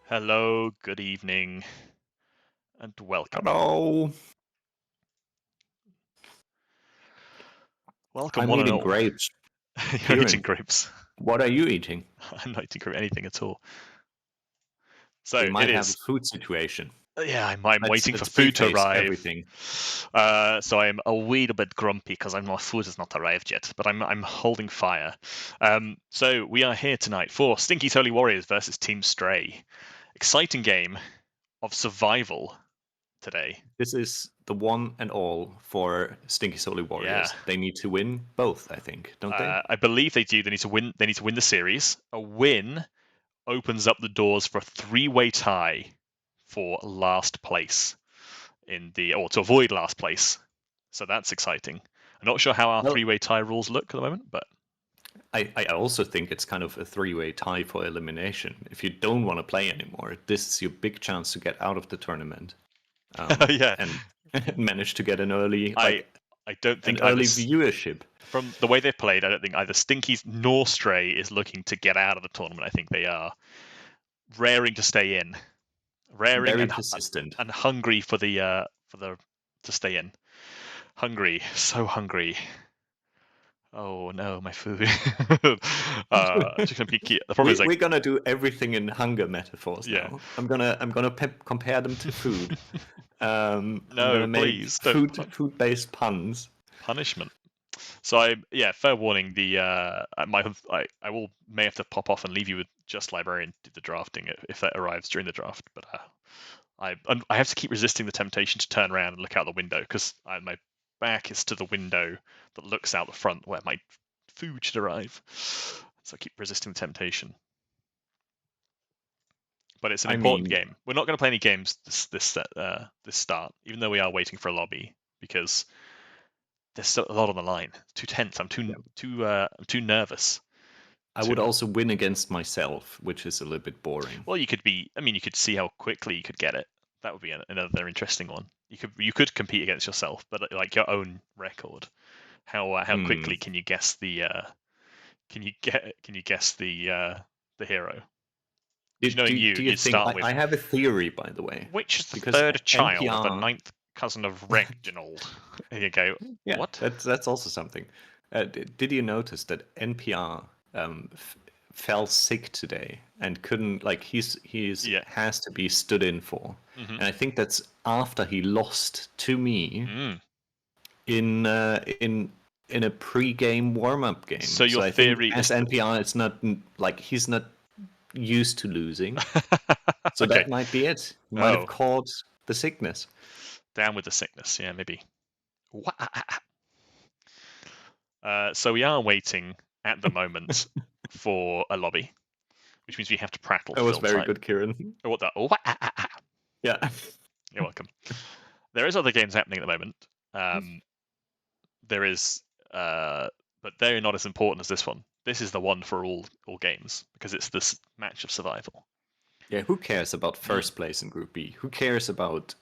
Hello, good evening, and welcome. Hello. Welcome, I'm one and eating all. grapes. You're eating Kieran, grapes. what are you eating? I'm not eating anything at all. We So it might have a is. food situation. Yeah, I'm Let's waiting for let's food to preface arrive. everything. So I'm a wee bit grumpy because my food has not arrived yet, but I'm holding fire. So we are here tonight for Stinky's Holy Warriors versus Team Stray. Exciting game of survival today. This is the one and all for Stinky Holy Yeah. Warriors. They need to win both, I think, don't they? I believe they do. They need to win. They need to win the series. A win opens up the doors for a three-way tie for last place or to avoid last place. So that's exciting. I'm not sure how our Well, three-way tie rules look at the moment, but I also think it's kind of a three-way tie for elimination. If you don't want to play anymore, this is your big chance to get out of the tournament yeah, and manage to get an early, I like I don't an think either early viewership. from the way they've played, I don't think either Stinkies nor Stray is looking to get out of the tournament. I think they are raring to stay in, raring Very persistent. and hungry for the to stay in. Hungry, so hungry. Oh no, my food. Just gonna be, the problem is like, We're gonna do everything in hunger metaphors yeah. now. I'm gonna compare them to food. I'm No, gonna make please don't food-based puns. punishment. So fair warning. I will may have to pop off and leave you with just librarian do the drafting if that arrives during the draft. But I have to keep resisting the temptation to turn around and look out the window because my back is to the window that looks out the front where my food should arrive. So I keep resisting the temptation. But it's an I important mean, game. We're not going to play any games this start, even though we are waiting for a lobby because there's still a lot on the line. It's too tense. I'm too nervous. I would also win against myself, which is a little bit boring. Well, you could see how quickly you could get it. That would be another interesting one. You could compete against yourself, but like your own record. How quickly can you guess the the hero? Which, Do, knowing do, you, do you you'd think start with I have a theory, by the way? which is the Because third child of the NPR, ninth cousin of Reginald. And you go, yeah, what? that's also something. Did you notice that NPR fell sick today and couldn't, like, he's Yeah. has to be stood in for, Mm-hmm. and I think that's after he lost to me in a pre-game warm-up game. So your I think theory as is NPR, it's not like he's not used to losing, so okay. that might be it. He might have Oh, caught the sickness. down with the sickness. Yeah, maybe. So we are waiting at the moment for a lobby, which means we have to prattle to That was fill very time. good, Kieran. Oh, what the? Yeah. You're welcome. There is other games happening at the moment. There is, but they're not as important as this one. This is the one for all games because it's this match of survival. Yeah, who cares about first place in Group B? Who cares about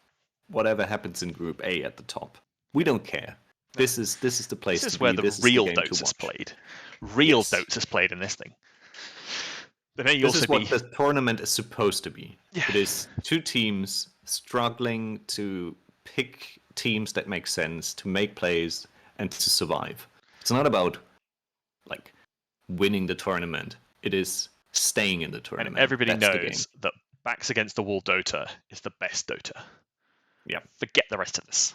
whatever happens in Group A at the top? We don't care. This is the place This is to where be. the This is the real game to Dota is watch. played. Real Yes. Dota is played in this thing. There may This also is what be. the tournament is supposed to be. Yeah. It is two teams struggling to pick teams that make sense, to make plays, and to survive. It's not about like winning the tournament. It is staying in the tournament. And everybody That's the game. knows that backs against the wall Dota is the best Dota. Yeah. Forget the rest of this.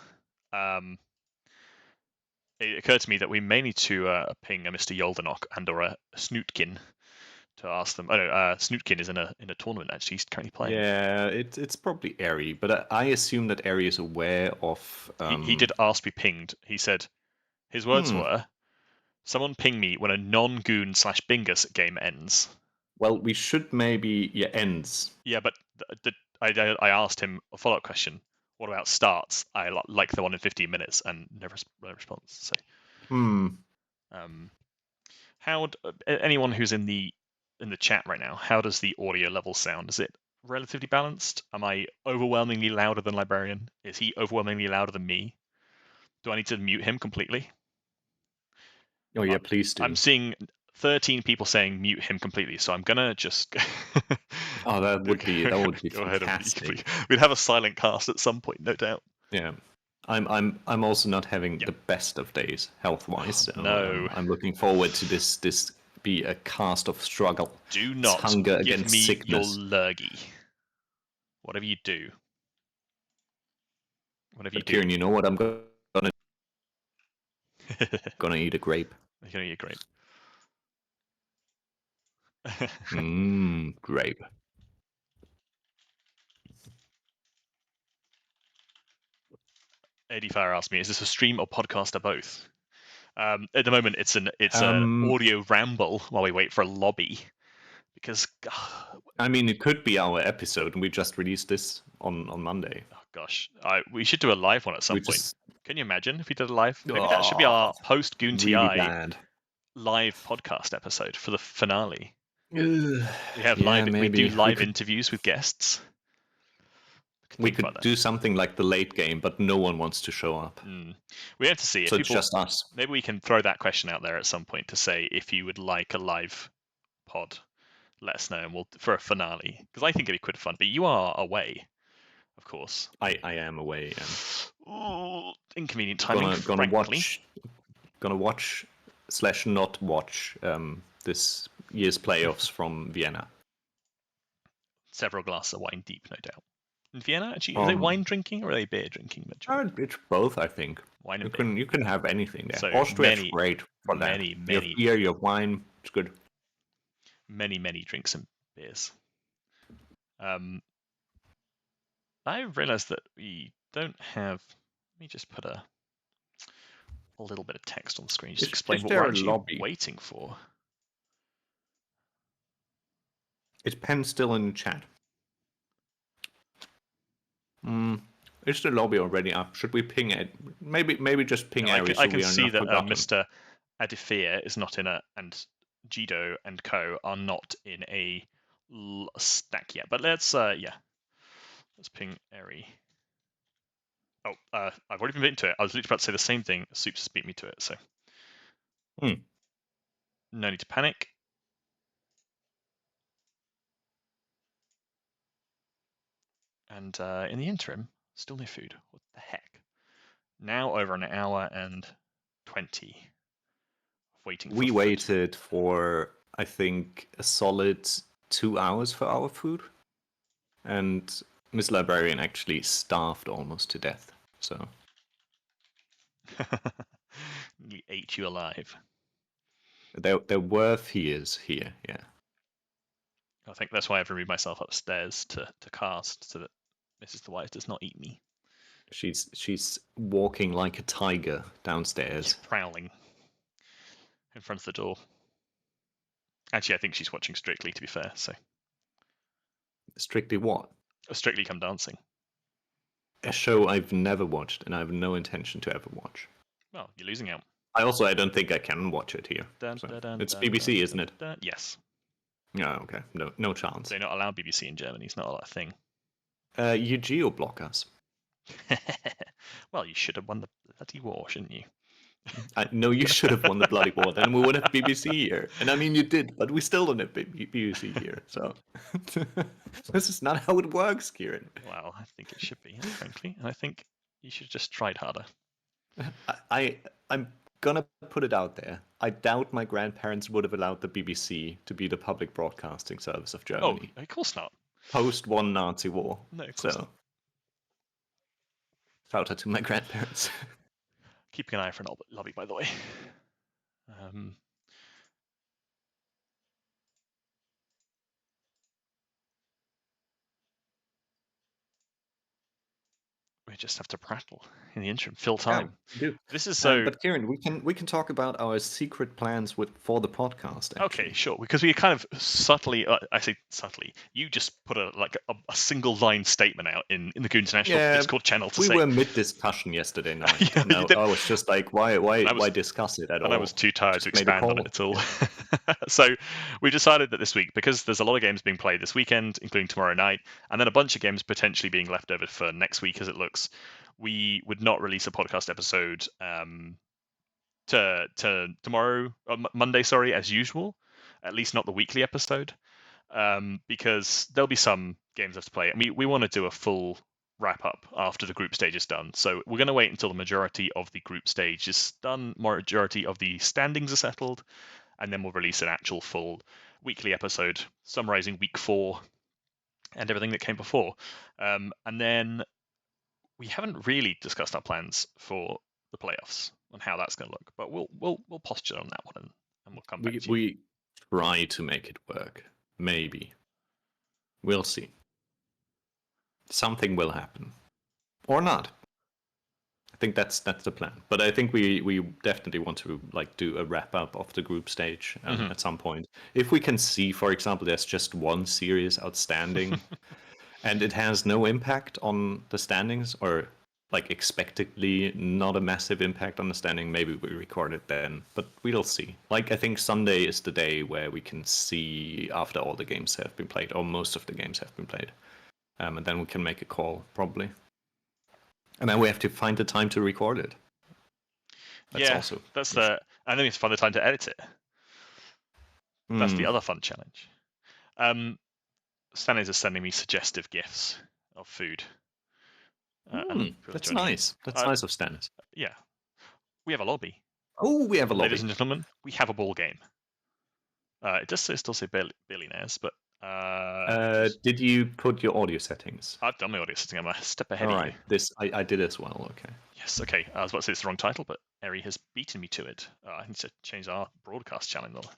It occurred to me that we may need to ping a Mr. Yoldenok and or a Snootkin to ask them. Oh no, Snootkin is in a tournament actually. He's currently playing. Yeah, it's probably Airy, but I assume that Airy is aware of. He did ask to be pinged. He said his words were, "Someone ping me when a non-goon / Bingus game ends." Well, we should maybe ends. Yeah, but I asked him a follow-up question. What about starts? I like the one in 15 minutes, and no response. So, how anyone who's in the chat right now? How does the audio level sound? Is it relatively balanced? Am I overwhelmingly louder than Librarian? Is he overwhelmingly louder than me? Do I need to mute him completely? Oh yeah, please do. I'm seeing 13 people saying mute him completely, so I'm gonna just Oh, that would be go ahead and fantastic. we'd have a silent cast at some point, no doubt. Yeah. I'm also not having the best of days health-wise, so no. I'm looking forward to this be a cast of struggle. Do It's not hunger give against me sickness. your lurgy. Whatever you do. Whatever you do. Kieran, you know what I'm gonna gonna eat a grape. You're gonna eat a grape. Grape. ADFire asked me, is this a stream or podcast or both? At the moment, it's an audio ramble while we wait for a lobby. Because I mean, it could be our episode, and we just released this on Monday. Oh gosh, we should do a live one at some point. Can you imagine if we did a live? Maybe that should be our post GTI live podcast episode for the finale. We have we do live interviews with guests. We could do something like the late game, but no one wants to show up. We have to see. So it's just us. Maybe we can throw that question out there at some point to say if you would like a live pod, let us know, and we'll for a finale. Because I think it'd be quite fun. But you are away, of course. I am away. Inconvenient timing. Gonna watch / not watch this year's playoffs from Vienna. Several glasses of wine deep, no doubt. In Vienna, actually, are they wine drinking or are they beer drinking? It's both, I think. Wine and beer. You can have anything there. So Austria's great for that. Many. You have beer, you have wine. It's good. Many drinks and beers. I realized that we don't have. Let me just put a little bit of text on the screen. Just explain what we're actually waiting for. Is Penn still in the chat? Is the lobby already up? Should we ping it? Maybe just ping Aries. I can see that Mr. ADFire is not in and Gido and co are not in a stack yet. But let's ping Airy. Oh, I've already been beaten to it. I was literally about to say the same thing. Soups just beat me to it, so no need to panic. And in the interim, still no food. What the heck? Now over an hour and 20 of waiting. We waited for, I think, a solid 2 hours for our food, and Miss Librarian actually starved almost to death. So he ate you alive. There were fears here, yeah. I think that's why I've removed myself upstairs to cast so that Mrs. The Wise does not eat me. She's walking like a tiger downstairs. She's prowling in front of the door. Actually, I think she's watching Strictly, to be fair. So Strictly what? Strictly Come Dancing. A show I've never watched and I have no intention to ever watch. Well, you're losing out. I don't think I can watch it here. It's BBC, isn't it? Yes. Yeah, okay. No chance. They're not allowed BBC in Germany. It's not a thing. You geo-block us. Well, you should have won the bloody war, shouldn't you? No, you should have won the bloody war. Then we would have BBC here. And I mean, you did, but we still don't have BBC here. So this is not how it works, Kieran. Well, I think it should be, frankly. And I think you should have just tried harder. I'm gonna put it out there. I doubt my grandparents would have allowed the BBC to be the public broadcasting service of Germany. Oh, of course not. Post one Nazi war. No, of course not. Shout out to my grandparents. Keeping an eye for an lobby, by the way. We just have to prattle in the interim, fill time. Yeah, this is so. But Kieran, we can talk about our secret plans for the podcast. Actually. Okay, sure. Because we kind of subtly, I say subtly, you just put a single line statement out in the Goon International Discord channel to say. We were mid discussion yesterday night. I was just like, why discuss it at all? And I was too tired to expand on it at all. So we decided that this week, because there's a lot of games being played this weekend, including tomorrow night, and then a bunch of games potentially being left over for next week as it looks, we would not release a podcast episode to tomorrow, Monday, sorry, as usual. At least not the weekly episode, because there'll be some games left to play. And we want to do a full wrap up after the group stage is done. So we're going to wait until the majority of the group stage is done, majority of the standings are settled, and then we'll release an actual full weekly episode summarizing week 4 and everything that came before. And then we haven't really discussed our plans for the playoffs and how that's going to look, but we'll posture on that one and we'll come back to you. We try to make it work. Maybe. We'll see. Something will happen. Or not. I think that's the plan. But I think we definitely want to do a wrap up of the group stage at some point. If we can see, for example, there's just one series outstanding and it has no impact on the standings, or expectedly not a massive impact on the standing, maybe we record it then. But we'll see. I think Sunday is the day where we can see after all the games have been played, or most of the games have been played. And then we can make a call, probably. And then we have to find the time to record it. That's I think it's find the time to edit it. That's the other fun challenge. Stanley's is sending me suggestive gifts of food. That's nice. That's nice of Stanley. Yeah. We have a lobby. Oh, we have a lobby. Ladies and gentlemen, we have a ball game. It does still say billionaires, but... did you put your audio settings? I've done my audio setting. I'm a step ahead of you. All right. I did as well, okay. Yes, okay. I was about to say it's the wrong title, but Eri has beaten me to it. I need to change our broadcast channel, though.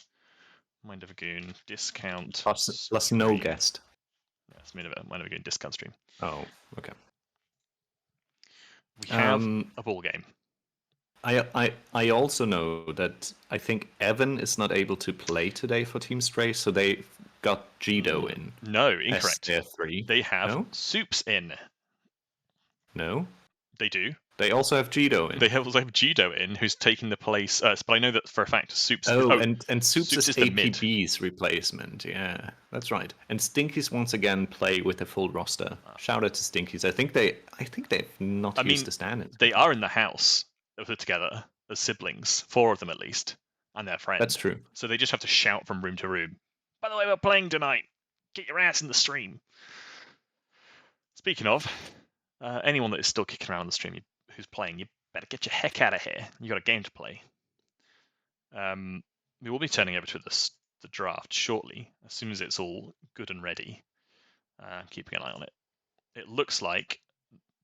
Mind of a Goon, discount... Plus no guest. Yes, Mind of a Goon, discount stream. Oh, okay. We have a ball game. I also know that I think Evan is not able to play today for Team Stray, so they got Gido in. No, incorrect. Their 3. They have Soups in. No? They do. They also have Gido in. They also have Gido in, who's taking the place. But I know that for a fact Soups... and Soups is APB's replacement. Yeah, that's right. And Stinky's once again play with a full roster. Shout out to Stinky's. I think they've not used the standards. They are in the house together as siblings, 4 of them at least, and their friends. That's true. So they just have to shout from room to room. By the way, we're playing tonight. Get your ass in the stream. Speaking of, anyone that is still kicking around the stream who's playing, you better get your heck out of here. You got a game to play. We will be turning over to the draft shortly, as soon as it's all good and ready. Keeping an eye on it. It looks like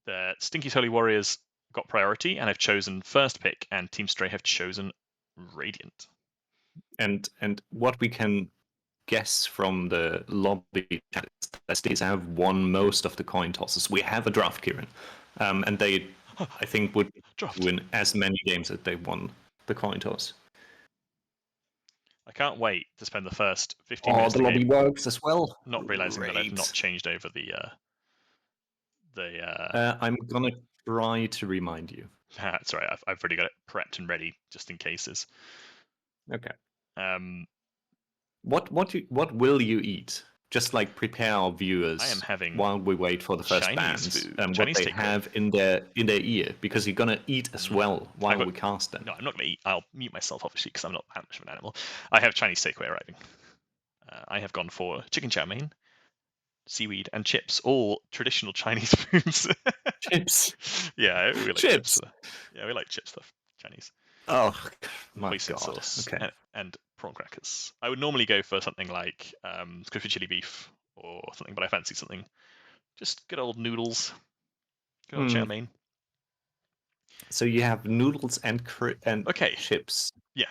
the Stinky's Holy Warriors got priority and have chosen first pick, and Team Stray have chosen Radiant. And what we can guess from the lobby is these have won most of the coin tosses. We have a draft, Kieran, and they, I think, would win as many games as they won the coin toss. I can't wait to spend the first 15 minutes. The lobby works as well. Not realizing that I've not changed over the. I'm gonna try to remind you. That's right. I've already got it prepped and ready just in cases. Okay. What will you eat? Just prepare our viewers. I am having while we wait for the first bands and what they have in their ear, because you're gonna eat as well while we cast them. No, I'm not gonna eat. I'll mute myself obviously because I'm not that much of an animal. I have Chinese takeaway arriving. I have gone for chicken chow mein, seaweed, and chips, all traditional Chinese foods. Chips. Yeah, we like chips. Yeah, we like chip stuff. Chinese. Oh my Hoisin god. Sauce Okay. and prawn crackers. I would normally go for something like crispy chili beef or something, but I fancy something just good old noodles. Good old chow mein. So you have noodles and chips. Yeah.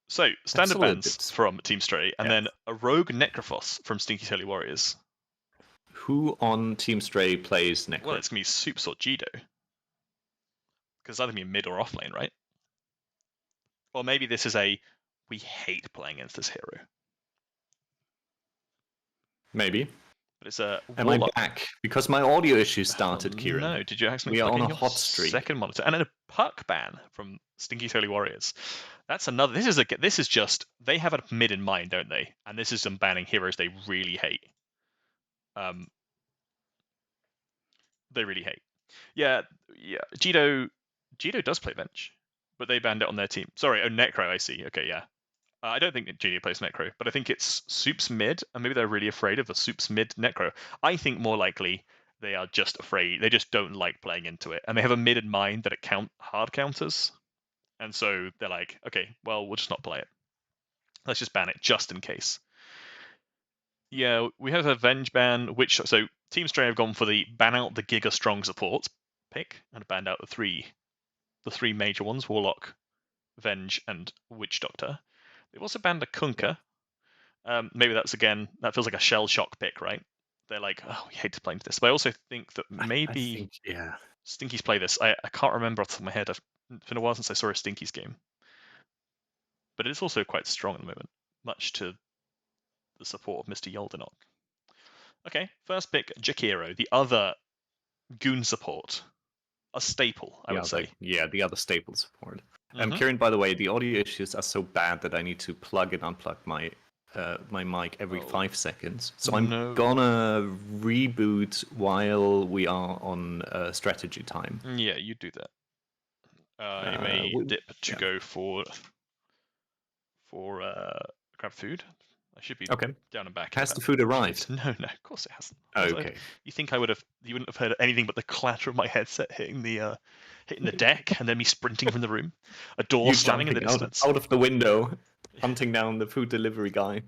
So standard bands from Team Stray, and then a rogue Necrophos from Stinky's Holy Warriors. Who on Team Stray plays Necro? Well, it's gonna be Soups or Gido. Because it's either gonna be mid or off lane, right? Or maybe this is we hate playing against this hero. Maybe. But it's a Am I back? Because my audio issues started, Kieran. No, did you actually? We are on a hot streak. Second monitor, and then a puck ban from Stinky's Holy Warriors. That's another. This is just they have a mid in mind, don't they? And this is them banning heroes they really hate. They really hate. Yeah. Gido does play bench. but they banned it on their team. Sorry, oh, Necro, I see. Okay, yeah. I don't think GTI plays Necro, but I think it's Soup's mid, and maybe they're really afraid of a Soup's mid Necro. I think more likely they are just afraid. They just don't like playing into it, and they have a mid in mind that it hard counters, and so they're like, okay, well, we'll just not play it. Let's just ban it just in case. Yeah, we have a Venge ban, which so Team Stray have gone for the ban out the Giga Strong support pick and banned out the three major ones: Warlock, Venge, and Witch Doctor. They've also banned a Kunkka. Maybe that feels like a shell shock pick, right? They're like, oh, we hate to play into this. But I also think that maybe I think, yeah. Stinky's play this. I can't remember off the top of my head. It's been a while since I saw a Stinky's game. But it's also quite strong at the moment, much to the support of Mr. Yoldenok. Okay, first pick, Jakiro, the other goon support. A staple, I would say. The other staple support. Mhm. Kieran, by the way, the audio issues are so bad that I need to plug and unplug my my mic every 5 seconds. So I'm gonna reboot while we are on strategy time. Yeah, you do that. You may dip to go for grab food. I should be okay. Down and back. Has the food arrived? No, of course it hasn't. Okay. You think you wouldn't have heard anything but the clatter of my headset hitting the deck and then me sprinting from the room, a door slamming in the distance. Out of the window, hunting down the food delivery guy.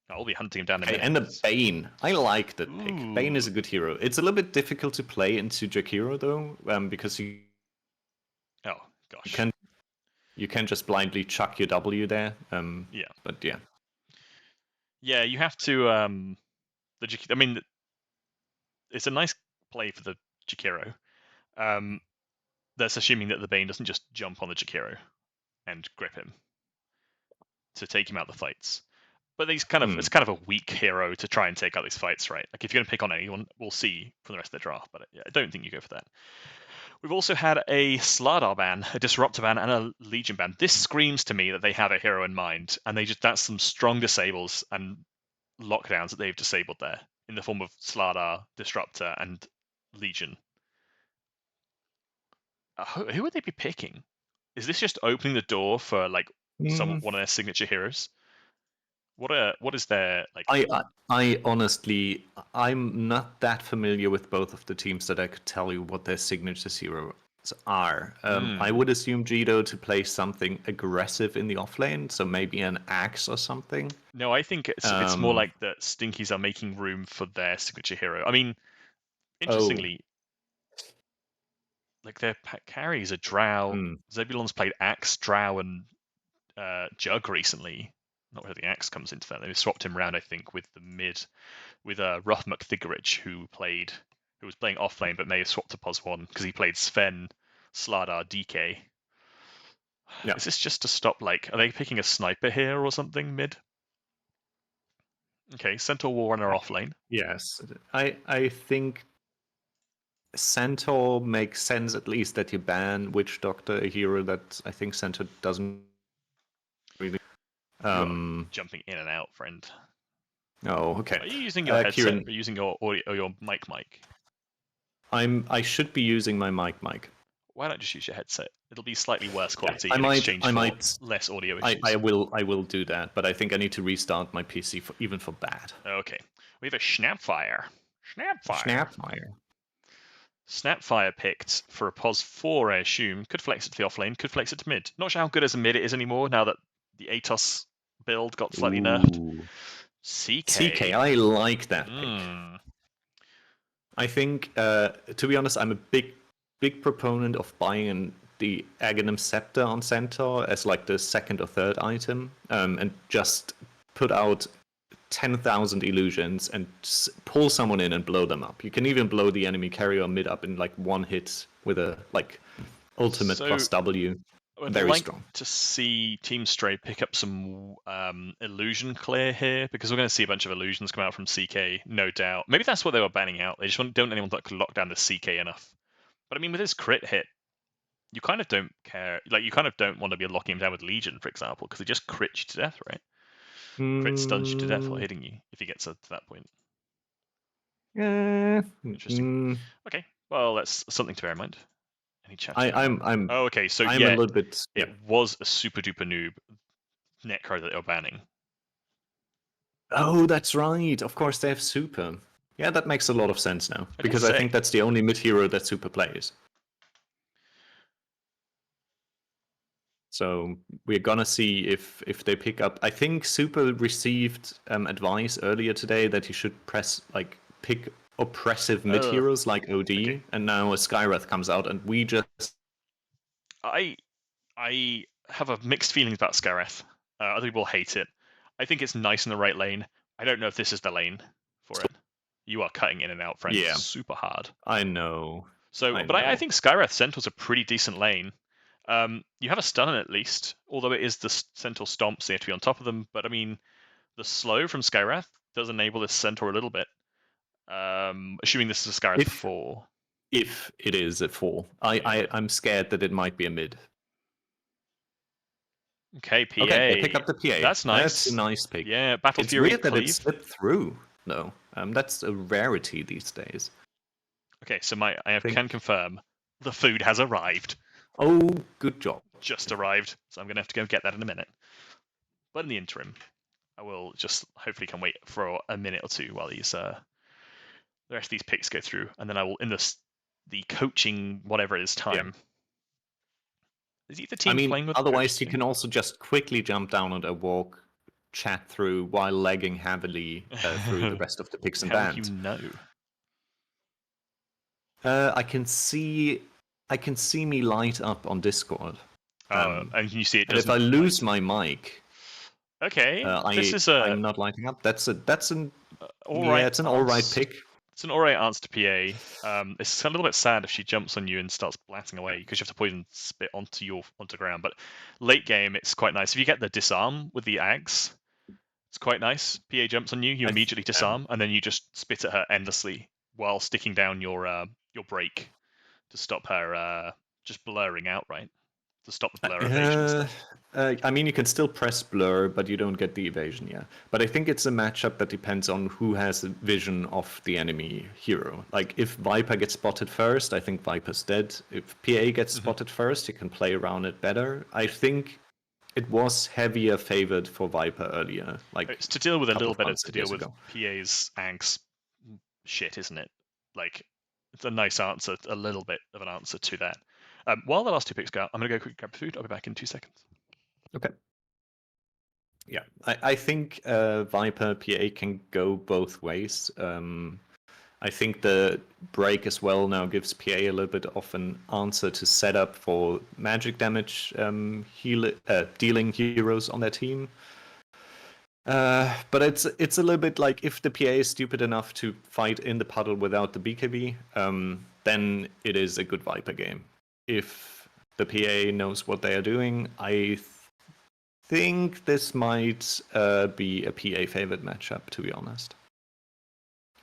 I'll be hunting him down in a minute. And the Bane. I like that pick. Bane is a good hero. It's a little bit difficult to play into Jakiro though, because you. Oh gosh. You can just blindly chuck your W there. Yeah. But yeah. Yeah, you have to. I mean, it's a nice play for the Jakiro. That's assuming that the Bane doesn't just jump on the Jakiro and grip him to take him out of the fights. But it's kind of a weak hero to try and take out these fights, right? Like if you're going to pick on anyone, we'll see from the rest of the draft. But yeah, I don't think you go for that. We've also had a Slardar ban, a Disruptor ban, and a Legion ban. This screams to me that they have a hero in mind, and that's some strong disables and lockdowns that they've disabled there in the form of Slardar, Disruptor, and Legion. Who would they be picking? Is this just opening the door for like one of their signature heroes? What is their like? I honestly, I'm not that familiar with both of the teams that I could tell you what their signature heroes are. I would assume Jido to play something aggressive in the offlane, so maybe an axe or something. No, I think it's more like that Stinkies are making room for their signature hero. I mean, interestingly, like their carries are Drow. Zebulon's played axe, Drow, and Jug recently. Not where the axe comes into that. They swapped him around, I think, with the mid, with Ruff McThickridge, who was playing offlane, but may have swapped to Pos 1 because he played Sven, Slardar, DK. Yeah. Is this just to stop? Like, are they picking a sniper here or something mid? Okay, Centaur Warrunner offlane. Yes, I think Centaur makes sense, at least that you ban Witch Doctor, a hero that I think Centaur doesn't really. Jumping in and out, friend. Oh, okay. Are you using your headset or using your audio or your mic? I should be using my mic. Why not just use your headset? It'll be slightly worse quality in exchange for less audio issues. I will do that, but I think I need to restart my PC even for that. Okay. We have a Snapfire. Snapfire picked for a POS 4, I assume. Could flex it to the offlane, could flex it to mid. Not sure how good as a mid it is anymore now that the Atos build got slightly nerfed. CK, I like that pick. I think, to be honest, I'm a big proponent of buying the Aghanim Scepter on Centaur as like the second or third item, and just put out 10,000 illusions and pull someone in and blow them up. You can even blow the enemy carrier mid up in like one hit with a like ultimate plus W. Very strong. To see Team Stray pick up some illusion clear here, because we're going to see a bunch of illusions come out from CK, no doubt. Maybe that's what they were banning out. They just don't want anyone to lock down the CK enough. But I mean, with his crit hit, you kind of don't care. Like, you kind of don't want to be locking him down with Legion, for example, because it just crits you to death, right? Crit stuns you to death while hitting you if he gets to that point. Interesting. Okay, well, that's something to bear in mind. Any chat? I'm Oh, okay. So I'm yeah, a little bit. it was a super duper noob Necro that they were banning. Oh, that's right. Of course, they have super. Yeah, that makes a lot of sense now I did because I say. think that's the only mid hero that super plays. So we're gonna see if they pick up. I think Super received advice earlier today that he should pick oppressive mid heroes like OD, okay. and now a Skywrath comes out, and we just. I have a mixed feelings about Scareth. Other people hate it. I think it's nice in the right lane. I don't know if this is the lane for it. You are cutting in and out, friend. Yeah, super hard. I know. So, but I think Skywrath Centaur's a pretty decent lane. You have a stun at least, although it is the Centaur stomps, so you have to be on top of them. But I mean, the slow from Skywrath does enable this Centaur a little bit. Assuming this is a Skywrath 4. If it is a 4. I'm scared that it might be a mid. Okay, PA. Okay, they pick up the PA. That's nice. That's a nice pick. Yeah, Battle it's Fury weird that cleave. it slipped through, though. That's a rarity these days. Okay, so can confirm the food has arrived. Oh, good job. Just arrived, so I'm going to have to go get that in a minute. But in the interim, I will just hopefully can wait for a minute or two while these the rest of these picks go through, and then I will, in the coaching, whatever it is, time. Yeah. Is either team playing with otherwise you can also just quickly jump down on a walk, chat through while lagging heavily through the rest of the picks and bans. bans. You know. I can see me light up on Discord. And can you see it? And if I lose my mic, okay, I'm not lighting up. It's an all right pick. It's an alright answer to PA. It's a little bit sad if she jumps on you and starts blasting away because you have to poison spit onto ground. But late game, it's quite nice. If you get the disarm with the Ags, it's quite nice. PA jumps on you, you immediately disarm, and then you just spit at her endlessly while sticking down your break to stop her just blurring out, right? To stop the blur evasion and stuff. I mean, you can still press blur, but you don't get the evasion, yeah. But I think it's a matchup that depends on who has the vision of the enemy hero. Like, if Viper gets spotted first, I think Viper's dead. If PA gets spotted first, you can play around it better. I think it was heavier favored for Viper earlier. Like, it's to deal with a little bit to deal with PA's angst shit, isn't it? Like, it's a nice answer, a little bit of an answer to that. While the last two picks go out, I'm going to go quickly grab food. I'll be back in 2 seconds. Okay. Yeah, I think Viper PA can go both ways. I think the break as well now gives PA a little bit of an answer to set up for magic damage dealing heroes on their team. But it's a little bit like if the PA is stupid enough to fight in the puddle without the BKB, then it is a good Viper game. If the PA knows what they are doing, I think this might be a PA favored matchup, to be honest.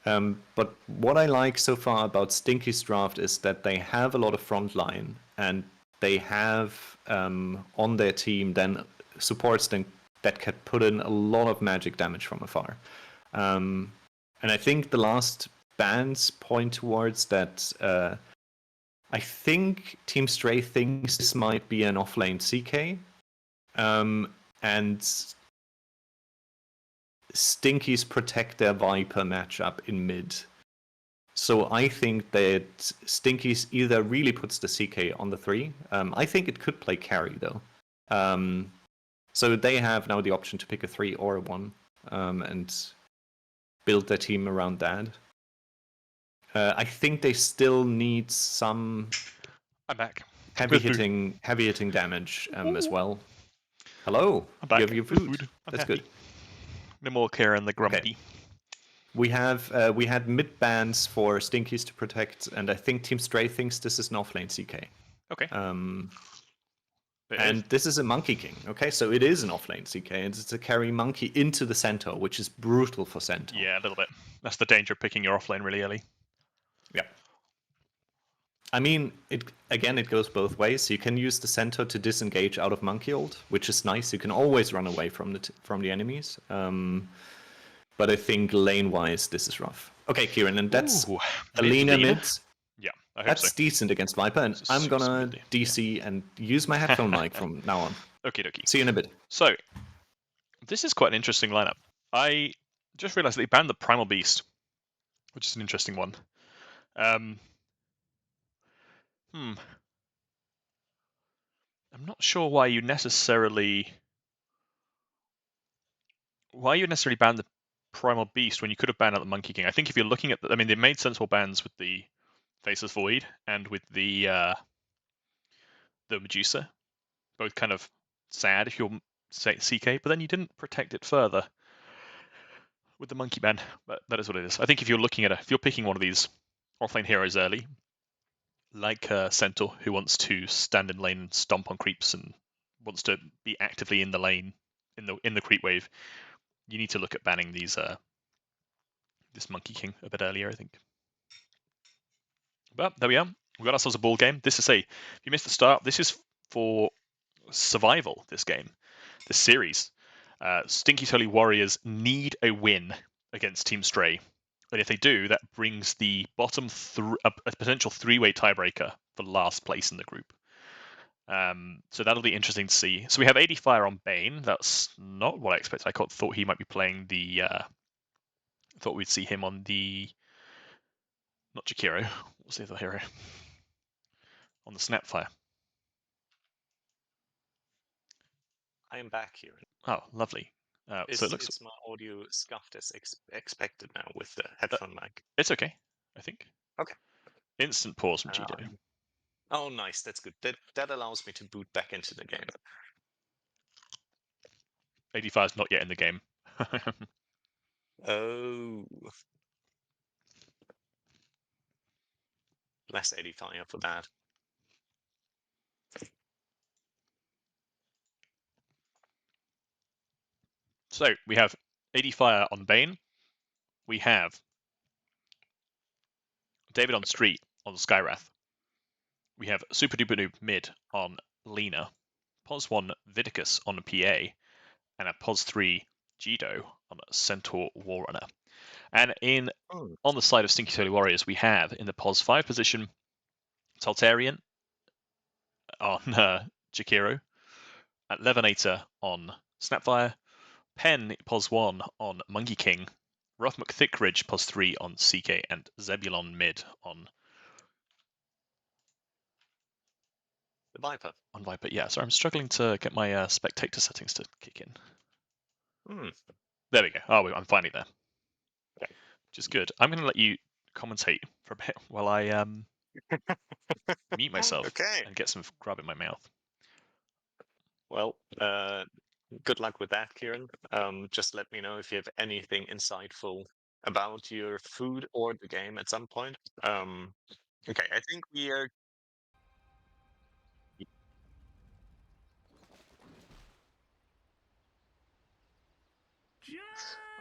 But what I like so far about Stinky's draft is that they have a lot of front line, and they have on their team then supports that can put in a lot of magic damage from afar. And I think the last bans point towards that. I think Team Stray thinks this might be an offlane CK. And Stinkies protect their Viper matchup in mid. So I think that Stinkies either really puts the CK on the 3. I think it could play carry though. So they have now the option to pick a 3 or a 1 and build their team around that. I think they still need some I'm back. heavy hitting damage as well. Hello, I'm back. You have your food. That's happy. Good. No more Kieran the Grumpy. Okay. We had mid bans for Stinkies to protect, and I think Team Stray thinks this is an offlane CK. Okay. And this is a Monkey King. Okay, so it is an offlane CK, and it's a carry Monkey into the Centaur, which is brutal for Centaur. Yeah, a little bit. That's the danger of picking your offlane really early. Yeah. I mean, it goes both ways. You can use the Centaur to disengage out of Monkey ult, which is nice. You can always run away from the enemies. But I think lane-wise, this is rough. Okay, Kieran, and that's Alina mid. Yeah. I hope That's so. decent against Viper, and This is I'm super gonna smoothly. DC and use my headphone mic from now on. Okie dokie. See you in a bit. So, this is quite an interesting lineup. I just realised they banned the Primal Beast, which is an interesting one. I'm not sure why you necessarily ban the Primal Beast when you could have banned out the Monkey King. I think if you're looking at, I mean, they made sensible bans with the Faceless Void and with the Medusa, both kind of sad if you're CK, but then you didn't protect it further with the Monkey ban. But that is what it is. I think if you're looking at if you're picking one of these offlane heroes early, like Centaur, who wants to stand in lane and stomp on creeps and wants to be actively in the lane in the creep wave, you need to look at banning these this Monkey King a bit earlier, I think. But there we are. We got ourselves a ball game. This is if you missed the start, this is for survival. This game, this series. Stinky Tully Warriors need a win against Team Stray, and if they do, that brings the bottom a potential three-way tiebreaker for last place in the group. So that'll be interesting to see. So we have ADFire on Bane. That's not what I expected. I thought he might be playing the. Thought we'd see him on the. Not Jakiro. What's the other hero? On the Snapfire. I am back here. Oh, lovely. So it looks. Is my audio scuffed as expected now with the headphone mic? It's okay, I think. Okay. Instant pause from Cheeto. Oh, nice. That's good. That allows me to boot back into the game. 85 is not yet in the game. Oh. Less ADFire for that. So we have ADFire on Bane. We have davidonstreet on Skyrath. We have Super Duper Noob mid on Lena. Pos 1 Vidicus on PA. And a Pos 3 Jido on Centaur Warrunner. And on the side of Stinky Tully Warriors, we have in the Pos 5 position Taltarian on Jakiro. Levonator on Snapfire. Penn Pos 1 on Monkey King. Ruff McThickridge Pos 3 on CK. And Zebulon mid on the Viper. On Viper, yeah. Sorry, I'm struggling to get my spectator settings to kick in. There we go. Oh, I'm finally there. Okay. Which is good. I'm going to let you commentate for a bit while I mute myself and get some grub in my mouth. Well, good luck with that, Kieran. Just let me know if you have anything insightful about your food or the game at some point. Okay, I think we are.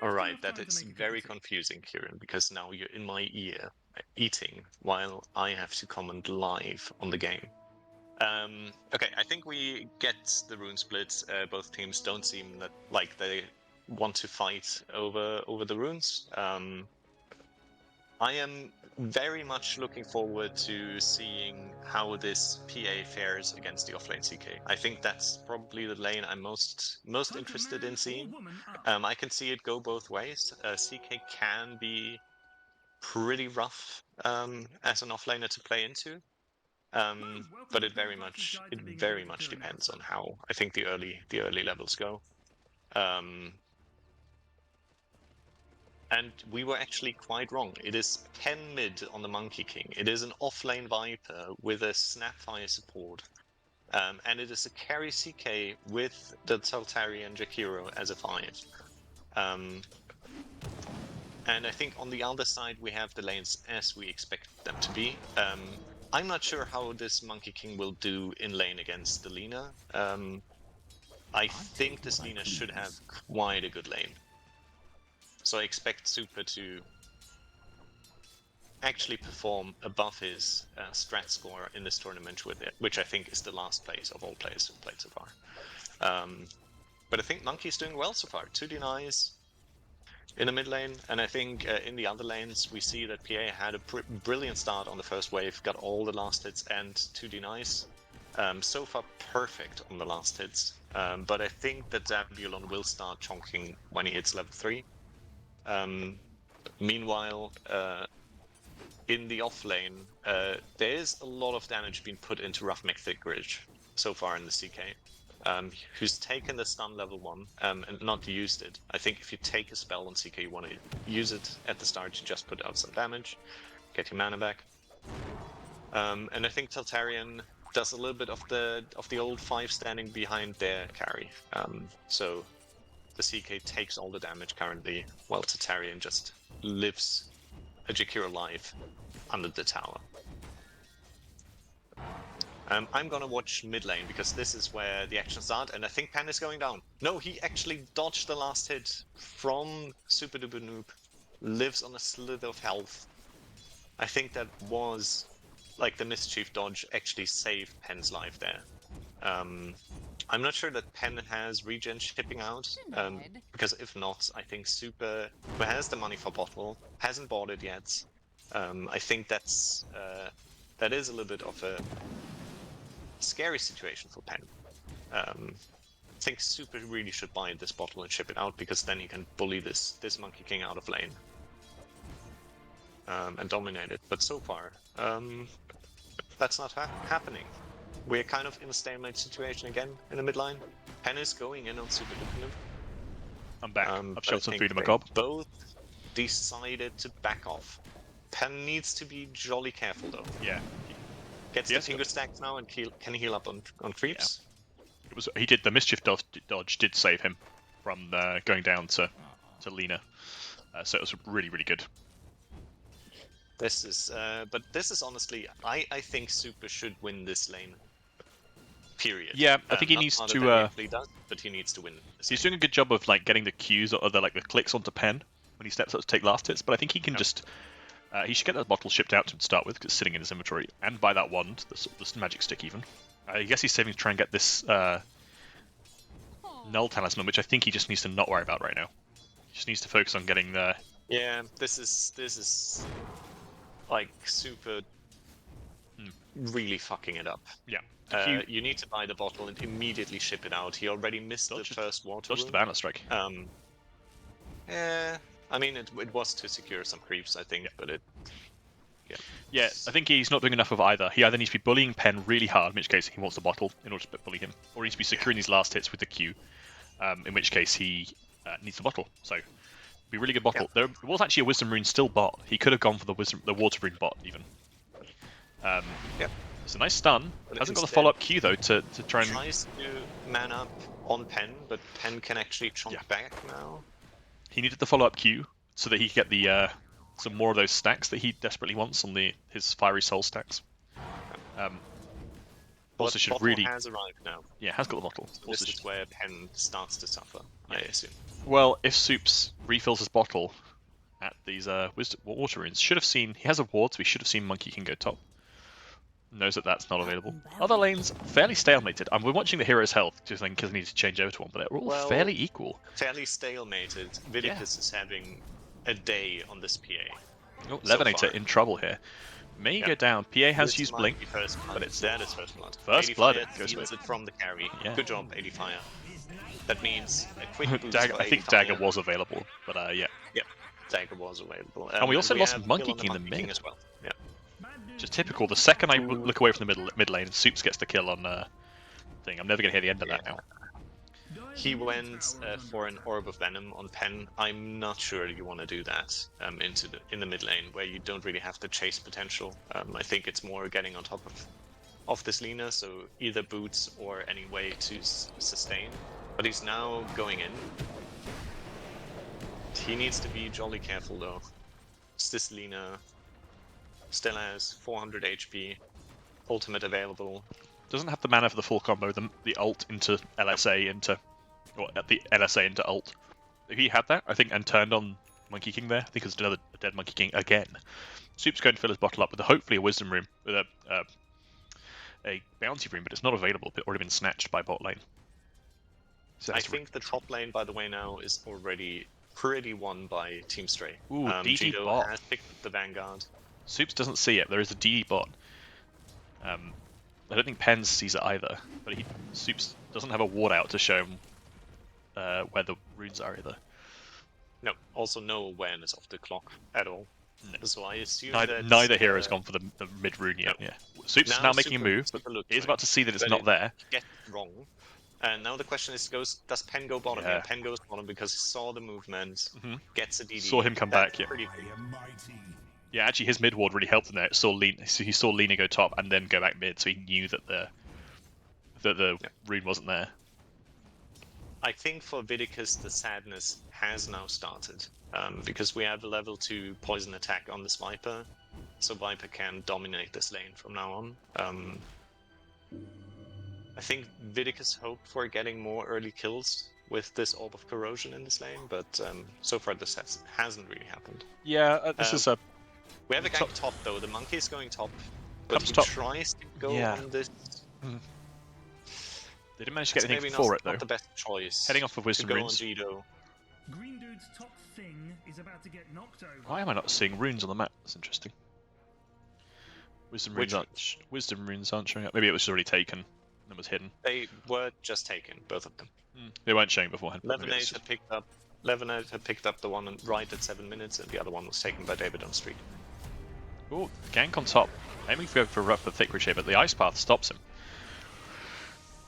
All right, that is very confusing, Kieran, because now you're in my ear eating while I have to comment live on the game. Okay, I think we get the rune split. Both teams don't seem like they want to fight over the runes. I am very much looking forward to seeing how this PA fares against the offlane CK. I think that's probably the lane I'm most interested in seeing. I can see it go both ways. CK can be pretty rough as an offlaner to play into. But it very much depends on how I think the early levels go. And we were actually quite wrong. It is Penn mid on the Monkey King. It is an offlane Viper with a Snapfire support. And it is a carry CK with the Taltarian Jakiro as a 5. And I think on the other side we have the lanes as we expect them to be. I'm not sure how this Monkey King will do in lane against the Lina. I think this Lina should have quite a good lane. So I expect Super to actually perform above his strat score in this tournament, which I think is the last place of all players who played so far. But I think Monkey's doing well so far. 2 denies, in the mid lane, and I think in the other lanes we see that PA had a brilliant start on the first wave, got all the last hits and 2 denies. So far perfect on the last hits, but I think that Zebulon will start chonking when he hits level 3. Meanwhile, in the off lane, there's a lot of damage being put into Ruff McThickridge so far in the CK. Who's taken the stun level 1 and not used it. I think if you take a spell on CK, you want to use it at the start to just put out some damage, get your mana back. And I think Taltarian does a little bit of the old 5 standing behind their carry. So the CK takes all the damage currently, while Taltarian just lives a Jakiro life under the tower. I'm gonna watch mid lane because this is where the action starts, and I think Penn is going down. No, he actually dodged the last hit from Super Duper Noob, lives on a slither of health. I think that was like the mischief dodge actually saved Penn's life there. I'm not sure that Penn has regen shipping out, because if not, I think Super, who has the money for bottle, hasn't bought it yet. I think that is a little bit of a scary situation for Penn. I think Super really should buy this bottle and ship it out, because then he can bully this Monkey King out of lane and dominate it. But so far, that's not happening. We're kind of in a stalemate situation again in the mid line. Penn is going in on Super Duper Noob. I'm back. I've shot some food in my they gob. both decided to back off. Penn needs to be jolly careful though. Yeah. Gets the finger stacks now and can heal up on creeps. Yeah. He did the mischief dodge did save him from going down to Lina, so it was really good. This is but this is honestly, I think Super should win this lane. Period. Yeah, I think he needs to. He does, but he needs to win. He's doing a good job of like getting the Qs or the clicks onto Penn when he steps up to take last hits. But I think he can just. He should get that bottle shipped out to him to start with, because it's sitting in his inventory, and buy that wand, the magic stick even. I guess he's saving to try and get this null talisman, which I think he just needs to not worry about right now. He just needs to focus on getting the. Yeah, this is like Super really fucking it up. Yeah. You need to buy the bottle and immediately ship it out. He already missed the first water room. The banner strike. Yeah, I mean it was to secure some creeps, I think, but it. Yeah, I think he's not doing enough of either. He either needs to be bullying Penn really hard, in which case he wants the bottle in order to bully him, or he needs to be securing these last hits with the Q, in which case he needs the bottle. So, be a really good bottle. Yeah. There was actually a Wisdom Rune still bot. He could have gone for the Water Rune bot even. Yep. It's a nice stun. Hasn't got the follow-up Q though to try and. Tries to man up on Penn, but Penn can actually chomp back now. He needed the follow-up Q so that he could get the some more of those stacks that he desperately wants on his Fiery Soul stacks. Also should really. Has arrived now. Yeah, has got the bottle. So this is where Penn starts to suffer, I assume. Well, if Soups refills his bottle at these Water Runes, should have seen. He has a ward, so he should have seen Monkey King go top. Knows that that's not available. Other lanes fairly stalemated. We're watching the hero's health just because I need to change over to one, but they're all fairly equal. Fairly stalemated. Vidicus is having a day on this PA. Oh, Levonator in trouble here. May go down. PA has used Blink, but it's that is First Blood. First Blood goes with it from the carry. Yeah. Good job, ADFire. That means a quick boost Dagger, I think Dagger was available, but yeah. Yeah, Dagger was available. And we also lost Monkey King in the mid as well. Yeah. Just typical. The second I look away from the mid lane, Soups gets the kill on thing. I'm never going to hear the end of that now. He went for an Orb of Venom on Penn. I'm not sure you want to do that in the mid lane, where you don't really have the chase potential. I think it's more getting on top of this Lina, so either boots or any way to sustain. But he's now going in. He needs to be jolly careful though. This Lina still has 400 HP, ultimate available. Doesn't have the mana for the full combo, the ult into LSA or the LSA into ult. If he had that, I think, and turned on Monkey King there, I think it's another dead Monkey King again. Soup's going to fill his bottle up with hopefully a Wisdom Rune, with a Bounty Rune, but it's not available, it's already been snatched by bot lane. So I think the top lane, by the way, now is already pretty won by Team Stray. Ooh, DD Gito bot. has picked up the Vanguard. Soups doesn't see it. There is a DD bot. I don't think Penn sees it either, but Soups doesn't have a ward out to show him where the runes are either. No, also no awareness of the clock at all. No. So I assume neither hero's gone for the mid rune yet. No. Yeah, Soups is now making a move, but he's about to see that it's not there. Get wrong. And now the question is, does Penn go bottom? Yeah, Penn goes bottom because he saw the movement, gets a DD. Saw him come back, yeah. Yeah, actually his mid ward really helped him there. He saw Lina go top and then go back mid, so he knew that the rune wasn't there. I think for Vidicus the sadness has now started, because we have a level 2 poison attack on this Viper, so Viper can dominate this lane from now on. I think Vidicus hoped for getting more early kills with this Orb of Corrosion in this lane, but so far this hasn't really happened. Yeah, this is a... We have a guy top though, the monkey is going top, but he tries to go on this... They didn't manage to get anything for it though. Not the best choice. Heading off of Wisdom Runes. Green Dude's top thing is about to get knocked over. Why am I not seeing runes on the map? That's interesting. Wisdom runes aren't showing up. Maybe it was already taken and was hidden. They were just taken, both of them. They weren't showing beforehand. Levonator picked up the one right at 7 minutes, and the other one was taken by davidonstreet. Oh, gank on top. Aiming for Ruff McThickridge here, but the ice path stops him.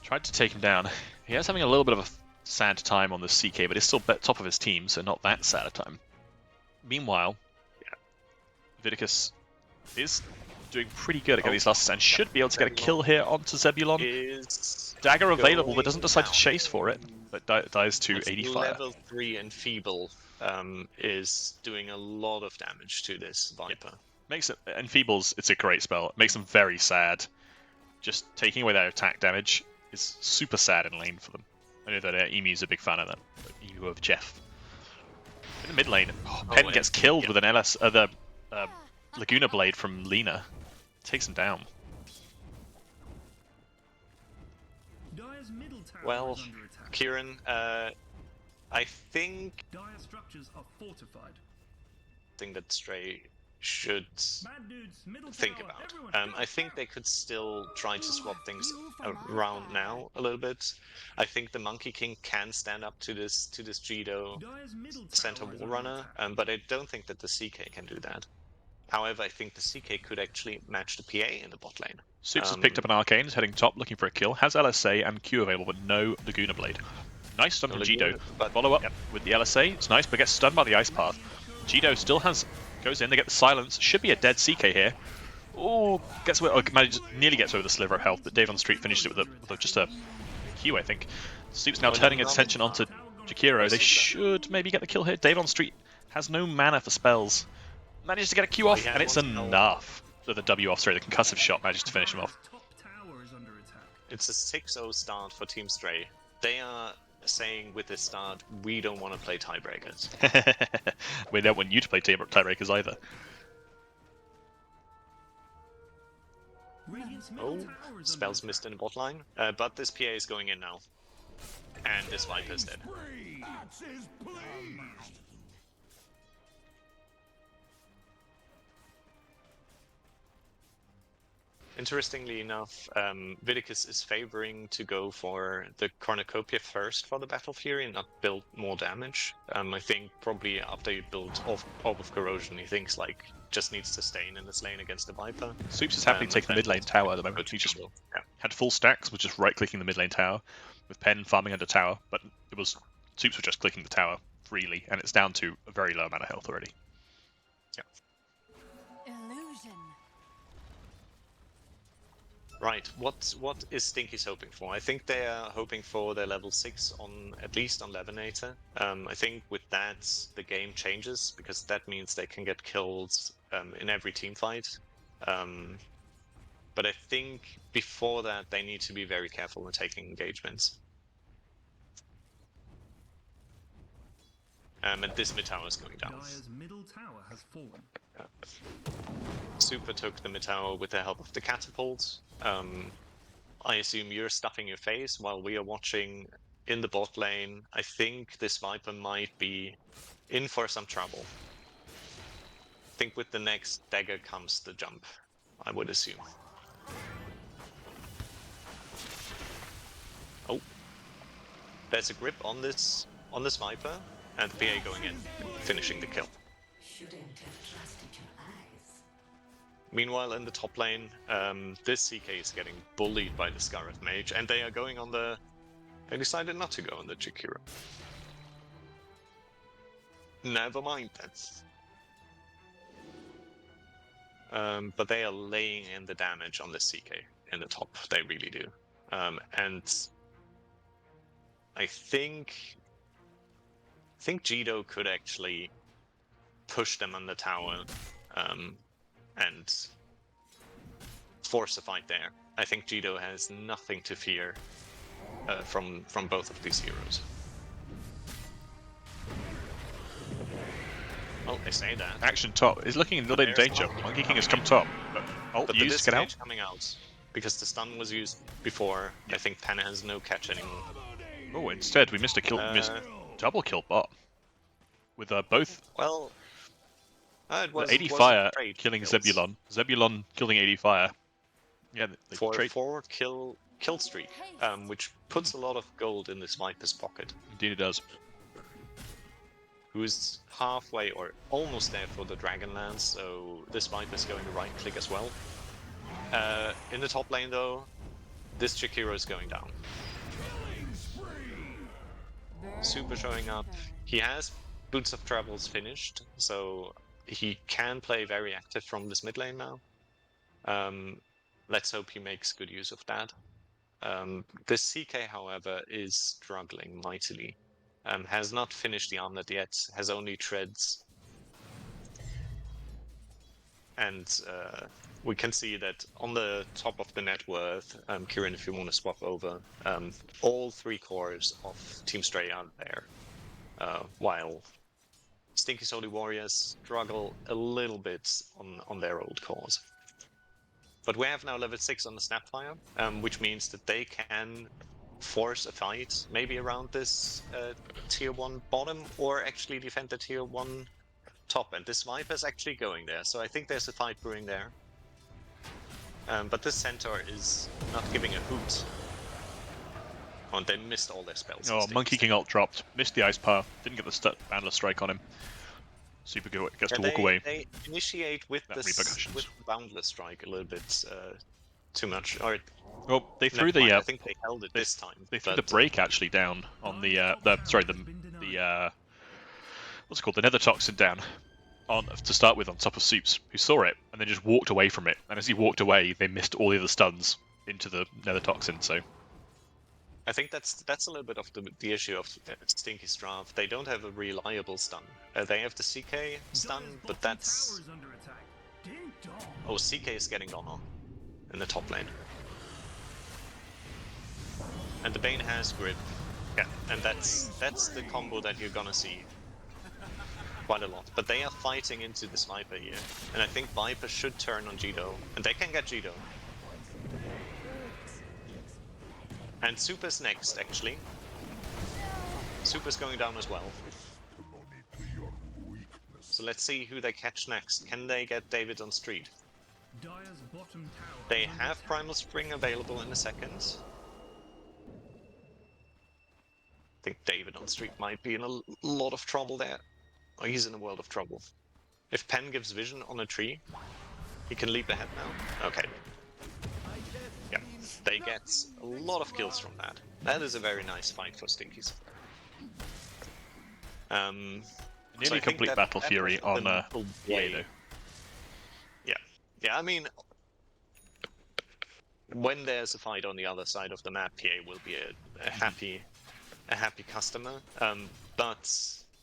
Tried to take him down. He is having a little bit of a sad time on the CK, but he's still top of his team, so not that sad a time. Meanwhile, Vidicus is doing pretty good against these last and should be able to get a kill here onto Zebulon. Dagger available, but doesn't decide to chase for it, but dies to ADFire. Level 3 Enfeeble is doing a lot of damage to this Viper. Yeah. Makes it Enfeebles, it's a great spell. It makes them very sad. Just taking away their attack damage is super sad in lane for them. I know that Emu's a big fan of that. Emu of Jeff. In the mid lane, Penn gets killed with an the Laguna Blade from Lina. Takes him down. Well, Kieran, I think Dire structures are fortified. That Stray should think about. I think they could still try to swap things around now a little bit. I think the Monkey King can stand up to this Gito center wall runner, but I don't think that the CK can do that. However, I think the CK could actually match the PA in the bot lane. Soups has picked up an Arcane, is heading top, looking for a kill. Has LSA and Q available, but no Laguna Blade. Nice stun from Gito. Follow up with the LSA. It's nice, but gets stunned by the Ice Path. Gito still goes in, they get the silence. Should be a dead CK here. Oh, nearly gets over the sliver of health, but davidonstreet finished it with just a Q, I think. Soups now turning its attention onto Jakiro. They should maybe get the kill here. davidonstreet has no mana for spells. Manages to get a Q off, and it's enough. So the W off, sorry, the concussive shot manages to finish him off. It's a 6-0 start for Team Stray. They are saying with this start, we don't want to play tiebreakers. We don't want you to play tiebreakers either. Oh, spells missed in the bot line, but this PA is going in now. And this Viper is dead. Interestingly enough, Vidicus is favoring to go for the Cornucopia first for the Battle Fury and not build more damage. I think probably after you build Orb of Corrosion, he thinks like just needs to stay in this lane against the Viper. Soups is happily taking the mid lane tower at the moment. He just had full stacks, was just right clicking the mid lane tower, with Penn farming under tower, but Soups were just clicking the tower freely, and it's down to a very low amount of health already. Yeah. Right, what is Stinky's hoping for? I think they are hoping for their level 6 at least on Levonator. I think with that the game changes, because that means they can get killed in every team fight. But I think before that they need to be very careful when taking engagements. And this mid tower is going down. Dire's middle tower has fallen. Super took the mid tower with the help of the catapult. I assume you're stuffing your face while we are watching in the bot lane. I think this Viper might be in for some trouble. I think with the next dagger comes the jump, I would assume. Oh, there's a grip on this Viper, and the PA going in, finishing the kill. Shouldn't have trusted your eyes. Meanwhile, in the top lane, this CK is getting bullied by the Scarlet Mage, and they are going on the... They decided not to go on the Jakiro. Never mind that. But they are laying in the damage on the CK in the top. They really do. And I think Jido could actually push them on the tower and force a fight there. I think Jido has nothing to fear from both of these heroes. Oh, they say that. Action top is looking a little in danger. Monkey King has come top. But the used, get out. coming out because the stun was used before. I think Penn has no catch anymore. Oh, instead we missed a kill, missed double kill bot with both. Well, it was ADFire trade killing kills. Zebulon. Zebulon killing ADFire. Yeah, they For trade. forward kill streak, which puts a lot of gold in this Viper's pocket. Indeed, it does. Who's halfway or almost there for the Dragonlance, so this Viper's going to right click as well. In the top lane though, this Jakiro is going down. Super showing up. He has Boots of Travels finished, so he can play very active from this mid lane now. Let's hope he makes good use of that. This CK, however, is struggling mightily. Has not finished the armlet yet, has only treads. And we can see that on the top of the net worth, Kieran, if you want to swap over, all 3 cores of Team Stray are there. While Stinky's Holy Warriors struggle a little bit on their old cores. But we have now level 6 on the Snapfire, which means that they can force a fight, maybe around this tier 1 bottom, or actually defend the tier 1 top. And this Viper's actually going there, so I think there's a fight brewing there. But this Centaur is not giving a hoot. Oh, and they missed all their spells. Oh, Monkey King ult dropped. Missed the Ice Power. Didn't get the Bandler Strike on him. Super good. Gets to walk away. They initiate with the Boundless Strike a little bit too much. Or well, they threw I think they held it this time. They threw the break actually down on the what's it called, the Nether Toxin down on to start with on top of Soups, who saw it and then just walked away from it. And as he walked away, they missed all the other stuns into the Nether Toxin. So I think that's a little bit of the issue of Stinky's draft. They don't have a reliable stun. They have the CK stun, but that's... Oh, CK is getting gone on in the top lane. And the Bane has grip. Yeah, and that's the combo that you're gonna see quite a lot. But they are fighting into this Viper here. And I think Viper should turn on Jido. And they can get Jido. And Super's next, actually. Super's going down as well. So let's see who they catch next. Can they get davidonstreet? They have Primal Spring available in a second. I think davidonstreet might be in a lot of trouble there. Oh, he's in a world of trouble. If Penn gives vision on a tree, he can leap ahead now. Okay. Yeah, they get a lot of kills from that. That is a very nice fight for Stinkies. Nearly complete Battle Fury on PA though. Yeah, I mean, when there's a fight on the other side of the map, PA will be a happy customer. But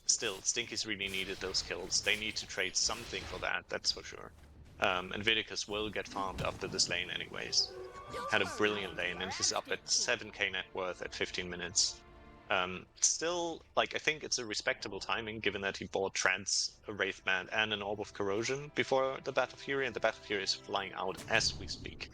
still, Stinkies really needed those kills. They need to trade something for that, that's for sure. And Vidicus will get farmed after this lane anyways. Had a brilliant lane and he's up at 7k net worth at 15 minutes. Still, like, I think it's a respectable timing given that he bought Trance, a Wraithband, and an Orb of Corrosion before the Battle Fury, and the Battle Fury is flying out as we speak.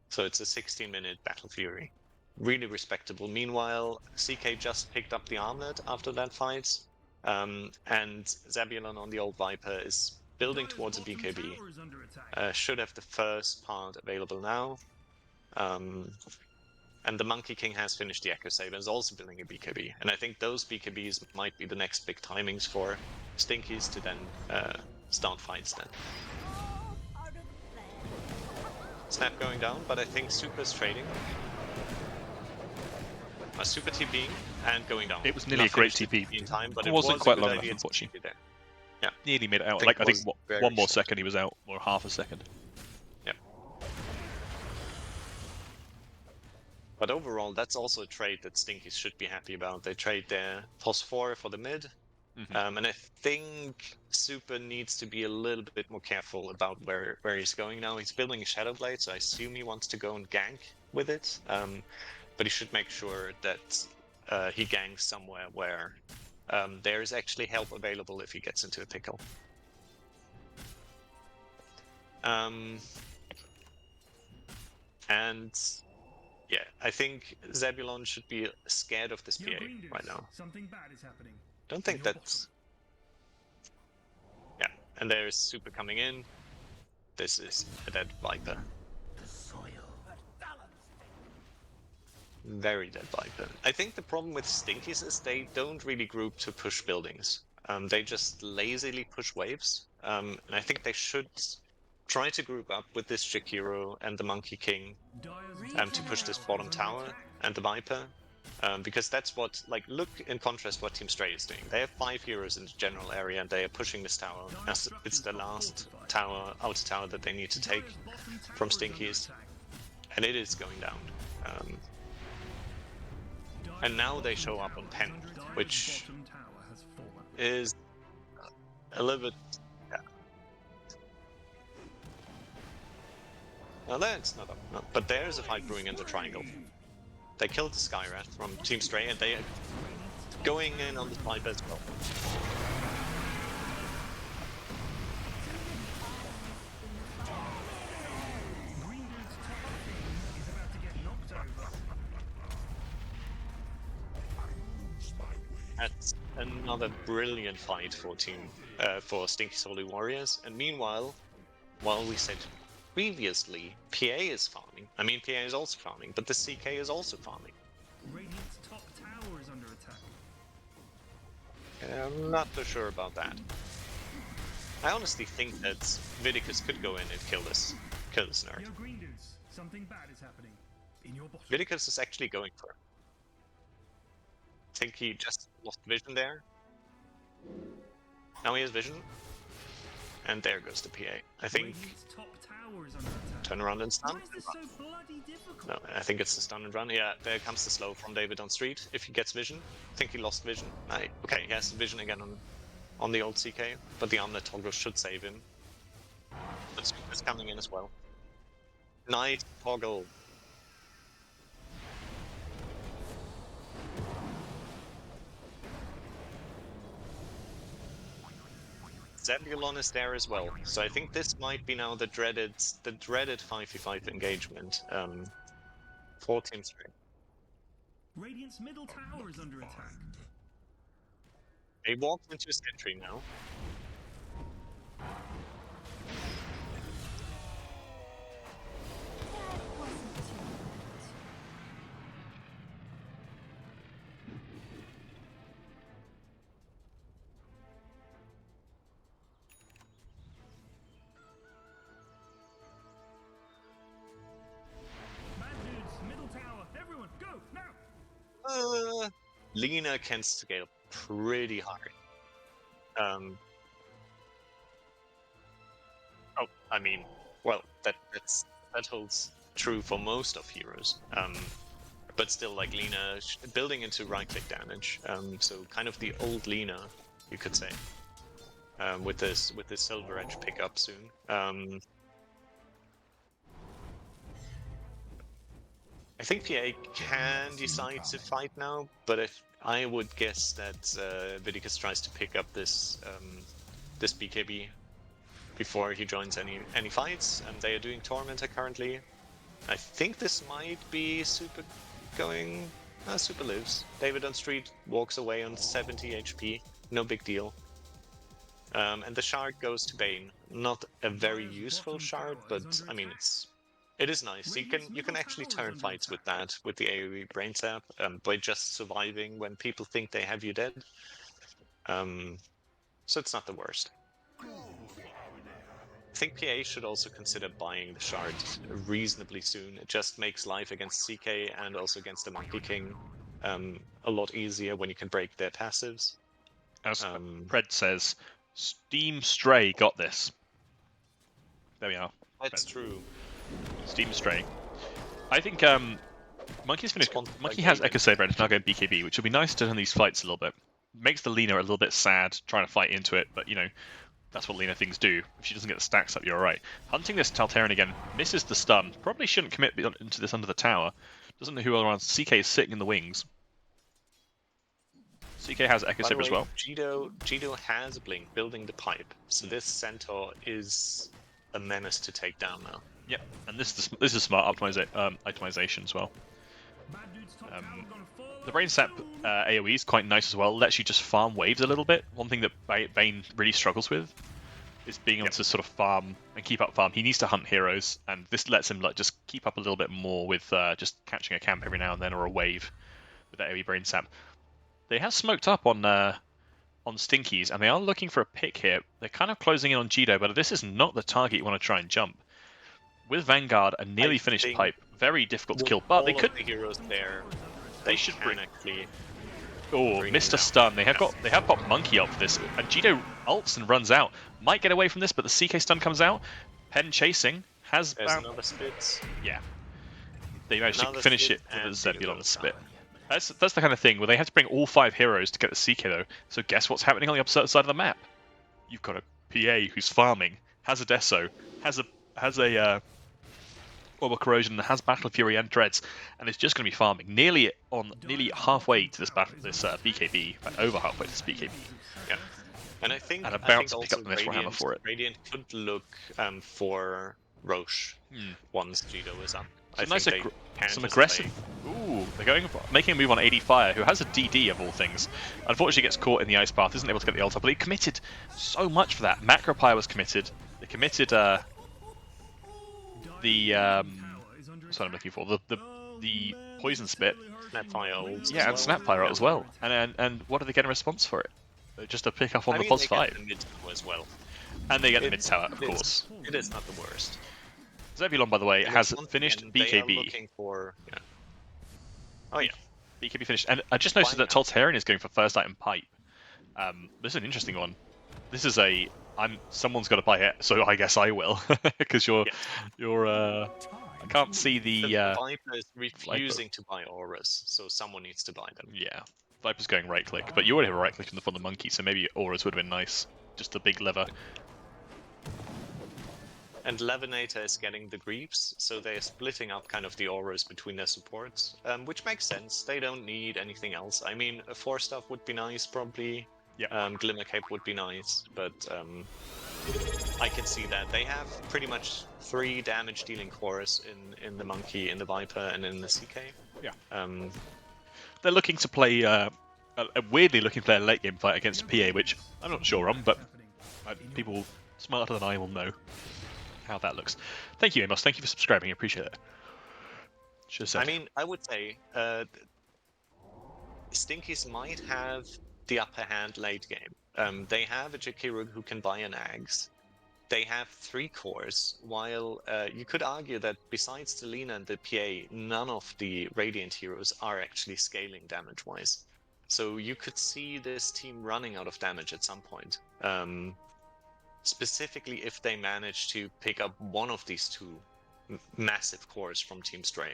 So it's a 16-minute Battle Fury. Really respectable. Meanwhile, CK just picked up the armlet after that fight. And Zebulon on the old Viper is building towards a BKB. Tower is under attack. Should have the first part available now. And the Monkey King has finished the Echo Saber and is also building a BKB. And I think those BKBs might be the next big timings for Stinkies to then start fights then. Snap going down, but I think Super's trading. Super TPing and going down. It was nearly a Not great finished the TP. in time, but It it wasn't was quite a good long enough, idea to unfortunately. TP there. Nearly made it out. I I think was very one more short. second he was out, or half a second. Yeah. But overall, that's also a trade that Stinkies should be happy about. They trade their Phosphor for the mid. And I think Super needs to be a little bit more careful about where he's going now. He's building a Shadow Blade, so I assume he wants to go and gank with it. But he should make sure that he ganks somewhere where there is actually help available if he gets into a pickle. And yeah, I think Zebulon should be scared of this Yo, PA Green Dudes, right now. Something bad is happening. Don't think Your that's... Yeah, and there's Super coming in. This is a dead Viper. The soil. Very dead Viper. I think the problem with Stinkies is they don't really group to push buildings. They just lazily push waves. And I think they should try to group up with this Jakiro and the Monkey King to push this bottom tower and the Viper. Because that's what, like, look in contrast what Team Stray is doing. They have 5 heroes in the general area and they are pushing this tower as it's the last tower, outer tower that they need to take from Stinkies. And it is going down. And now they show up on Penn, which is a little bit... Yeah. Now that's not up, no. But there's a fight brewing in the triangle. They killed the Skyrat from Team Stray, and they are going in on the Viper as well. Green Dude's top thing is about to get knocked over. That's another brilliant fight for Stinky Holy Warriors. And meanwhile, while we said previously PA is farming, I mean PA is also farming, but the CK is also farming. Radiant's top tower is under attack. I'm not so sure about that. I honestly think that Vidicus could go in and kill this nerd. Yo, Green Dudes, something bad is happening. In your bottom. Vidicus is actually going for it. I think he just lost vision there. Now he has vision. And there goes the PA. I think Radiant's top tower is under attack. turn around and stun. Why is this so bloody difficult? No, I think it's the stun and run. Yeah, there comes the slow from DavidOnstreet if he gets vision. I think he lost vision. Okay, he has vision again on the old CK, but the armlet toggle should save him. But Super's coming in as well. Nice toggle. Zebulon is there as well, so I think this might be now the dreaded 5v5 engagement for Team Stray. Radiant's middle tower is under attack. They walked into a sentry now. Bad Dudes, middle tower. Everyone, go now. Lina can scale pretty hard. Oh, I mean, well, that holds true for most of heroes. But still, like Lina building into right-click damage. So kind of the old Lina, you could say. With this Silver Edge pickup soon. I think PA can decide to fight now, but if I would guess that Vidicus tries to pick up this this BKB before he joins any fights, and they are doing Tormentor currently. I think this might be Super going. Super lives. DavidOnstreet walks away on 70 HP. no big deal. And the shard goes to Bane. Not a very useful shard, but I mean it is nice. You can actually turn fights with that, with the AoE brain sap, by just surviving when people think they have you dead. So it's not the worst. I think PA should also consider buying the shard reasonably soon. It just makes life against CK and also against the Monkey King a lot easier when you can break their passives. As Pred says, Steam Stray got this. There we are. That's true. Steam Stray. I think Monkey's finished. Monkey has David. Echo Saber and is now going BKB, which will be nice to turn these fights a little bit. Makes the Lena a little bit sad trying to fight into it, but you know, that's what Lena things do. If she doesn't get the stacks up, you're alright. Hunting this Taltarian again, misses the stun. Probably shouldn't commit into this under the tower. Doesn't know who around. CK is sitting in the wings. CK has Echo Saber as well. Jido has Blink building the pipe, so this Centaur is a menace to take down now. Yep, and this is smart optimization as well. The Brain Sap AoE is quite nice as well. Lets you just farm waves a little bit. One thing that Bane really struggles with is being able to sort of farm and keep up farm. He needs to hunt heroes, and this lets him like just keep up a little bit more with just catching a camp every now and then or a wave with that AoE Brain Sap. They have smoked up on Stinkies, and they are looking for a pick here. They're kind of closing in on Jido, but this is not the target you want to try and jump. With Vanguard, a nearly finished pipe, very difficult to kill, but they could. The heroes there, They should bring. actually. Oh, missed a stun. They have popped Monkey up for this, and Jido ults and runs out. Might get away from this, but the CK stun comes out. Penn chasing has. There's another spit. Yeah, they managed to Another finit spit it with and a Zebulon Vidicus spit. down. That's the kind of thing where they have to bring all 5 heroes to get the CK though. So guess what's happening on the opposite side of the map? You've got a PA who's farming, has a Deso, has a Orbital Corrosion, has Battle Fury and Dreads, and it's just going to be farming nearly halfway to this BKB, over halfway to this BKB. Yeah, and I think about to pick also up the Mithril Hammer for it. Radiant could look for Roche once Jido is up. I Nice think they can some just aggressive. play. Ooh, they're making a move on ADFire, who has a DD of all things. Unfortunately, gets caught in the ice path, isn't able to get the ult up, but he committed so much for that. Macropire was committed. They committed the what's what I'm looking for, the poison spit. Snapfire ults. Yeah, and as well. Snapfire as well. And what do they get in response for it? Just a pick up on I the mean, plus they 5, get the mid tower as well. and they get the It- mid tower, of it is- course. It is not the worst. Zebulon, by the way, And has once finished again, they are BKB. looking for. Yeah. Oh yeah. BKB finished, and I just noticed that Taltarian is going for first item pipe. This is an interesting one. This is someone's got to buy it, so I guess I will, because you're I can't see the Viper is refusing to buy auras, so someone needs to buy them. yeah. Viper's going right click, but you already have a right click from the monkey, so maybe auras would have been nice. Just a big lever. And Levonator is getting the Greaves, so they're splitting up kind of the auras between their supports, which makes sense. They don't need anything else. I mean, a 4-stuff would be nice, probably. Yeah. Glimmer Cape would be nice, but I can see that. They have pretty much 3 damage-dealing cores in the Monkey, in the Viper, and in the CK. Yeah. They're looking to play weirdly looking to play a late game fight against a PA, which I'm not sure on, but people smarter than I will know how that looks. Thank you, Amos. Thank you for subscribing. I appreciate it. Should have said. I mean, I would say Stinkies might have the upper hand late game. They have a Jakiro who can buy an Axe. They have 3 cores, while you could argue that besides the Lina and the PA, none of the Radiant heroes are actually scaling damage-wise. So you could see this team running out of damage at some point. Specifically if they manage to pick up one of these 2 massive cores from Team Stray.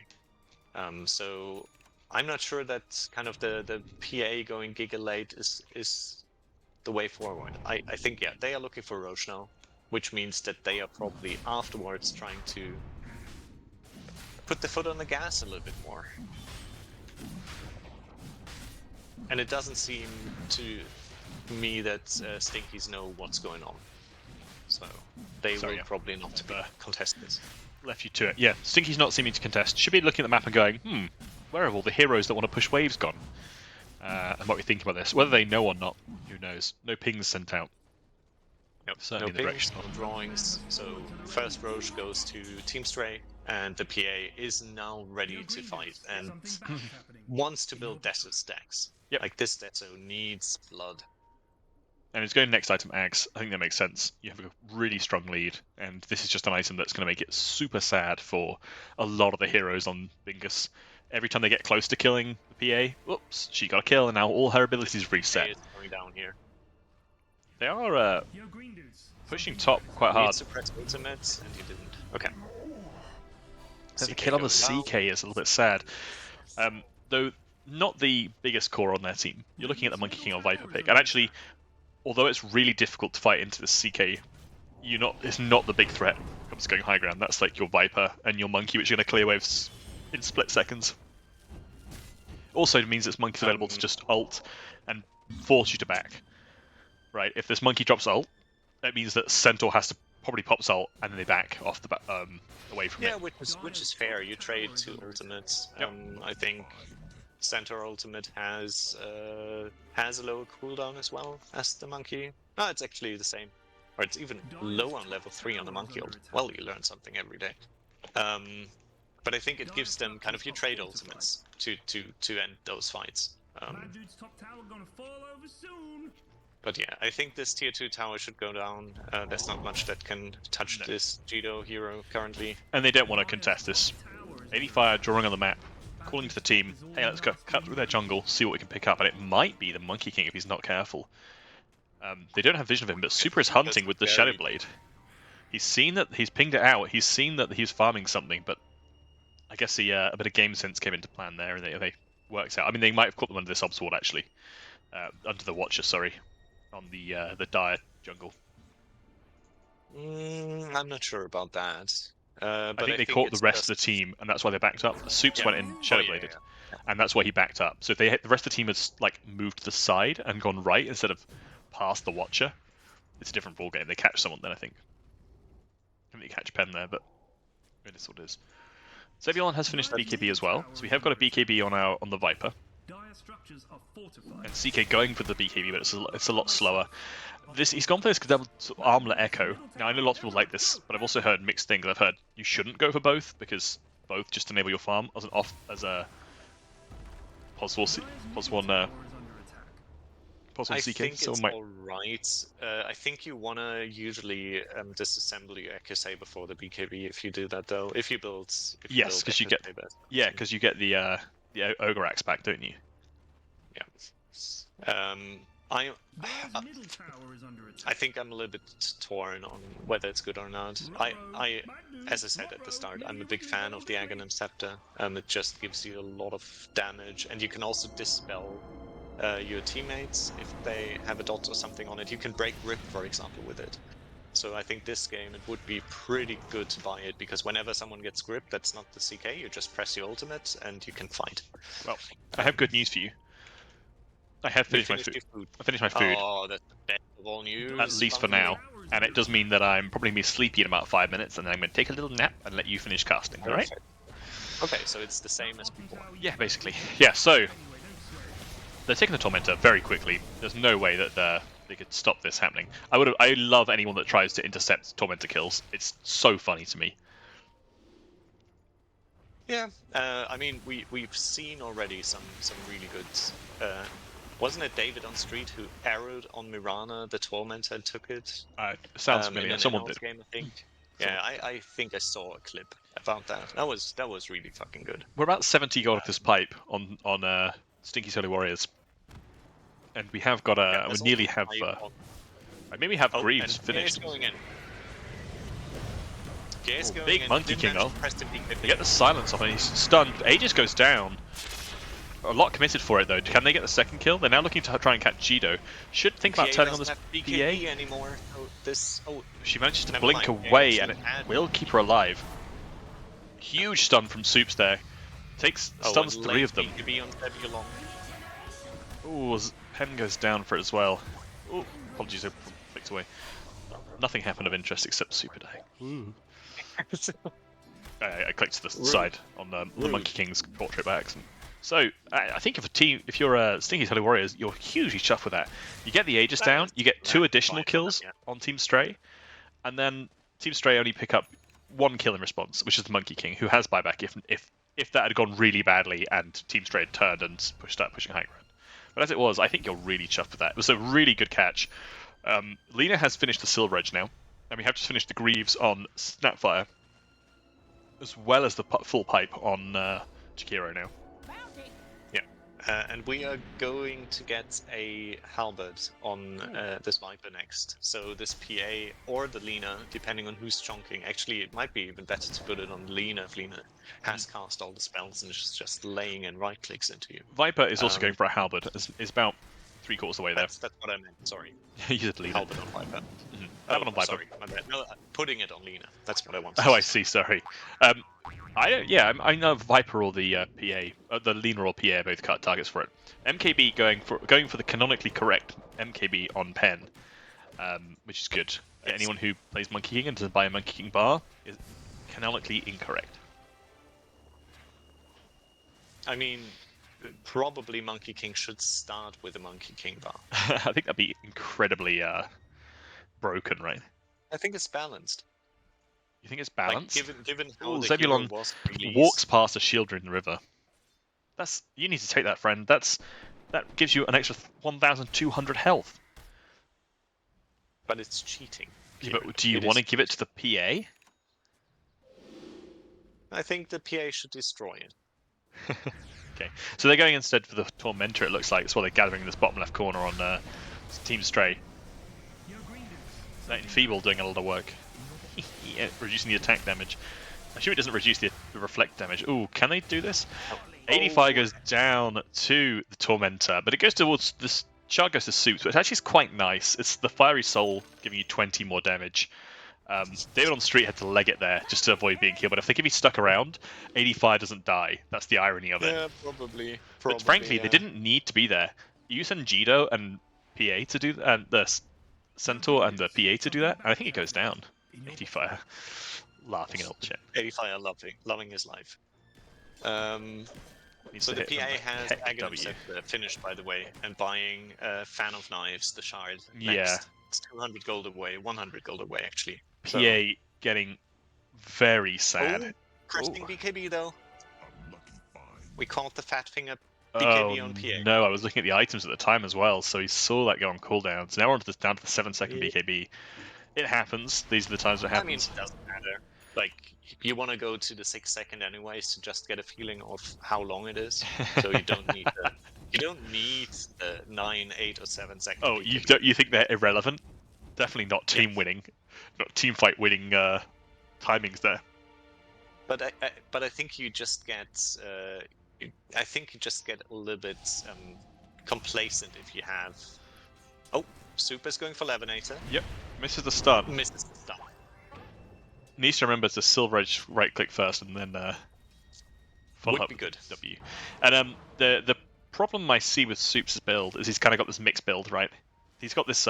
So I'm not sure that kind of the PA going Giga late is the way forward. I think, yeah, they are looking for Roche now, which means that they are probably afterwards trying to put the foot on the gas a little bit more. And it doesn't seem to me that Stinkies know what's going on. So they will probably not contest this. Left you to it. Yeah, Stinky's not seeming to contest. Should be looking at the map and going, where have all the heroes that want to push waves gone? and might be thinking about this. Whether they know or not, who knows? No pings sent out. Nope, Certainly no in the pings, direction. no drawings. So first Roche goes to Team Stray, and the PA is now ready to fight and wants to build Deso stacks. Yep. Like this Deso needs blood. And it's going next item Ags. I think that makes sense. You have a really strong lead, and this is just an item that's going to make it super sad for a lot of the heroes on Vidicus. Every time they get close to killing the PA, whoops, she got a kill, and now all her abilities reset. It's going down here. They are pushing top quite hard. Needs to press ultimate, and he didn't. Okay. There's a CK kill on the goes down. CK is a little bit sad. Though not the biggest core on their team. You're looking at the Monkey King or Viper pick, and actually, although it's really difficult to fight into the CK, it's not the big threat when it comes to going high ground. That's like your Viper and your Monkey, which are going to clear waves in split seconds. Also, it means this Monkey's available to just ult and force you to back. Right? If this Monkey drops ult, that means that Centaur has to probably pop ult and then they back off the away from it. Yeah, which is fair. You trade two ultimates. Yep. I think Centaur ultimate has a lower cooldown as well as the Monkey. No, it's actually the same. Or it's even lower on level 3 on the Monkey ult. Well, you learn something every day. But I think it gives them kind of you trade ultimates to end those fights. But yeah, I think this tier 2 tower should go down. There's not much that can touch this Jido hero currently. And they don't want to contest this. ADFire drawing on the map, calling to the team, hey, let's go cut through their jungle, see what we can pick up, and it might be the Monkey King if he's not careful. They don't have vision of him, but Super is hunting with the Shadow Blade. He's seen that, he's pinged it out, he's seen that he's farming something, but I guess a bit of game sense came into plan there, and they worked out. I mean, they might have caught them under this Obsword actually, under the Watcher, sorry, on the Dire jungle. I'm not sure about that. I But think they caught the it's rest of just- the team, and that's why they backed up. The Soups went in Shadow Bladed, yeah. and that's why he backed up. So if the rest of the team has like moved to the side and gone right instead of past the Watcher, it's a different ball game. They catch someone then, I think. I think they catch Penn there, but it is what it is. Zebulon has finished the BKB as well, so we have got a BKB on the Viper. And CK going for the BKB, but it's a lot slower. He's gone for this double armlet echo. Now I know lots of people like this, but I've also heard mixed things. I've heard you shouldn't go for both because both just enable your farm as a possible I CK. think So it's might... alright. I think you wanna usually disassemble your Ekusei before the BKB if you do that though. If you build Yes, because you get the Ogre Axe back, don't you? Yeah. I think I'm a little bit torn on whether it's good or not. As I said at the start, I'm a big fan of the Aghanim Scepter. It just gives you a lot of damage, and you can also dispel your teammates if they have a dot or something on it. You can break grip, for example, with it. So I think this game it would be pretty good to buy it, because whenever someone gets grip, that's not the CK, you just press your ultimate and you can fight. Well, I have good news for you. I have finished my food. I finished my food. Oh, that's the best of all news. At least for now. And it does mean that I'm probably going to be sleepy in about 5 minutes, and then I'm going to take a little nap and let you finish casting, alright? Okay, so it's the same as before. Yeah, basically. Yeah, so they're taking the Tormentor very quickly. There's no way that they could stop this happening. I love anyone that tries to intercept Tormentor kills. It's so funny to me. Yeah, I mean, we've seen already some really good... wasn't it davidonstreet who arrowed on Mirana, the Tormentor, and took it? Sounds In familiar. an Someone in-house did. game, I think. Yeah, I think I saw a clip about that. That was really fucking good. We're about 70 gold at this pipe on Stinky Holy Warriors. And we have got a... we nearly have... maybe have Greaves finished. Going in. Gear's going Big in. Monkey Didn't King manage though. to press the BKB. They get the silence off and he's stunned. Aegis goes down. A lot committed for it though. Can they get the second kill? They're now looking to try and catch Jido. Should think about PA turning on doesn't this have BKB PA. anymore. So this. Oh, She manages to Never blink mind. away Yeah, and it she had- will keep her alive. Huge stun from Soups there. Stuns and 3 of them. BKB on Zebulon. Ooh, Penn goes down for it as well. Ooh, apologies, I flicked away. Nothing happened of interest except Super Die. I clicked to the side on the Monkey King's portrait by accident. So I think if you're a Stinky's Holy Warriors, you're hugely chuffed with that. You get the Aegis down, you get 2 additional kills on Team Stray, and then Team Stray only pick up 1 kill in response, which is the Monkey King, who has buyback if that had gone really badly and Team Stray had turned and started pushing high ground. But as it was, I think you're really chuffed with that. It was a really good catch. Lena has finished the Silver Edge now, and we have just finished the Greaves on Snapfire, as well as the full pipe on Jakiro now. And we are going to get a halberd on this Viper next. So this PA or the Lena, depending on who's chonking. Actually, it might be even better to put it on Lena if Lena has cast all the spells and is just laying in right clicks into you. Viper is also going for a halberd. It's about 3/4 of the way there. That's what I meant. Sorry. You said Lena. Halberd on Viper. That one on Viper. Sorry, my bad. No, putting it on Lena. That's what I wanted. Oh, I see. Sorry. I know Viper or the PA, the Lena or PA both cut targets for it. MKB going for the canonically correct MKB on Penn, which is good. Anyone who plays Monkey King and doesn't buy a Monkey King bar is canonically incorrect. I mean, probably Monkey King should start with a Monkey King bar. I think that'd be incredibly broken, right? I think it's balanced. You think it's balanced? Like, given how the Zebulon hero was released. walks past a shield-ridden river. You need to take that, friend. That gives you an extra 1,200 health. But it's cheating. Yeah, but do you want to give it to the PA? I think the PA should destroy it. Okay, so they're going instead for the Tormentor, it looks like. That's why they're gathering in this bottom left corner on Team Stray. That Enfeeble doing a lot of work. Yeah, reducing the attack damage. I assume it doesn't reduce the reflect damage. Ooh, can they do this? ADFire goes down to the Tormentor, but it goes towards this. Shard goes to Soups, which actually is quite nice. It's the Fiery Soul giving you 20 more damage. davidonstreet had to leg it there just to avoid being killed, but if they keep you stuck around, ADFire doesn't die. That's the irony of it. Yeah, probably. But frankly, they didn't need to be there. You send Jido and PA to do that, and the Centaur and the PA to do that, and I think it goes down. ADFire laughing in old chat. ADFire loving his life. So the PA has Aghanim Scepter finished, by the way, and buying Fan of Knives, the Shard. Next. Yeah. It's 200 gold away, 100 gold away, actually. PA getting very sad. Oh, cresting BKB, though. We caught the fat finger BKB on PA. No, I was looking at the items at the time as well, so he saw that go on cooldown. So now we're on down to the 7-second BKB. It happens. These are the times it happens. I mean, it doesn't matter. Like, you want to go to the 6-second anyways to just get a feeling of how long it is. So you don't need the 9, 8, or 7 seconds. Oh, you think they're irrelevant? Definitely not team winning, not team fight winning timings there. But I think you just get a little bit complacent if you have. Oh, Super's going for Levonator. Yep, misses the stun. Misses the stun. Needs to remember to Silver Edge right click first and then follow up Would be good. W. And the problem I see with Soup's build is he's kind of got this mixed build, right? He's got this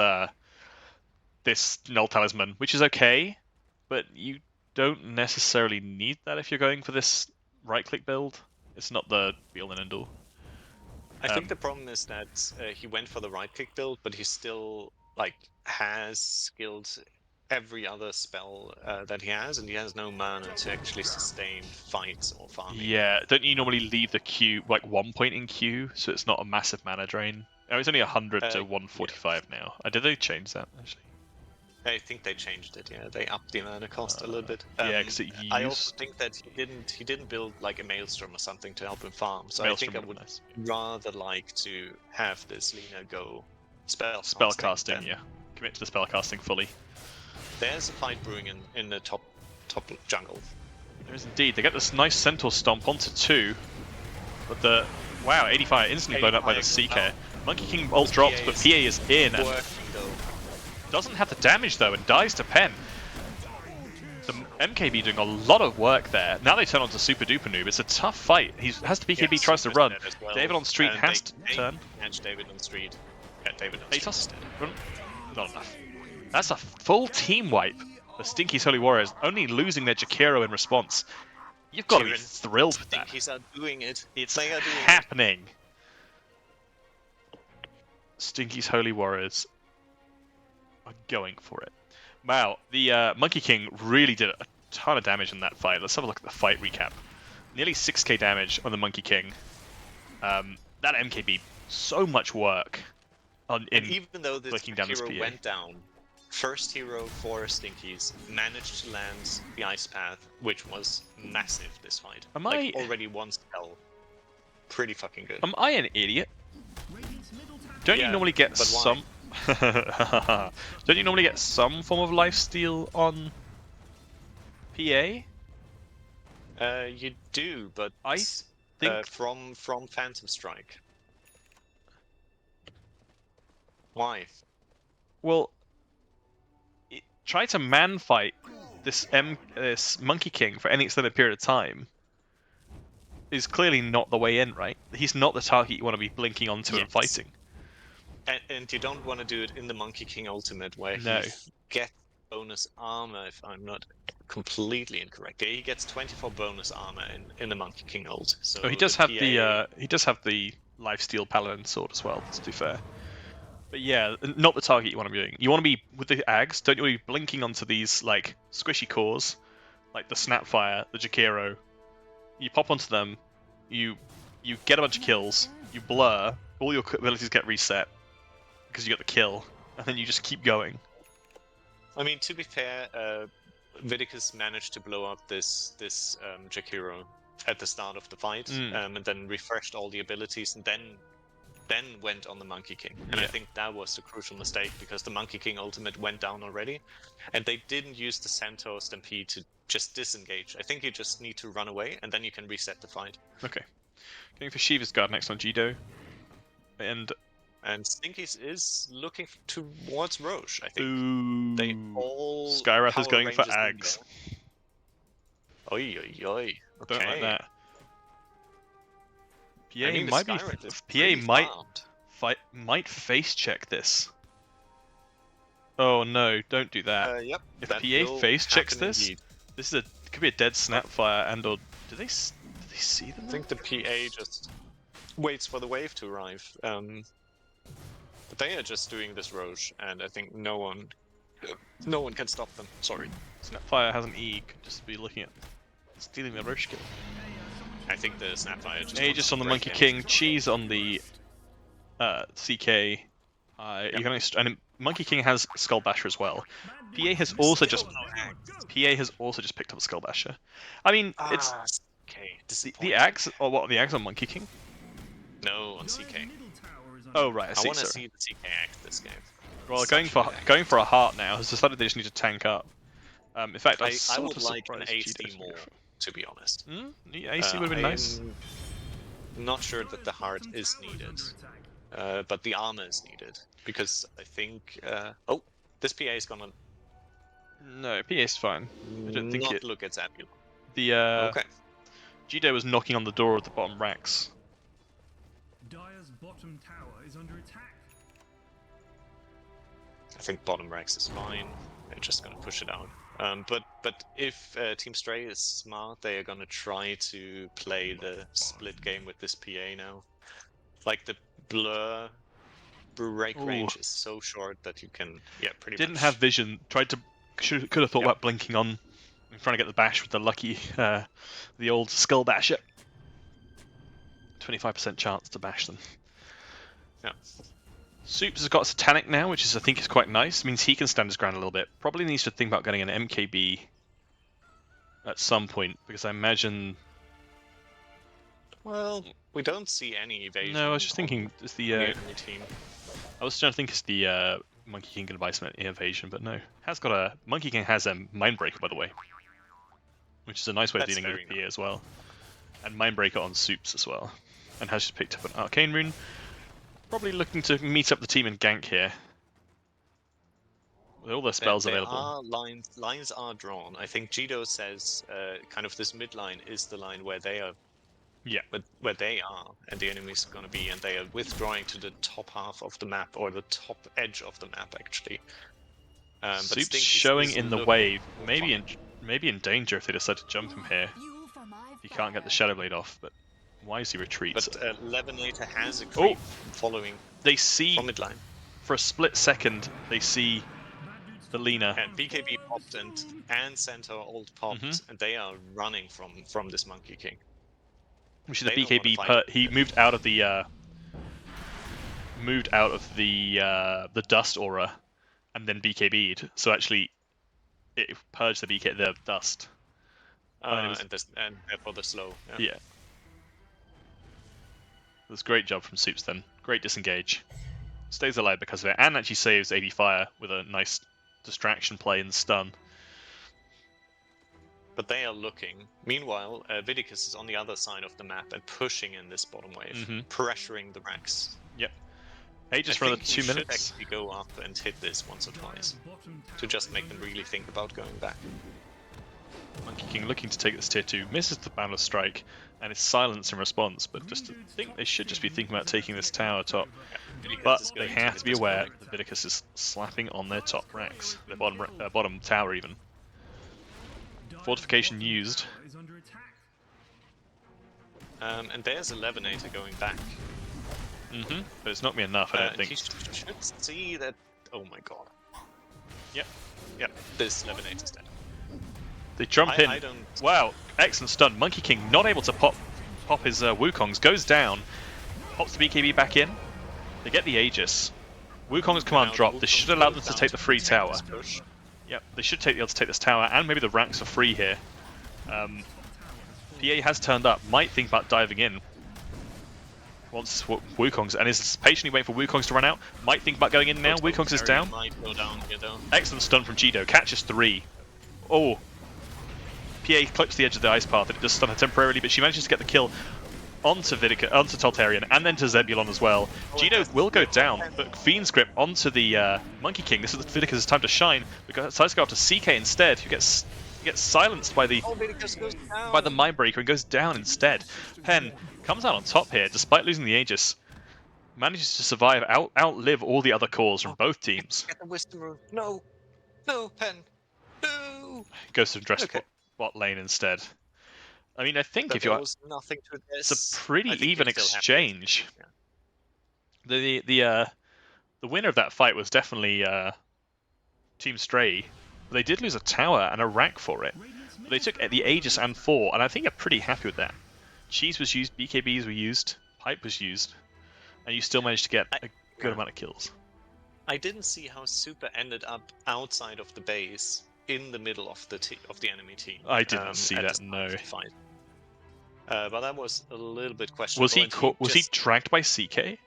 this Null Talisman, which is okay, but you don't necessarily need that if you're going for this right click build. It's not the be all and end all. I think the problem is that he went for the right click build, but he still has skilled every other spell that he has, and he has no mana to actually sustain fights or farming. Yeah, don't you normally leave the queue 1 point in queue, so it's not a massive mana drain? Oh, it's only 100 to 145 now. Did they change that actually? I think they changed it. Yeah, they upped the mana cost a little bit. Yeah, because I also think that he didn't build a Maelstrom or something to help him farm. So Maelstrom, I think I would rather like to have this Lena go spellcasting. Yeah, commit to the spellcasting fully. There's a fight brewing in the top jungle. There is indeed. They get this nice Centaur stomp onto 2, but wow, ADFire instantly blown up by the Seeker. Monkey King ult drops, but PA is in and doesn't have the damage though and dies to Penn. The MKB doing a lot of work there. Now they turn on to Super Duper Noob. It's a tough fight. He has to BKB, tries to run. Well. davidonstreet has to turn. Catch davidonstreet. Atos? Not enough. That's a full team wipe. The Stinky's Holy Warriors only losing their Jakiro in response. You've got to be Kieran, thrilled with that. Stinkies are doing it. It's They are doing it. happening. Stinky's Holy Warriors are going for it. Wow, the Monkey King really did a ton of damage in that fight. Let's have a look at the fight recap. Nearly 6k damage on the Monkey King. That MKB, so much work on And even though this clicking down this hero PA. went down, first hero for Stinkies managed to land the Ice Path, which was massive this fight. Am like, I- already one spell. Pretty fucking good. Am I an idiot? Radiant's middle tower Don't you Yeah, normally get but why? some... Don't you normally get some form of lifesteal on PA? You do, but I think... from Phantom Strike. Why? Well, try to man fight this Monkey King for any extended period of time is clearly not the way in, right? He's not the target you want to be blinking onto and Yes. fighting. And you don't want to do it in the Monkey King Ultimate, where No. he gets bonus armor, if I'm not completely incorrect. Yeah, he gets 24 bonus armor in the Monkey King ult. So Oh, he does have PA the lifesteal paladin sword as well. To be fair, but yeah, not the target you want to be doing. You want to be with the Ags. Don't you want to be blinking onto these like squishy cores, like the Snapfire, the Jakiro. You pop onto them, you get a bunch of kills, you blur, all your abilities get reset because you got the kill, and then you just keep going. I mean, to be fair, Vidicus managed to blow up this Jakiro at the start of the fight, and then refreshed all the abilities, and then went on the Monkey King. And I Yeah. think that was the crucial mistake, because the Monkey King Ultimate went down already, and they didn't use the Centaur Stampede to just disengage. I think you just need to run away, and then you can reset the fight. Okay, going for Shiva's Guard next on Jido, and And Stinkies is looking towards Roche, I think. ooh, They all Skyrath is power going for ranges in Ags. there. Oi, oi, oi. Okay. Don't like that. PA I mean, the might be. Skyrath is PA pretty might farmed. might face check this. Oh no! Don't do that. Yep. If that PA will face checks happen this, indeed. this is could be a dead Snapfire and or do they see them? I think the PA just waits for the wave to arrive. But they are just doing this Roche, and I think no one can stop them. Sorry. Snapfire has an E. Could just be looking at stealing the Roche kill. I think the Snapfire just. Aegis on the Monkey King, Cheese on the CK. You're gonna and Monkey King has Skull Basher as well. PA has also just picked up a Skull Basher. I mean, it's okay. the Axe or what? The Axe on Monkey King? No, on CK. middle tower is under Oh right, I I see. want to Sorry. see the CK act this game. Well, Such going an for a heart now has decided they just need to tank up. In fact, I sort would of like an surprised AC Cheetos didn't more, go for it. to be honest. Yeah, AC would have been nice. I'm not sure that the heart is needed, but the armor is needed, because I think. Oh, this PA is gonna No, PA's fine. I don't think not it. look at Zebulon. The Okay. Jido was knocking on the door of the bottom racks. Dire's bottom tower is under attack. I think bottom Rex is fine. They're just gonna push it out. But if Team Stray is smart, they are gonna try to play the split game with this PA now. Like the blur break Ooh. range is so short that you can pretty Didn't much have vision. Could have thought Yep. about blinking on and trying to get the bash with the lucky the old skull basher. 25% chance to bash them. Yeah. Soups has got a Satanic now, which I think is quite nice. Means he can stand his ground a little bit. Probably needs to think about getting an MKB at some point, because I imagine. Well, we don't see any evasion. No, I was just thinking it's on the. the enemy team. I was trying to think it's the Monkey King advice on evasion, but no. Monkey King has a Mindbreaker, by the way, which is a nice way of That's dealing with very PA as well, and Mindbreaker on Soups as well, and has just picked up an Arcane Rune. Probably looking to meet up the team in gank here. With all their spells There available. are lines are drawn. I think Jido says kind of this mid line is the line where they are. Yeah. Where they are, and the enemy's going to be, and they are withdrawing to the top half of the map, or the top edge of the map, actually. But Soups Stinky showing is in the looking wave, for maybe fun. in danger if they decide to jump him here. Fuel for my He can't get the Shadow Blade off, but wisely retreats. But Levonator has a creep following They see, from midline. for a split second, they see the Lina. And BKB popped and Centaur ult popped, and they are running from this Monkey King. Which is the They don't wanna BKB. fight. He moved out of the dust aura, and then BKB'd. So actually, it purged the dust. And therefore the slow. Yeah. It was a great job from Soups then. Great disengage. Stays alive because of it, and actually saves ADFire with a nice distraction play and stun. But they are looking. Meanwhile, Vidicus is on the other side of the map and pushing in this bottom wave, pressuring the Rex. Yep. Aegis I for another think 2 he minutes. should actually go up and hit this once or twice to just make them really think about going back. Monkey King looking to take this tier 2, misses the Boundless Strike, and is silenced in response, but just to think they should just be thinking about taking this tower top. But they have to be aware that Vidicus is slapping on their top racks, their bottom tower even. Fortification used. And there's a Levonator going back. But it's not me enough, I don't think. He should see that. Oh my god. Yep. This Levonator's dead. They jump in. I don't... Wow, excellent stun. Monkey King not able to pop his Wukongs, goes down, pops the BKB back in. They get the Aegis. Wukong's command drop. This should allow them to take the free tower. Yep, they should be able to take this tower, and maybe the ranks are free here. PA has turned up, might think about diving in. Wants Wukong's, and is patiently waiting for Wukong's to run out. Might think about going in now. Wukong's is down. Might go down here, though. Excellent stun from Jido, catches 3. Oh, PA clips the edge of the ice path, and it does stun her temporarily, but she manages to get the kill onto Vidicus, onto Taltarian, and then to Zebulon as well. Jido will go down, but Fiend's Grip onto the Monkey King. This is Vidicus' time to shine, because it decides to go after CK instead, who gets silenced by the Mindbreaker and goes down instead. Penn comes out on top here, despite losing the Aegis. Manages to survive, outlive all the other cores from both teams. Get the Wisdom Rune. No, Penn. No. Goes to address bot lane instead. I mean, I think if you're, nothing to this. it's a pretty even exchange. The winner of that fight was definitely Team Stray. They did lose a tower and a rack for it. But they took the Aegis and 4, and I think they're pretty happy with that. Cheese was used, BKBs were used, Pipe was used, and you still managed to get a good amount of kills. I didn't see how Super ended up outside of the base, in the middle of the enemy team. I didn't see that, no. But that was a little bit questionable. Was he dragged by CK?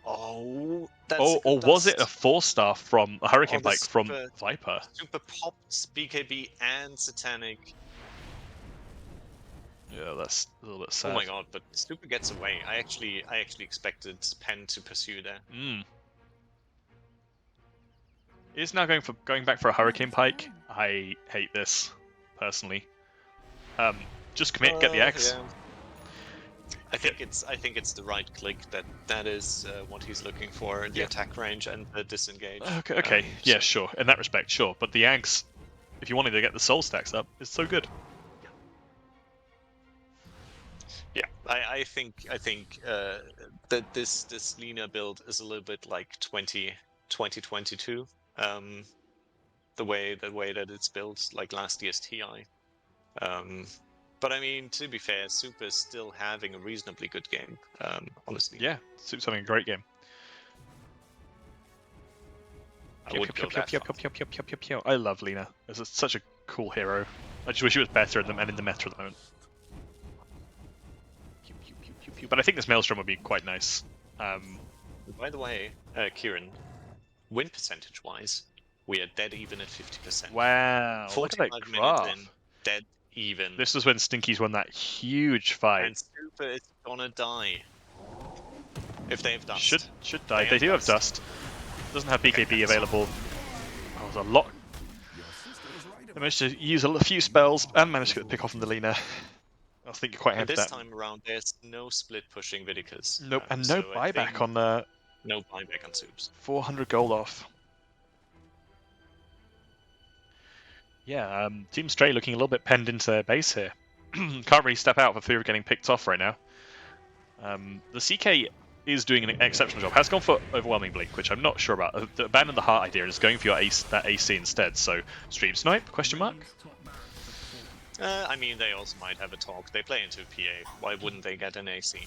Oh, that's or was it a 4-star from a Hurricane Pike from Viper? Super popped BKB and Satanic. Yeah, that's a little bit sad. Oh my god, but Super gets away. I actually expected Penn to pursue there. Is now going back for a Hurricane Pike. I hate this, personally. Just commit, get the X. Yeah. I think it's the right click that is what he's looking for, the attack range and the disengage. Okay, yeah, sure. In that respect, sure. But the Ags, if you wanted to get the soul stacks up, is so good. Yeah, I think that this Lina build is a little bit like 2022. The way that it's built, like last year's TI. But I mean, to be fair, Super's still having a reasonably good game, honestly. Yeah, Super's having a great game. I love Lina. It's such a cool hero. I just wish she was better and in the meta at the moment. But I think this Maelstrom would be quite nice. By the way, Kieran, win percentage-wise, we are dead even at 50%. Wow, 45 minutes in, dead even. This is when Stinky's won that huge fight. And Super is gonna die. If they have dust. Should die. They do have dust. Doesn't have BKB available. Oh, there's a lot. They managed to use a few spells and managed to get the pick off on the Lina. I think you're quite happy with that. This time around, there's no split pushing Vidicus. Nope, and no buyback on no buyback on Soups. 400 gold off. Yeah, Team Stray looking a little bit penned into their base here. can't really step out for fear of getting picked off right now. The CK is doing an exceptional job. Has gone for Overwhelming Blink, which I'm not sure about. The Abandon the Heart idea is going for your that AC instead. So Stream Snipe? Question mark. I mean, they also might have a talk. They play into PA. Why wouldn't they get an AC?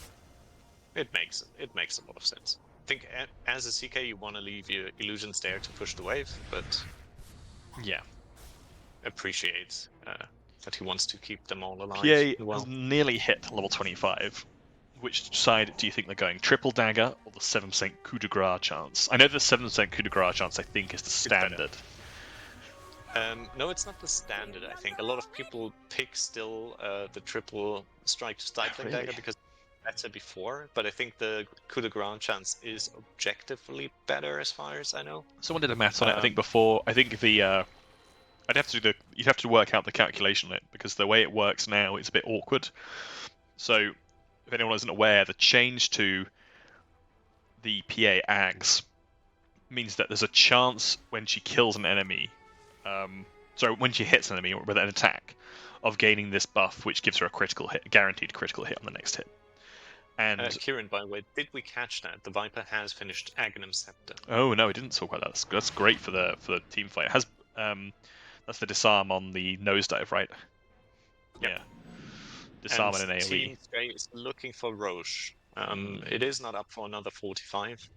It makes a lot of sense. I think as a CK, you want to leave your illusions there to push the wave, but yeah, appreciate that he wants to keep them all alive. PA has nearly hit level 25. Which side do you think they're going? Triple dagger or the 7% coup de grace chance? I know the 7% coup de grace chance, I think, is the standard. No, it's not the standard, I think. A lot of people pick still the triple strike stifling dagger because it's better before, but I think the coup de grace chance is objectively better as far as I know. Someone did a math on it, I think, before. I think the... I'd have to do you'd have to work out the calculation on it, because the way it works now, it's a bit awkward. So... if anyone isn't aware, the change to the PA Ags means that there's a chance when she kills an enemy, when she hits an enemy with an attack, of gaining this buff, which gives her a critical hit, a guaranteed critical hit on the next hit. And Kieran, by the way, did we catch that? The Viper has finished Aghanim Scepter. Oh no, we didn't talk about that. That's great for the team fight. It has that's the disarm on the nosedive, right? Yep. Yeah. Disarm and an AoE. Team Stray is looking for Roche. It is not up for another 45,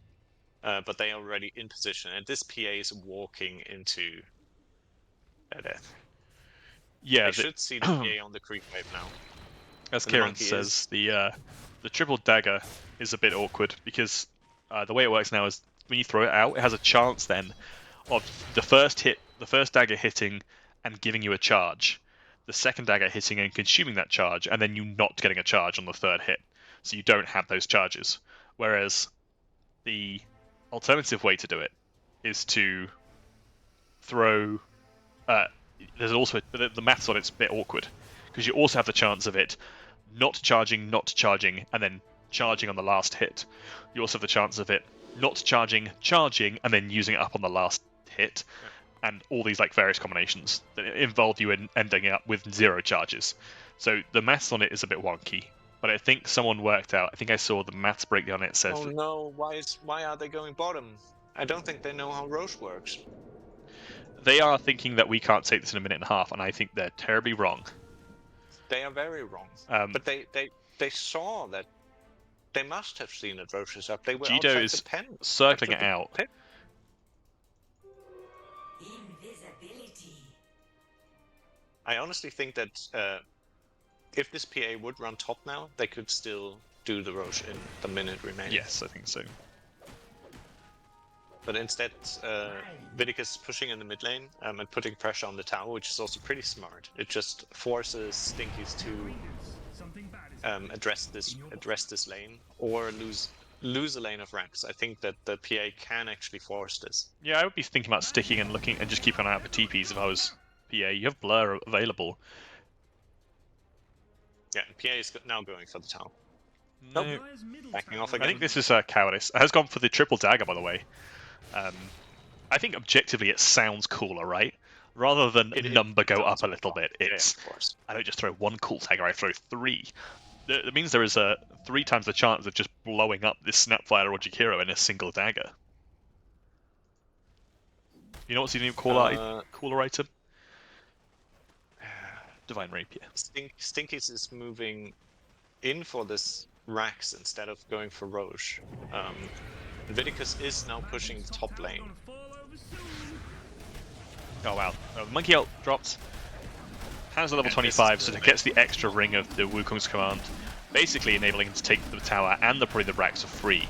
but they are already in position, and this PA is walking into their death. Yeah, they should see the PA on the creep wave now. As Kieran says, the triple dagger is a bit awkward, because the way it works now is when you throw it out, it has a chance then of the first dagger hitting and giving you a charge. The second dagger hitting and consuming that charge, and then you not getting a charge on the third hit. So you don't have those charges. Whereas the alternative way to do it is to throw... there's also... the maths on it's a bit awkward, because you also have the chance of it not charging, and then charging on the last hit. You also have the chance of it not charging, and then using it up on the last hit. And all these various combinations that involve you in ending up with 0 charges. So the maths on it is a bit wonky, but I think someone worked out. I think I saw the maths breakdown. It says, "Oh no, why are they going bottom? I don't think they know how Roche works." They are thinking that we can't take this in a minute and a half, and I think they're terribly wrong. They are very wrong. But they saw that. They must have seen that Roche is up. They were Jido is the Penn, circling it out. Invisibility. I honestly think that if this PA would run top now, they could still do the Roche in the minute remaining. Yes, I think so. But instead, Vidicus is pushing in the mid lane and putting pressure on the tower, which is also pretty smart. It just forces Stinkies to address this lane or lose a lane of ranks. I think that the PA can actually force this. Yeah, I would be thinking about sticking and looking and just keeping an eye out for TPs if I was PA. You have Blur available. Yeah, PA is now going for the tower. No. Nope. Backing off again. I think this is cowardice. It has gone for the triple dagger, by the way. I think objectively it sounds cooler, right? Rather than number go up a little bit, it's of course. I don't just throw one cool dagger, I throw 3. That means there is 3 times the chance of just blowing up this Snapfire or Jakiro in a single dagger. You know what's the new cooler item? Divine Rapier. Stinkies is moving in for this Rax instead of going for Roche. Vidicus is now pushing the top lane. Oh wow. Monkey ult dropped. Has a level 25, so it gets the extra ring of the Wukong's command, basically enabling him to take the tower and probably the Rax for free.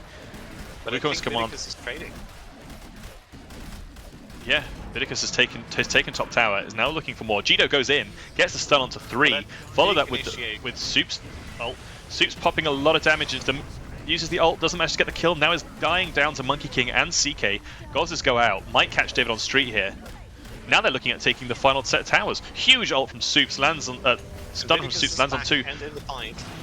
But Wukong's command is trading. Yeah, Vidicus has taken top tower, is now looking for more. Jido goes in, gets the stun onto 3, follow that with Soup's ult. Soup's popping a lot of damage into them, uses the ult, doesn't manage to get the kill, now is dying down to Monkey King and CK. Gozes go out, might catch davidonstreet here. Now they're looking at taking the final set of towers. Huge ult from Soups, lands on stun from Soups, lands on 2,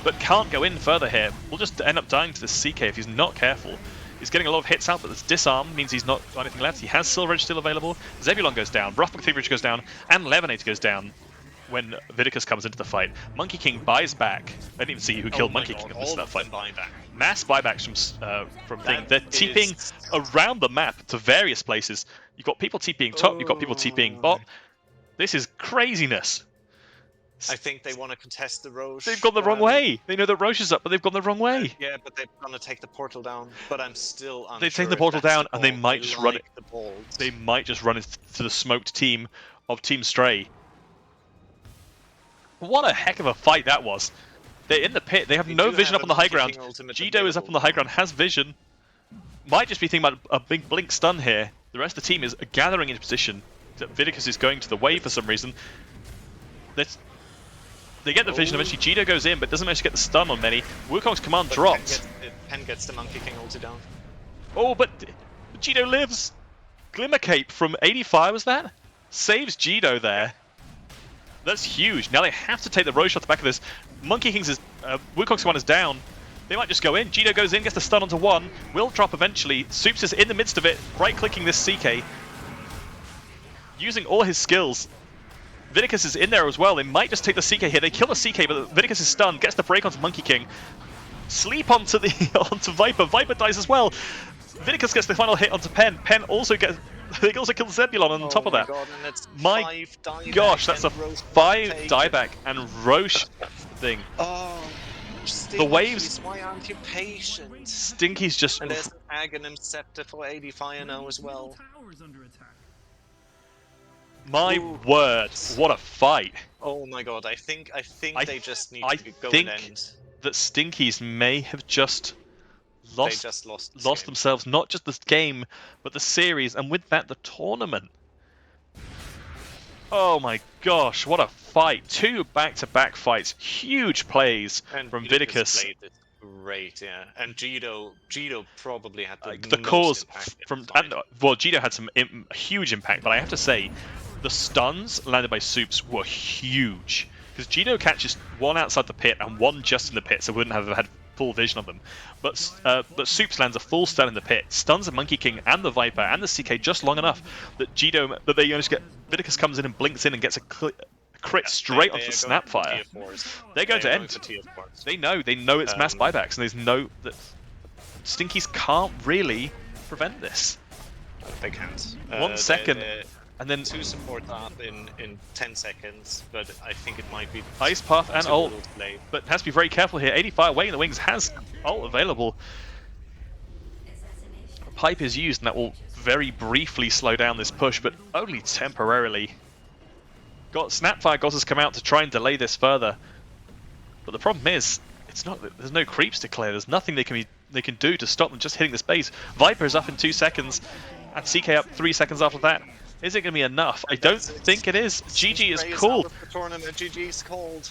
but can't go in further here. Will just end up dying to this CK if he's not careful. He's getting a lot of hits out, but this disarm means he's not got anything left. He has Silver Edge still available. Zebulon goes down, Ruff McThickridge goes down, and Levonator goes down. when Vidicus comes into the fight. Monkey King buys back. I didn't even see who killed Monkey King at the start fight. Mass buybacks from Thing. They're TPing around the map to various places. You've got people TPing top, you've got people TPing bot. This is craziness. I think they want to contest the Roche. They've gone the wrong way. They know that Roche is up, but they've gone the wrong way. Yeah, but they're gonna take the portal down. But I'm still unsure. They've taken the portal down, and they might just run it. They might just run it to the smoked team of Team Stray. What a heck of a fight that was. They're in the pit. They have no vision up on the high ground. Jido is up on the high ground, has vision. Might just be thinking about a big blink stun here. The rest of the team is gathering into position. Vidicus is going to the wave for some reason. They get the vision eventually. Jido goes in, but doesn't manage to get the stun on many. Wukong's command drops. Penn gets the Monkey King ulti down. Oh, but Jido lives. Glimmer Cape from ADFire was that? Saves Jido there. That's huge. Now they have to take the Roche off the back of this. Monkey King's Wukong's command is down. They might just go in. Jido goes in, gets the stun onto one. Will drop eventually. Soups is in the midst of it, right-clicking this CK. Using all his skills. Vidicus is in there as well. They might just take the CK here. They kill the CK, but Vidicus is stunned. Gets the break onto Monkey King. Sleep onto onto Viper. Viper dies as well. Vidicus gets the final hit onto Penn. Penn also gets. They also kill Zebulon on top of that. God, and it's my gosh, that's a 5 dieback and Roche thing. Oh, Stinky, the waves. Why aren't you patient? Stinky's just. And there's an Aghanim Scepter for ADFire now as well. My word, what a fight! Oh my god, I think they just need to go and end. That Stinkies may have just lost lost themselves, not just this game, but the series, and with that, the tournament. Oh my gosh, what a fight! 2 back-to-back fights, huge plays from Vidicus. Great, yeah, and Jido probably had the cause from. Well, Jido had some huge impact, but I have to say, the stuns landed by Soups were huge because Jido catches one outside the pit and one just in the pit, so wouldn't have had full vision of them. But Soups lands a full stun in the pit, stuns the Monkey King and the Viper and the CK just long enough that they just get. Vidicus comes in and blinks in and gets a crit straight onto the Snapfire. They're going to end. They know it's mass buybacks, and they know that Stinkies can't really prevent this. They can't. 1 second. And then 2 support up in 10 seconds, but I think it might be Ice Path and ult, but has to be very careful here. ADFire Way in the Wings has ult available. Pipe is used, and that will very briefly slow down this push, but only temporarily. Snapfire Gods has come out to try and delay this further, but the problem is there's no creeps to clear. There's nothing they can do to stop them just hitting this base. Viper is up in 2 seconds, and CK up 3 seconds after that. Is it going to be enough? I don't think it is. GG is called. GG is called.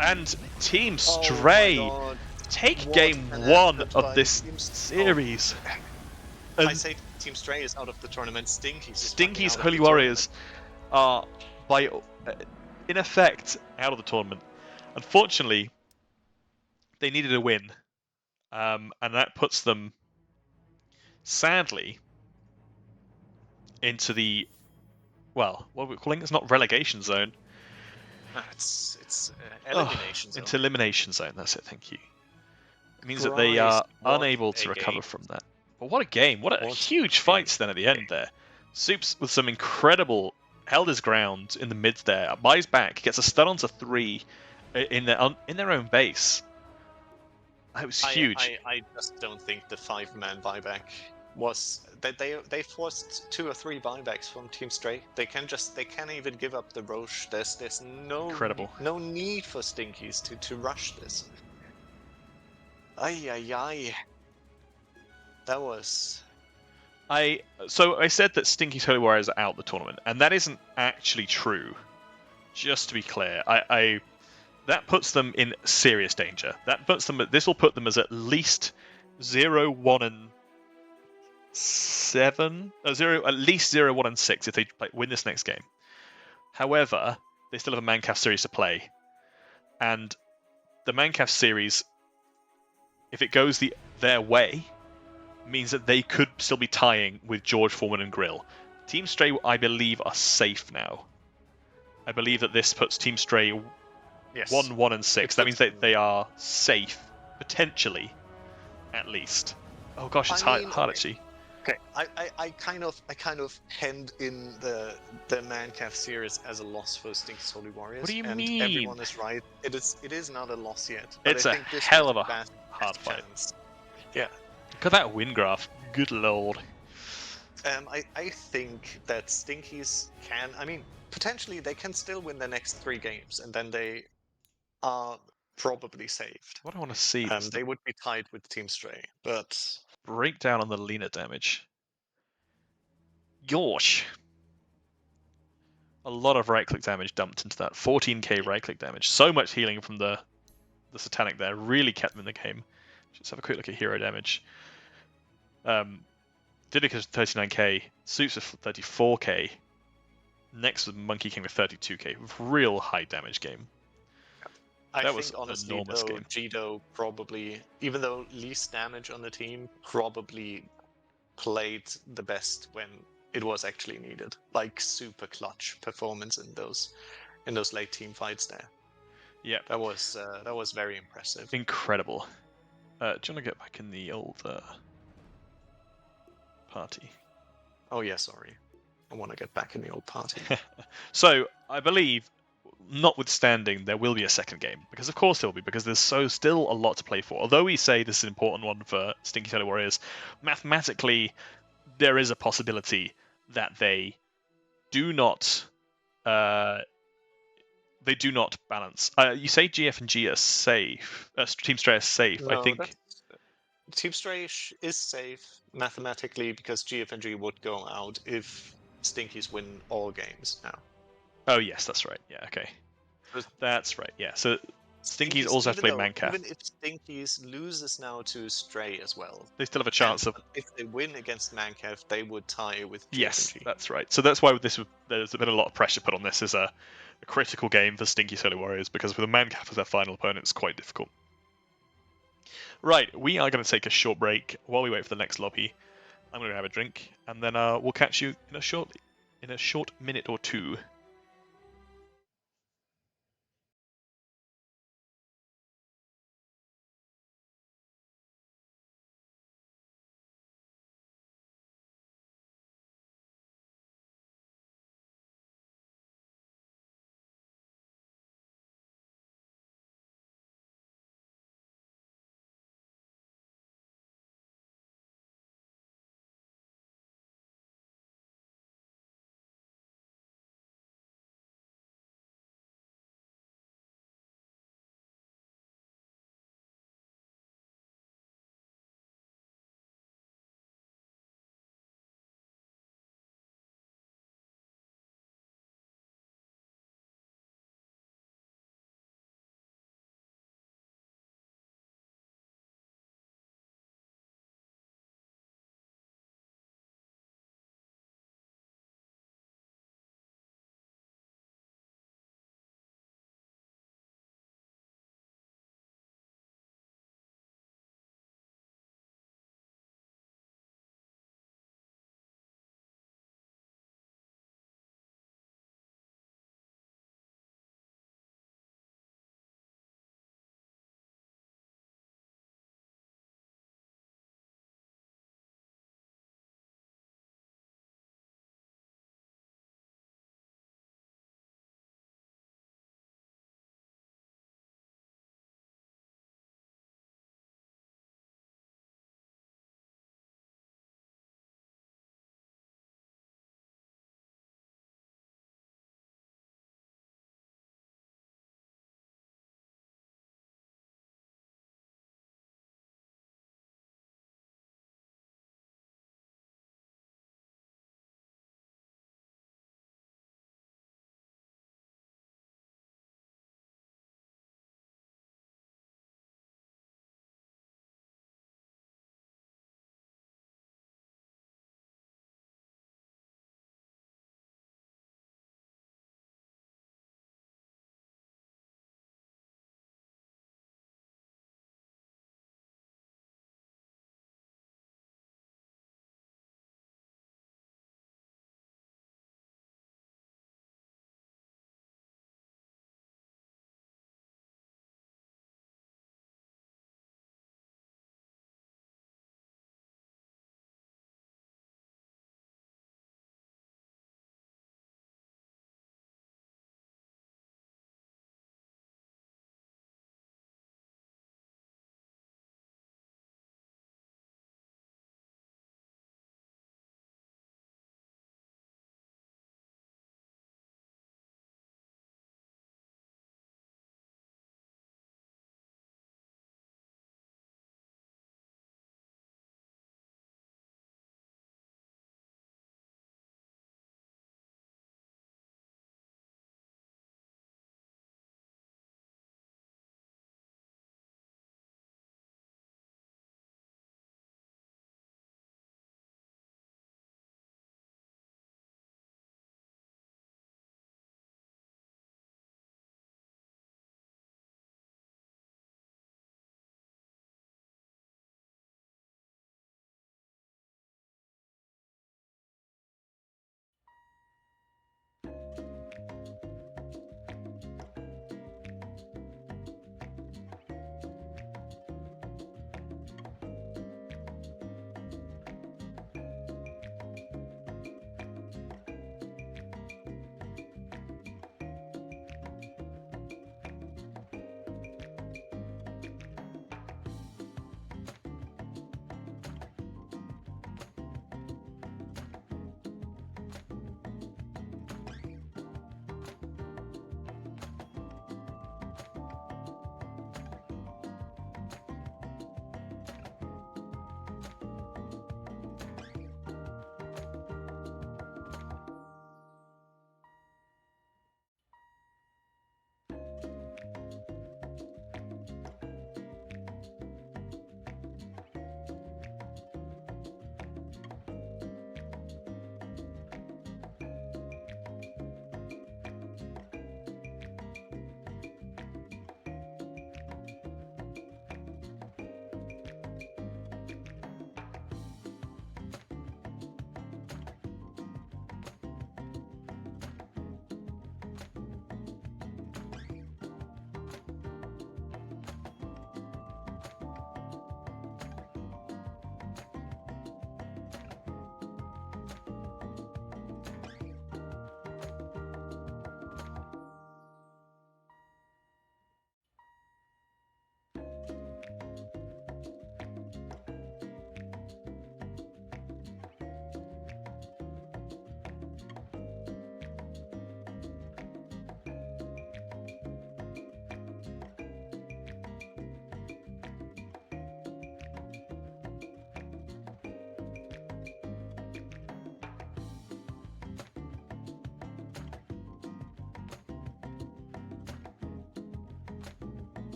And Team Stray take game 1 of this series. I say Team Stray is out of the tournament. Stinky's Holy Warriors are, in effect, out of the tournament. Unfortunately, they needed a win. And that puts them, sadly, into the, well, what are we calling it? It's not relegation zone. It's elimination zone. Into elimination zone, that's it, thank you. It means that they are unable to recover from that. But what a game, what a huge fights then at the end there. Soups with some incredible, held his ground in the mid there, buys back, gets a stun onto 3 in their own base. That was huge. I just don't think the 5-man buyback was they forced 2 or 3 buybacks from Team Stray. They can't even give up the Roche. There's no need for Stinkies to rush this. Ay. That was. So I said that Stinky's Holy Warriors are out the tournament, and that isn't actually true. Just to be clear, that puts them in serious danger. This will put them as at least 0-1-7, at least 0-1-6 if they win this next game. However, they still have a Mancaf series to play, and the Mancaf series, if it goes their way, means that they could still be tying with George Foreman and Grill. Team Stray, I believe, are safe now. I believe that this puts Team Stray Yes. 1, 1, and 6. It That means puts them- they are safe, potentially, at least. Oh gosh, it's I mean, hard okay. actually. Okay, I kind of hemmed in the Mancaf series as a loss for Stinky's Holy Warriors. What do you and mean? Everyone is right. It is not a loss yet. But It's I a think this hell is of a best hard fight. chance. Yeah. Look at that win graph. Good lord. I think that Stinkies can. I mean, potentially they can still win the next 3 games, and then they are probably saved. What I want to see is They the would be tied with Team Stray, but breakdown on the Lena damage. Gosh. A lot of right-click damage dumped into that. 14k right-click damage. So much healing from the Satanic there. Really kept them in the game. Let's have a quick look at hero damage. Vidicus 39k. Suits with 34k. Next was Monkey King with 32k. Real high damage game. I That think was an honestly, enormous though, game. Gito probably, even though least damage on the team, probably played the best when it was actually needed. Like super clutch performance in those late team fights there. Yeah. That was very impressive. Incredible. Do you want to get back in the old party? Oh yeah, sorry. I want to get back in the old party. So, I believe, notwithstanding, there will be a second game. Because of course there will be, because there's still a lot to play for. Although we say this is an important one for Stinky Holy Warriors, mathematically, there is a possibility that they do not balance. You say GF and G are safe. Team Stray is safe. I No, think that's- Team Stray is safe mathematically because GFNG would go out if Stinkies win all games now. Oh yes, that's right. Yeah, okay. But That's right. Yeah. So Stinkies also have to play Mancaf. Even if Stinkies loses now to Stray as well, They still have a chance of. if they win against Mancaf, they would tie with GFNG. Yes, that's right. So that's why there's been a lot of pressure put on this as a critical game for Stinky Holy Warriors, because with a Mancaf as their final opponent, it's quite difficult. Right, we are going to take a short break while we wait for the next lobby. I'm going to have a drink, and then we'll catch you in a short minute or two.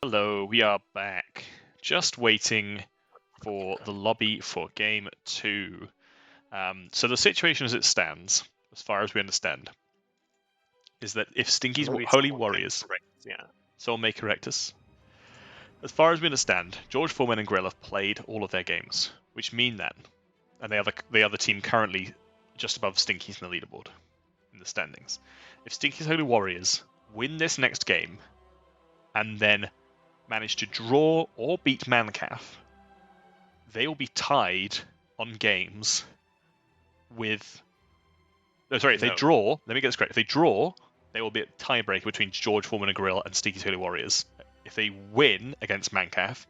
Hello, we are back. Just waiting for the lobby for game 2. So the situation as it stands, as far as we understand, is that if Stinky's Maybe Holy someone can Warriors, correct, yeah. someone may correct us. As far as we understand, George Foreman and Grill have played all of their games, which mean that, and they are the team currently just above Stinky's in the leaderboard, in the standings. If Stinky's Holy Warriors win this next game, and then manage to draw or beat Mancaf, they will be tied on games with... No, sorry, if they draw... Let me get this correct. If they draw, they will be a tiebreaker between George Foreman and Grill and Stinky's Holy Warriors. If they win against Mancaf,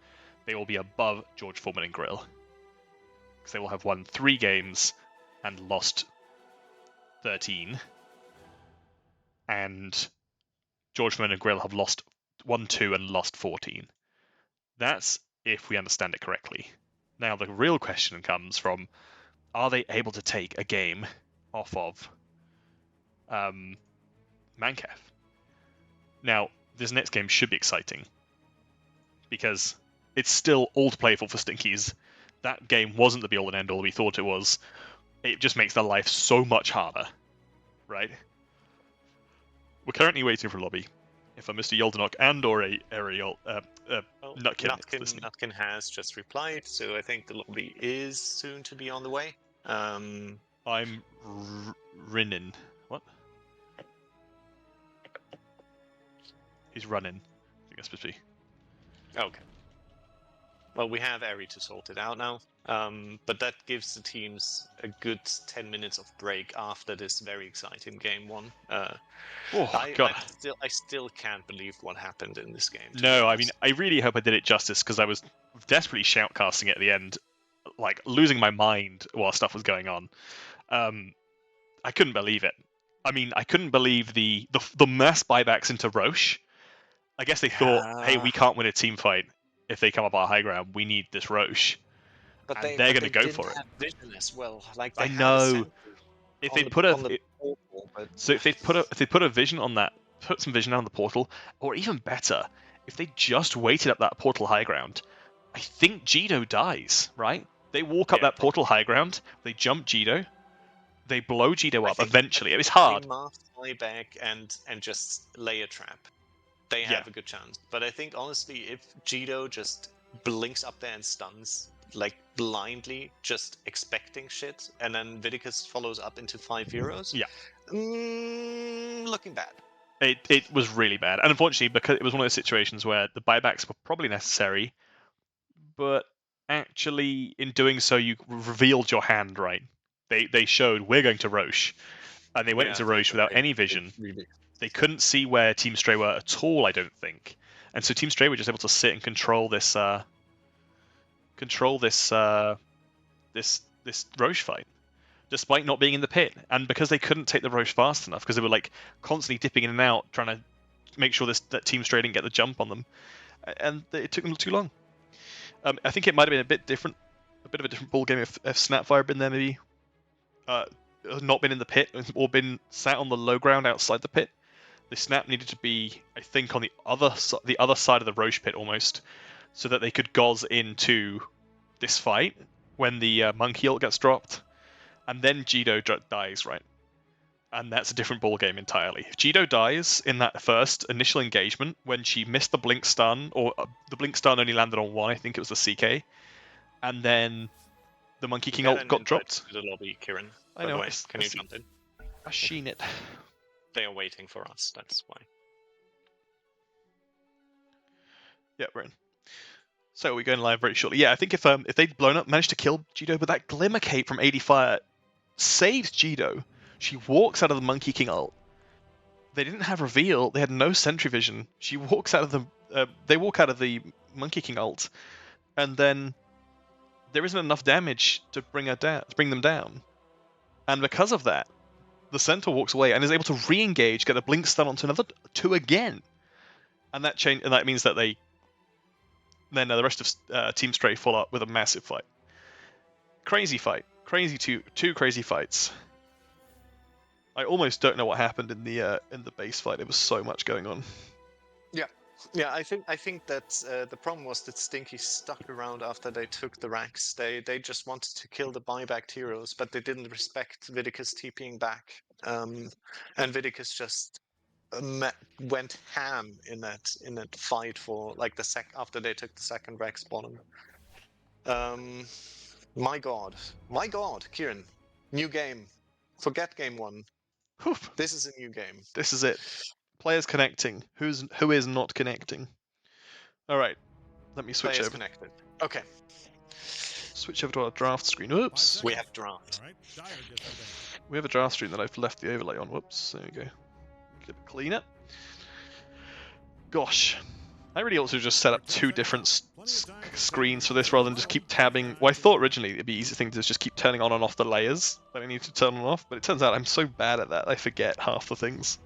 they will be above George Foreman and Grill. Because they will have won 3 games and lost 13. And George Foreman and Grill have won 2 and lost 14. That's if we understand it correctly. Now, the real question comes from, are they able to take a game off of Mancaf? Now, this next game should be exciting, because it's still all to play for Stinkies. That game wasn't the be-all and end-all we thought it was. It just makes their life so much harder, right? We're currently waiting for lobby. If Mr. Yoldenok and or Ariel, Nutkin has just replied, so I think the lobby is soon to be on the way. I'm Rinnin. What? He's running. I think that's supposed to be. Okay. Well, we have Ari to sort it out now, but that gives the teams a good 10 minutes of break after this very exciting game 1. God. I still can't believe what happened in this game. No, I mean, I really hope I did it justice, because I was desperately shoutcasting at the end, like losing my mind while stuff was going on. I couldn't believe it. I mean, I couldn't believe the mass buybacks into Roche. I guess they thought, hey, we can't win a team fight if they come up our high ground. We need this Roche. But they're going to go for it. Have vision as well. Like I know. If they put a vision on that, put some vision on the portal, or even better, if they just waited up that portal high ground, I think Jido dies, right? They walk up that portal high ground, they jump Jido, they blow Jido up eventually. It was hard. They fly back and just lay a trap. They have a good chance. But I think, honestly, if Jido just blinks up there and stuns, like blindly, just expecting shit, and then Vidicus follows up into 5 euros, looking bad. It was really bad. And unfortunately, because it was one of those situations where the buybacks were probably necessary, but actually, in doing so, you revealed your hand, right? They showed, we're going to Roche, and they went into Roche without any vision. They couldn't see where Team Stray were at all, I don't think. And so Team Stray were just able to sit and control this Roche fight, despite not being in the pit. And because they couldn't take the Roche fast enough, because they were like constantly dipping in and out, trying to make sure that Team Stray didn't get the jump on them, and it took them too long. I think it might have been a bit of a different ball game if Snapfire had been there, maybe not been in the pit or been sat on the low ground outside the pit. The Snap needed to be, I think, on the other side of the Roche pit almost, so that they could gauze into this fight when the monkey ult gets dropped, and then Jido dies, right? And that's a different ball game entirely. If Jido dies in that first initial engagement when she missed the blink stun, or the blink stun only landed on one, I think it was the CK, and then the Monkey King ult got dropped. To the lobby, Kieran. I know. Can you jump in? I've seen it. They are waiting for us. That's why. Yeah, we're in. So we're going live very shortly. Yeah, I think if they'd blown up, managed to kill Jido, but that Glimmer Cape from ADFire saves Jido. She walks out of the Monkey King ult. They didn't have reveal. They had no sentry vision. She walks out of the. They walk out of the Monkey King ult, and then there isn't enough damage to bring them down. And because of that, the Centaur walks away and is able to re-engage, get a blink stun onto another 2 again, and that means that the rest of Team Stray follow up with a massive fight. Crazy fight, two crazy fights. I almost don't know what happened in the base fight. There was so much going on. Yeah, Yeah, I think that the problem was that Stinky stuck around after they took the Rex. They just wanted to kill the buyback heroes, but they didn't respect Vidicus TPing back. And Vidicus just went ham in that fight for like after they took the second Rex bottom. My God, Kieran, new game. Forget game 1. Whew. This is a new game. This is it. Players connecting. Who is not connecting? All right. Let me switch Players over. connected. Okay. Switch over to our draft screen. Whoops. We have draft. We have a draft screen that I've left the overlay on. Whoops. There we go. Get it cleaner. Gosh. I really ought to just set up 2 different screens for this rather than just keep tabbing. Well, I thought originally it'd be easy thing to just keep turning on and off the layers that I need to turn on and off, but it turns out I'm so bad at that I forget half the things.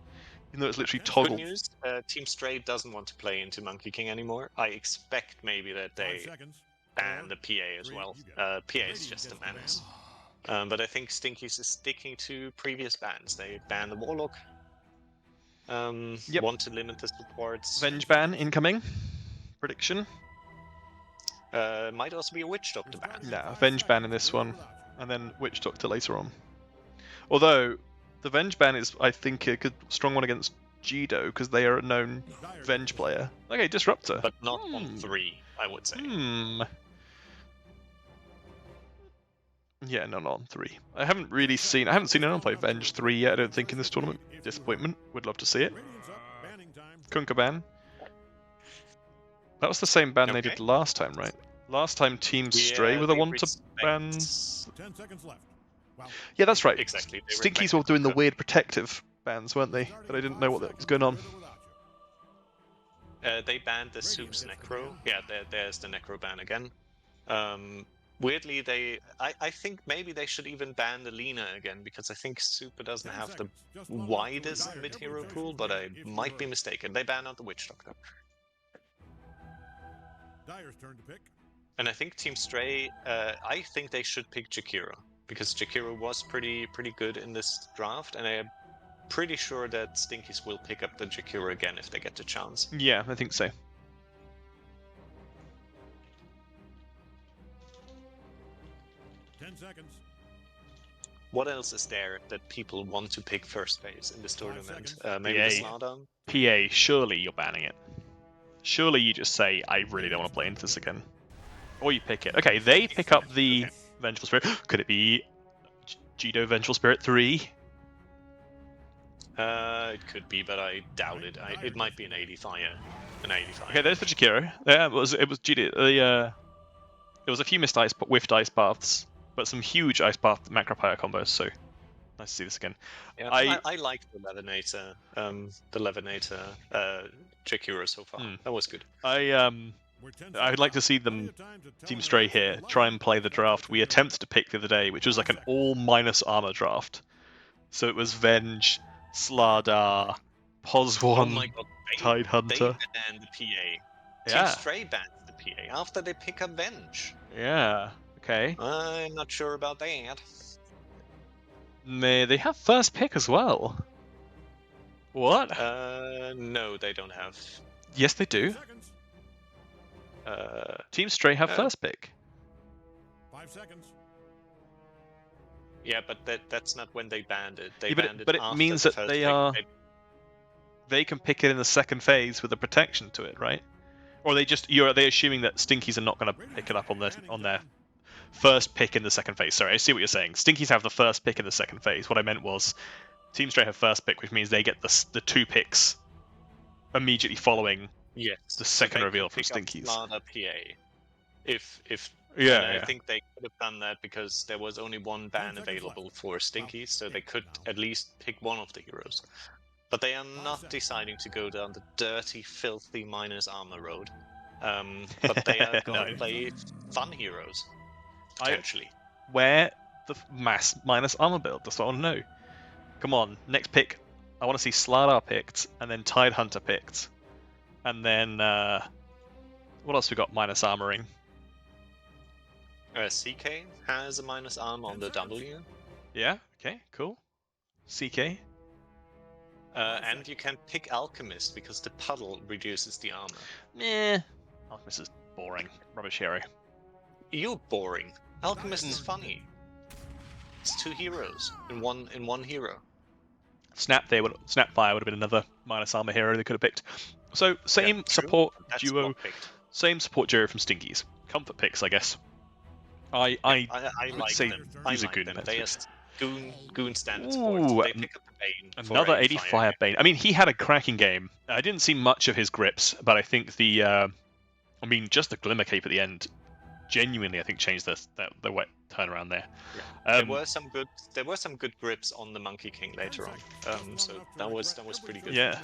Even though it's literally toggled. Good news, Team Stray doesn't want to play into Monkey King anymore. I expect maybe that they ban the PA as well. PA is just a menace. But I think Stinky's is sticking to previous bans. They ban the Warlock. Yep. Want to limit the supports. Venge ban incoming. Prediction. Might also be a Witch Doctor ban. Nah, Venge ban in this one, and then Witch Doctor later on. Although, the Venge ban is, I think, a good strong one against Jido, because they are a known Venge player. Okay, Disruptor. But not on 3, I would say. Yeah, no, not on 3. I haven't seen anyone play Venge 3 yet, I don't think, in this tournament. Disappointment. Would love to see it. Kunkka ban. That was the same ban they did last time, right? Last time Team Stray were the one to ban... 10 seconds left. Wow. Yeah, that's right. Exactly. Stinkies were doing the weird protective bans, weren't they? But I didn't know what was going on. They banned the Soup's Necro. Yeah, there's the Necro ban again. Weirdly, I think maybe they should even ban the Lina again, because I think Super doesn't have the widest mid-hero pool, but I might be mistaken. They banned out the Witch Doctor. Dyer's turn to pick. And I think Team Stray, I think they should pick Jakiro, because Jakiro was pretty good in this draft, and I'm pretty sure that Stinkies will pick up the Jakiro again if they get the chance. Yeah, I think so. Seconds. What else is there that people want to pick first phase in this tournament? Maybe PA. the Slardam? PA, surely you're banning it. Surely you just say, I really don't want to play into this again. Or you pick it. Okay, they pick up the Vengeful Spirit. Could it be Jido Vengeful Spirit 3? It could be, but I doubt it. It might be an ADFire. Okay, there's the Jakiro. Yeah, it was Jido. It was a few whiffed ice baths, but some huge ice bath Macropire combos, so nice to see this again. Yeah, I like the Levonator, Jakiro so far. That was good. I'd like to see them, Team Stray here, try and play the draft we attempted to pick the other day, which was like an all-minus armor draft. So it was Venge, Slardar, Poswan, Oh my god, Tidehunter. They banned the PA. Yeah. Team Stray banned the PA after they pick up Venge. Yeah, okay. I'm not sure about that. They have first pick as well. What? No, they don't have. Yes, they do. Team Stray have first pick. 5 seconds. Yeah, but that's not when they banned it. They Yeah, banned but it it after means the that first they pick. are. They can pick it in the second phase with a protection to it, right? Or are they assuming that Stinkies are not going to pick it up on their first pick in the second phase? Sorry, I see what you're saying. Stinkies have the first pick in the second phase. What I meant was, Team Stray have first pick, which means they get the 2 picks immediately following the second reveal from Stinkies. Lada PA. If Yeah. I think they could have done that because there was only one ban available for Stinkies, so they could at least pick one of the heroes. But they are not deciding to go down the dirty, filthy minus armor road. But they are going to play fun heroes, potentially. Where the mass minus armor build? That's what I want to know. Come on, next pick. I want to see Slardar picked, and then Tidehunter picked. And then, what else we got minus armoring? CK has a minus armor on the W. Yeah, okay, cool. CK. And you can pick Alchemist because the puddle reduces the armor. Meh. Alchemist is boring. Rubbish hero. You're boring. Alchemist is funny. It's 2 heroes in one hero. Snapfire would have been another minus armor hero they could have picked. So same Yeah, true. support That's duo, not picked. same support duo from Stinkies. Comfort picks, I guess. I would like say them. I he's a like good them. method. They are goon standard support. Ooh, They pick up the Bane. for another ADFire. ADFire Bane. I mean, he had a cracking game. I didn't see much of his grips, but I think just the Glimmer Cape at the end, genuinely, I think changed the wet turnaround there. There were some good grips on the Monkey King later on. So that was pretty good. Yeah.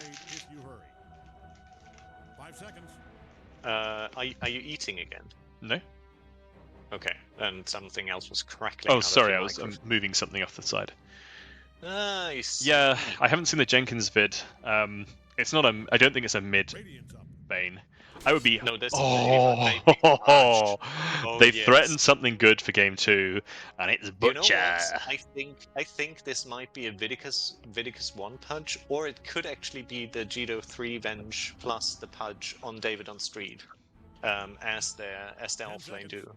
5 seconds. Are you eating again? No. Okay, and something else was crackling. Oh, out of sorry, your I was microphone. moving something off the side. Nice. Yeah, I haven't seen the Jenkins vid. It's not a. I don't think it's a mid Radiant's up. Bane. I would be. No, this Oh, they arched. Oh, they've yes. threatened something good for game 2, and it's You know Butcher. what? I think this might be a Vidicus 1 Pudge, or it could actually be the Gito 3 Venge plus the Pudge on Davidonstreet, as their offlane do.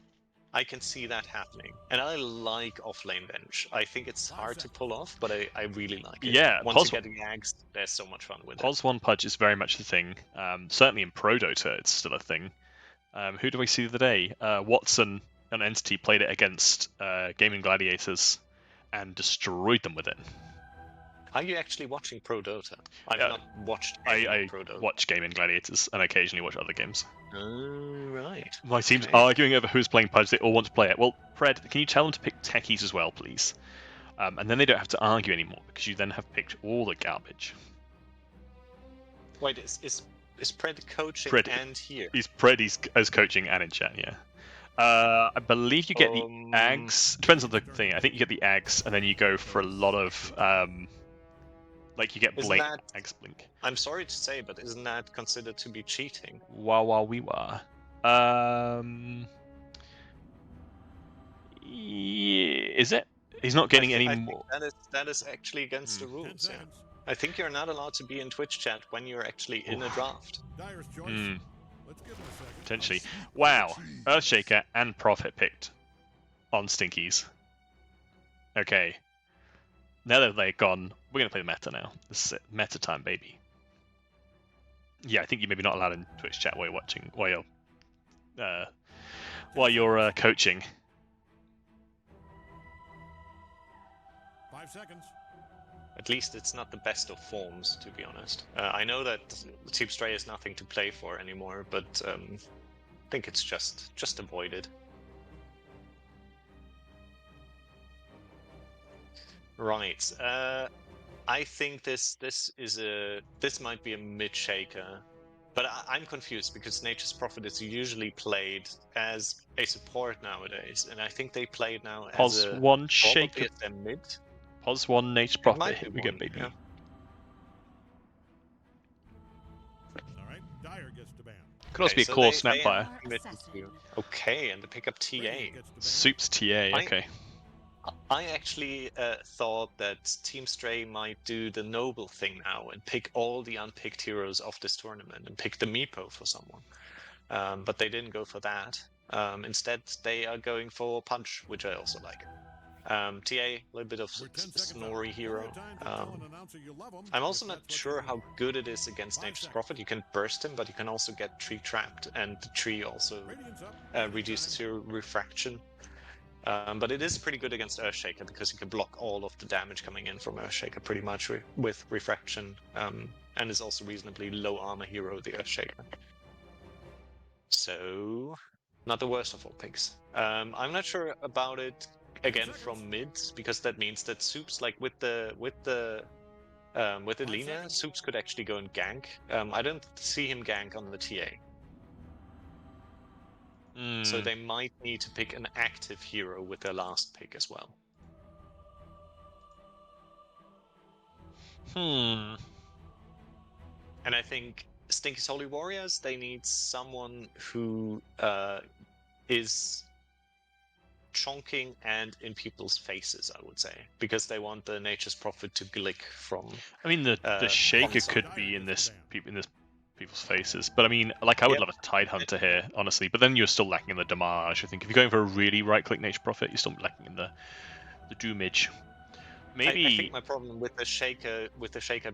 I can see that happening, and I like offlane Venge. I think it's hard to pull off, but I really like it. Yeah, Once you get the Ags, there's so much fun with it. Pos 1 Pudge is very much the thing. Certainly in Pro Dota, it's still a thing. Who do we see the other day? Watson, an entity, played it against Gaming Gladiators and destroyed them with it. Are you actually watching Pro Dota? I've Yeah. not watched any I Pro Dota. watch Gaming Gladiators and occasionally watch other games. Oh, right. My team's Okay. arguing over who's playing Pudge. They all want to play it. Well, Pred, can you tell them to pick techies as well, please? And then they don't have to argue anymore because you then have picked all the garbage. Wait, is Pred coaching Pred- and here? He's as coaching and in chat, yeah. I believe you get the Ags. Depends on the thing. I think you get the Ags, and then you go for a lot of you get Isn't Blink, that- Ags Blink. I'm sorry to say, but isn't that considered to be cheating? Wee wah. Is it? He's not getting I any think more. that is actually against the 10 rules. Yeah. seconds. I think you're not allowed to be in Twitch chat when you're actually in a draft. Dyer's choice. Hmm, Let's give him a second. potentially. Wow. Earthshaker and Prophet picked on Stinkies. Okay. Now that they're gone, we're going to play the meta now. This is it. Meta time, baby. Yeah, I think you're maybe not allowed in Twitch chat while you're coaching. 5 seconds. At least it's not the best of forms, to be honest. I know that Team Stray is nothing to play for anymore, but I think it's just avoided. Right. I think this might be a mid shaker, but I'm confused because Nature's Prophet is usually played as a support nowadays, and I think they play it now as Pos a 1 probably shaker. as a mid. Pos 1 Nature It Prophet. might Here be we go, one, baby. yeah. All right. Dyer gets to ban. Could also Okay, be a so core they Snapfire. Okay, and they pick up TA. Radiant gets to ban. Soup's TA, okay. I actually thought that Team Stray might do the noble thing now and pick all the unpicked heroes of this tournament and pick the Meepo for someone. But they didn't go for that. Instead, they are going for Punch, which I also like. TA, a little bit of We're 10 seconds out. Snorri hero. Plenty of time to tell an announcer you love him, I'm also if not that's what sure you how need. good it is against 5 Nature's seconds. Prophet. You can burst him, but you can also get tree trapped, and the tree also Radiant's up. reduces your refraction. But it is pretty good against Earthshaker because you can block all of the damage coming in from Earthshaker pretty much with refraction, and is also reasonably low armor hero, the Earthshaker. So, not the worst of all picks. I'm not sure about it again from mid because that means that Soups like with the Lina, Soups could actually go and gank. I don't see him gank on the TA. So they might need to pick an active hero with their last pick as well. And I think Stinky's Holy Warriors, they need someone who is chonking and in people's faces, I would say, because they want the Nature's Prophet to glick from. I mean, the Shaker from could be in this people's faces, but I mean, like, I would love a Tide Hunter here, honestly. But then you're still lacking in the damage. I think if you're going for a really right-click Nature Prophet, you're still lacking in the doomage. Maybe I think my problem with the Shaker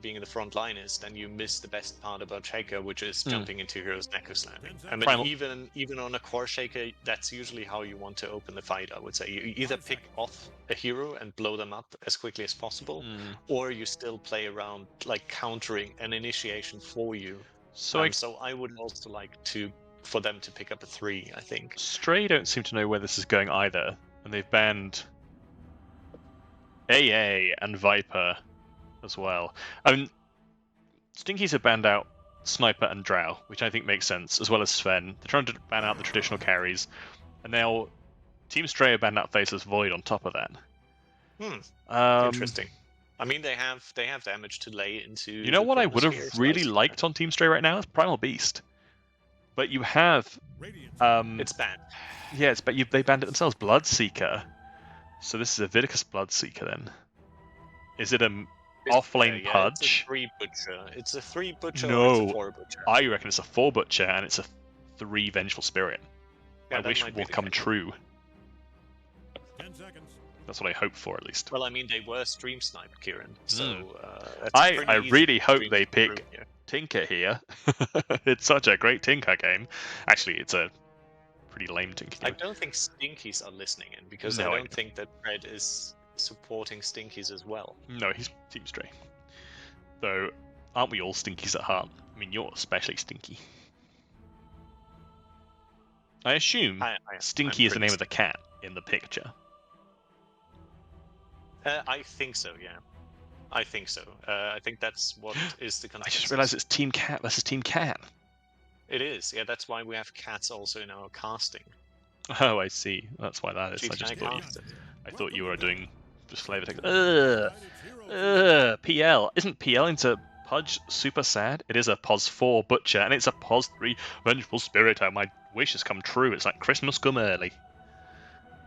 being in the front line is then you miss the best part about Shaker, which is jumping into heroes Neko slamming. I mean, Primal- even on a core Shaker, that's usually how you want to open the fight. I would say you either pick off a hero and blow them up as quickly as possible, or you still play around like countering an initiation for you. so So I would also like for them to pick up a 3. I think. Stray don't seem to know where this is going either, and they've banned AA and Viper as well. I mean, Stinkies have banned out Sniper and Drow, which I think makes sense, as well as Sven. They're trying to ban out the traditional carries, and now Team Stray have banned out Faceless Void on top of that. Interesting. I mean, they have damage to lay into. You know what I would have really liked on Team Stray right now is Primal Beast, but you have It's bad. yeah, it's but they banned it themselves. Bloodseeker. So this is a Vidicus Bloodseeker then. Is it a off-lane Pudge? It's a 3 Butcher. No, or it's a 4 Butcher. I reckon it's a 4 Butcher and it's a 3 Vengeful Spirit. Yeah, I that wish might it be will the come case. true. 10 seconds. That's what I hope for, at least. Well, I mean, they were stream sniped, Kieran. So that's I pretty easy really to hope stream they through pick here. Tinker here. It's such a great Tinker game. Actually, it's a pretty lame Tinker I game. don't think Stinkies are listening in because No, I I don't think that Red is supporting Stinkies as well. No, he's Team Stray. Though, aren't we all Stinkies at heart? I mean, you're especially Stinky. I assume Stinky is the name of the cat in the picture. I think so, yeah. I think so. I think that's what is the I consensus. just realised it's Team Cat versus Team Cat. It is, yeah, that's why we have cats also in our casting. Oh, I see. That's why that is. I GTI just thought casting. I thought you were doing just flavor text. PL. Isn't PL into Pudge super sad? It is a POS 4 Butcher, and it's a POS 3 Vengeful Spirit. Oh, my wish has come true. It's like Christmas come early.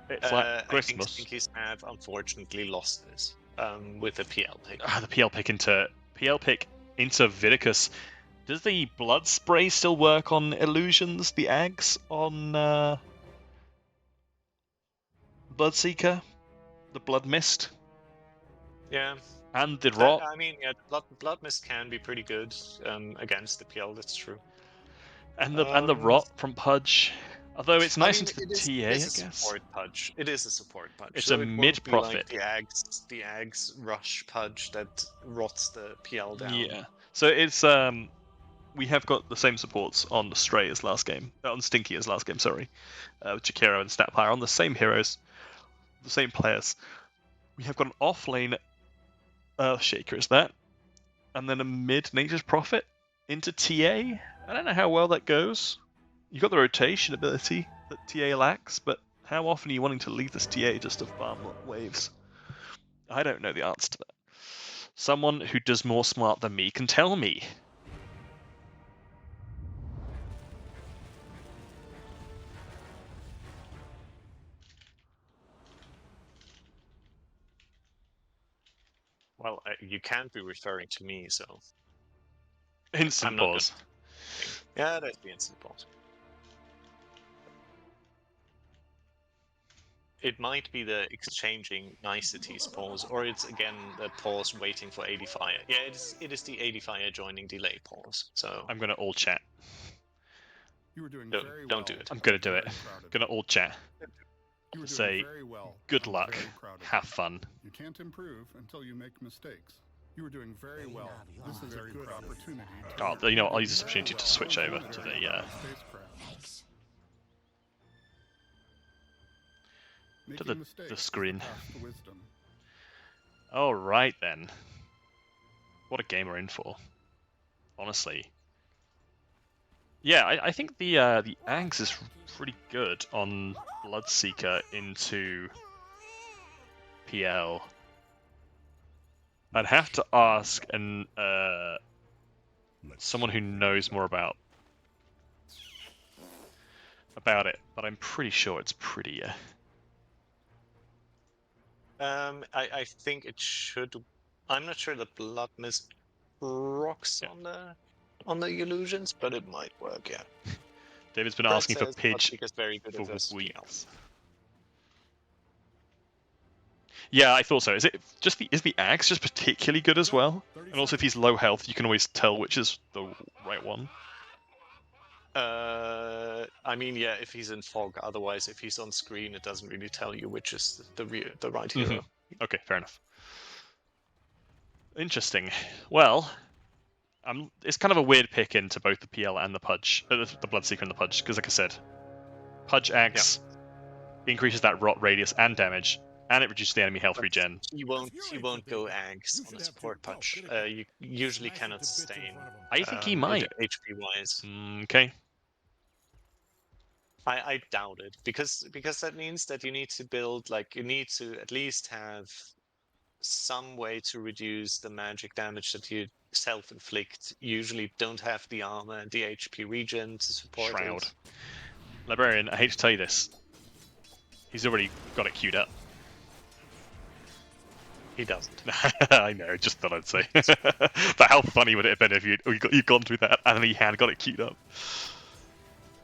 It's like Christmas. I think Stinkies have unfortunately lost this with the PL pick. The PL pick into Vidicus. Does the blood spray still work on illusions? The Ags on Bloodseeker, the Blood Mist, Yeah. and the Rot. I mean, yeah, Blood Mist can be pretty good against the PL. That's true. And the Rot from Pudge. Although it's nice into the TA, I It is a guess. support Pudge. It is a support Pudge. It's so a it won't mid be profit. Like the Ags rush Pudge that rots the PL down. Yeah. So it's we have got the same supports on Stray as last game, on Stinky as last game. Sorry, Jakiro and Statfire on the same heroes, the same players. We have got an off lane Shaker, is that, and then a mid Nature's Prophet into TA. I don't know how well that goes. You've got the rotation ability that TA lacks, but how often are you wanting to leave this TA just to farm waves? I don't know the answer to that. Someone who does more smart than me can tell me. Well, you can't be referring to me, so. Instant I'm not pause. Yeah, that's the instant pause. It might be the exchanging niceties pause, or it's again the pause waiting for ADFire. Yeah, it is the ADFire joining delay pause. So I'm gonna all chat. You were doing Don't- very well. don't do it. I'm gonna do it. Very proud of Gonna you. all chat. You were doing say, very well. Good I'm luck. very proud of you. Have fun. You can't improve until you make mistakes. You were doing very well. This is a very good opportunity. Oh, you know what, I'll use this opportunity to switch over to the the screen. All right then. What a game we're in for. Honestly. Yeah, I think the Ags is pretty good on Bloodseeker into PL. I'd have to ask someone who knows more about it, but I'm pretty sure it's prettier. I think it should. I'm not sure the blood mist rocks on the illusions, but it might work. Yeah. David's been Brett asking for says Pidge Bloodseeker's very good for against PL. weeks. Yeah, I thought so. Is it just is the axe just particularly good as well? And also, if he's low health, you can always tell which is the right one. I mean, yeah, if he's in fog. Otherwise, if he's on screen, it doesn't really tell you which is the right hero. Okay, fair enough. Interesting. Well, it's kind of a weird pick into both the PL and the Pudge, the Bloodseeker and the Pudge, because like I said, Pudge Axe increases that rot radius and damage, and it reduces the enemy health regen. He won't go Axe on a support Pudge. You usually cannot sustain. I think he might. HP wise. Okay. I doubt it because that means that you need to build you need to at least have some way to reduce the magic damage that you self-inflict. Usually don't have the armor and the HP regen to support Shroud. it. Librarian, I hate to tell you this. He's already got it queued up. He doesn't. I know, just thought I'd say. But how funny would it have been if you'd gone through that and he had got it queued up?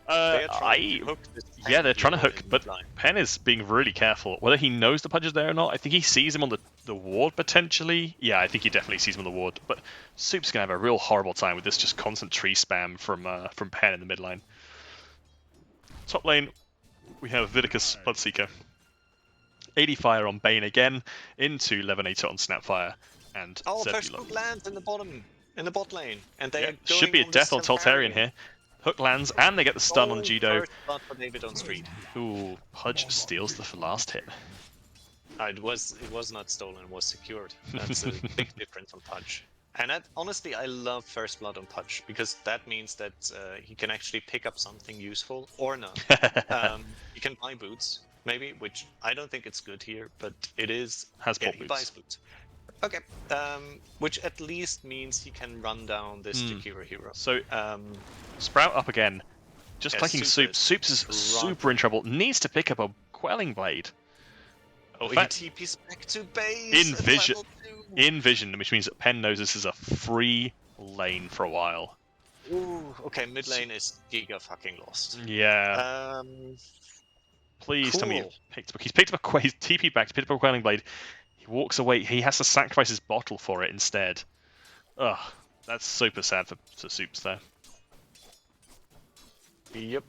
They're trying to hook this they're trying to hook, but midline. Penn is being really careful. Whether he knows the Pudge is there or not, I think he sees him on the ward potentially. Yeah, I think he definitely sees him on the ward. But Soup's gonna have a real horrible time with this just constant tree spam from Penn in the midline. Top lane, we have Vidicus Bloodseeker. ADFire on Bane again, into Levonator on Snapfire, and first Zebulon. hook lands in the bot lane, and they are Should be a death on Taltarian here. Hook lands, and they get the stun on Jido. First blood for davidonstreet. Ooh, Pudge steals the last hit. It was not stolen, it was secured. That's a big difference on Pudge. And honestly, I love first blood on Pudge, because that means that he can actually pick up something useful, or not. He can buy boots, maybe, which I don't think it's good here, but it is. Has bought he boots. buys boots. Okay, which at least means he can run down this Jakira hero. So, Sprout up again. Just clicking Soups. Soups is super in trouble. Needs to pick up a Quelling Blade. Oh, he TP's back to base. In vision, which means that Penn knows this is a free lane for a while. Ooh, okay, mid lane is giga fucking lost. Yeah. Please tell me he's picked up he's TP back, he's picked up a Quelling Blade. He walks away. He has to sacrifice his bottle for it instead. Ugh, that's super sad for Soups there. Yep.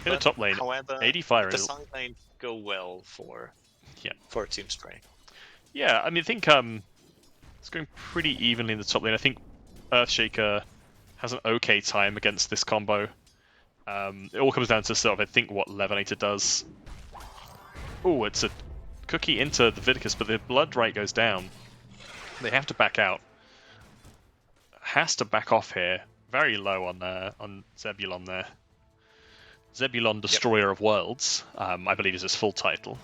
In the top lane, however, ADFire the side lane go well for Team Spray. Yeah, I mean, I think it's going pretty evenly in the top lane. I think Earthshaker has an okay time against this combo. It all comes down to sort of, I think, what Levonator does. Oh, it's a cookie into the Vidicus, but the blood rate goes down. They have to back out. Has to back off here. Very low on Zebulon there. Zebulon, Destroyer of Worlds, I believe is his full title.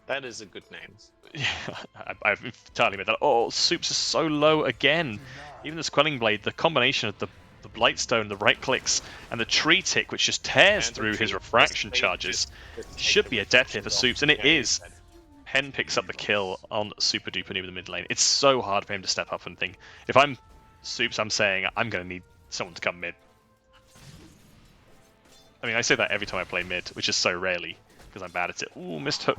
That is a good name. Yeah, I've entirely made that. Oh, Soups is so low again. Even this Quelling Blade, the combination of the Blightstone, the right clicks, and the tree tick, which just tears through his refraction charges, should be a death here for Soups, and it is. Penn picks up the kill on Super Duper Noob in the mid lane. It's so hard for him to step up and think. If I'm Soups, I'm saying I'm going to need someone to come mid. I mean, I say that every time I play mid, which is so rarely, because I'm bad at it. Ooh, missed hook.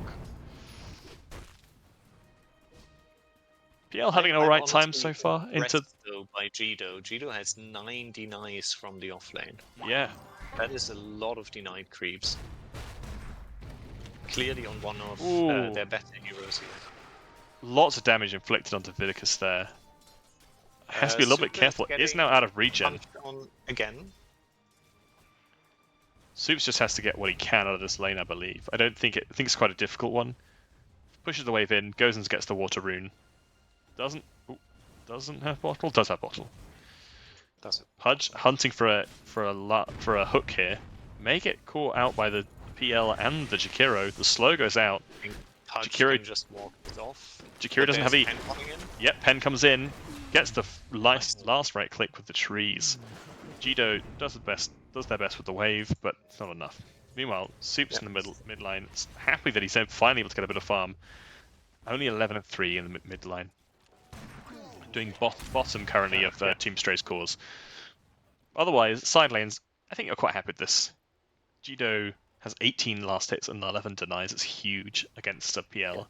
PL having an alright time so far into. Though by Jido. Jido has 9 denies from the offlane. Yeah. That is a lot of denied creeps. Clearly on one of their better heroes here. Lots of damage inflicted onto Vidicus there. Has to be a little bit careful. It is now out of regen. On again. Soups just has to get what he can out of this lane, I believe. I think it's quite a difficult one. Pushes the wave in, goes and gets the water rune. Doesn't have bottle. Does have bottle. Does it? Pudge hunting for a hook here. May get caught out by the PL and the Jakiro. The slow goes out. Pudge Jakiro just walks off. Jakiro doesn't have E. Penn coming in. Yep, Penn comes in, gets the last right click with the trees. Jido does their best with the wave, but it's not enough. Meanwhile, Soup's in the mid line. It's happy that he's finally able to get a bit of farm. Only 11 and 3 in the mid line. Doing bottom currently of Team Stray's cores. Otherwise, side lanes, I think you're quite happy with this. Jido has 18 last hits and 11 denies. It's huge against a PL.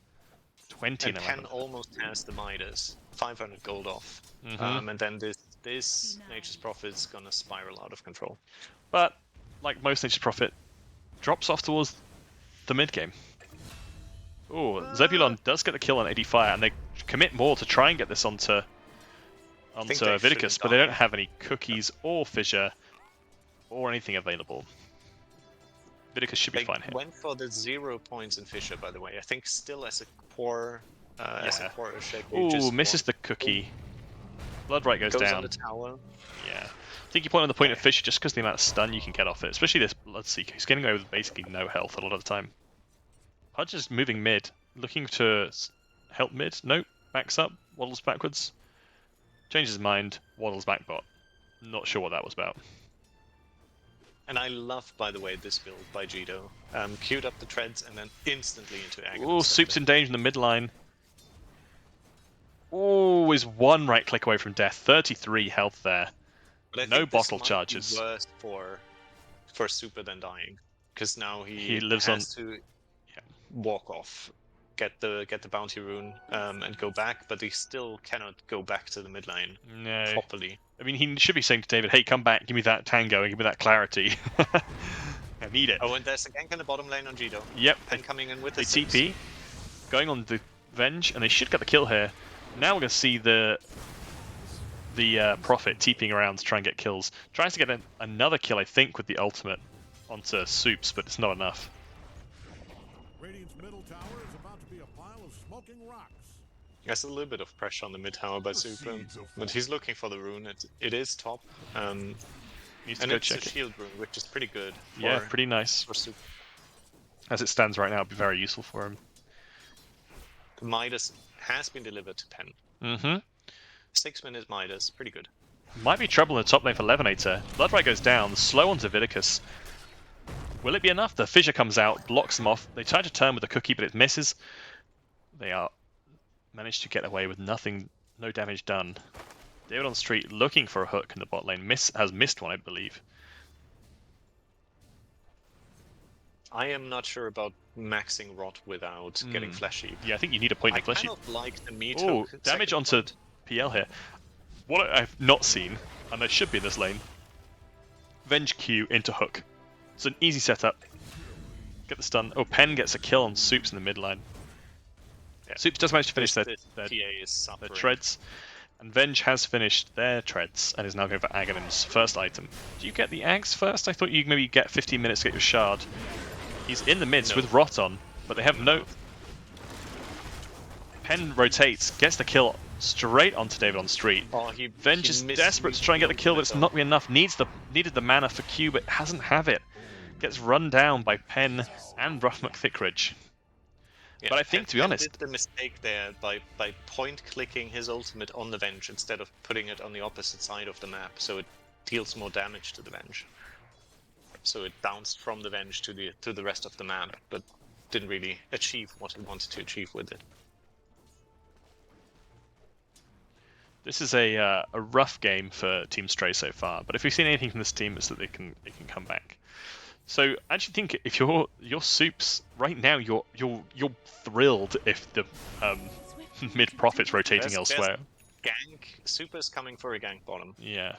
20 And and Penn 11. almost has the Midas. 500 gold off. Mhm. And then this Nature's Prophet's gonna spiral out of control. But, like most Nature's Prophet, drops off towards the mid game. Oh, Zebulon does get the kill on ADFire, and they commit more to try and get this onto think they Vidicus, shouldn't but they die. don't have any cookies or fissure or anything available. Vidicus should be They fine here. went for the 0 points in Fisher, by the way. I think still as a core shape. Ooh, misses the cookie. Bloodright goes goes down. on the tower. Yeah. I think you point on the point of Fisher just because the amount of stun you can get off it, especially this Bloodseeker. He's getting away with basically no health a lot of the time. Pudge is moving mid, looking to help mid. Nope, backs up, waddles backwards. Changes his mind, waddles back bot. Not sure what that was about. And I love, by the way, this build by Jido. Queued up the treads and then instantly into Aghanim. Ooh, Soup's in danger in the mid line. Ooh, is one right click away from death. 33 health there. But I no think this bottle might be charges. Worse for Super than dying, because now he lives has to walk off, get the bounty rune, and go back. But he still cannot go back to the mid lane No. properly. I mean, he should be saying to David, hey, come back, give me that tango, and give me that clarity. I need it. Oh, and there's a gank in the bottom lane on Jido. Yep. And coming in with They the six. TP, going on the Venge, and they should get the kill here. Now we're going to see the Prophet TPing around to try and get kills. Tries to get another kill, I think, with the ultimate onto Soups, but it's not enough. Radiant's middle tower is about to be a pile of smoking rocks. There's a little bit of pressure on the mid tower by Super, but he's looking for the rune. It is top. Needs to And go it's check a it. shield rune, which is pretty good. Yeah, pretty nice. For Super. As it stands right now, it'd be very useful for him. The Midas has been delivered to Penn. Mm-hmm. 6 minute Midas, pretty good. Might be trouble in the top lane for Levonator. Bloodright goes down, slow onto Vidicus. Will it be enough? The fissure comes out, blocks them off. They try to turn with the cookie, but it misses. They are managed to get away with nothing, no damage done. davidonstreet looking for a hook in the bot lane. Has missed one, I believe. I am not sure about maxing Rot without getting fleshy. Yeah, I think you need a point I of fleshy. kind of like the meat Oh, hook. damage second onto point. PL here. What I've not seen, and I should be in this lane, Venge Q into hook. It's an easy setup. Get the stun. Oh, Penn gets a kill on Soups in the mid line. Yeah. Soups does manage to finish This their PA is suffering. treads. And Venge has finished their treads and is now going for Aghanim's first item. Do you get the Ags first? I thought you'd maybe get 15 minutes to get your shard. He's in the midst with Rot on, but they have no... Penn rotates, gets the kill straight onto davidonstreet. Oh, he Venge is desperate to try and get the kill, but it's not enough. Needed the mana for Q, but hasn't have it. Gets run down by Penn and Ruff McThickridge. Yeah, But I think, to be Penn honest... did the mistake there by point-clicking his ultimate on the Venge instead of putting it on the opposite side of the map, so it deals more damage to the Venge. So it bounced from the Venge to the rest of the map, but didn't really achieve what it wanted to achieve with it. This is a rough game for Team Stray so far, but if we've seen anything from this team, it's that they can come back. So I actually think if your Soups right now, you're thrilled if the mid profit's rotating There's elsewhere. Gank, Super's coming for a gank bottom. Yeah.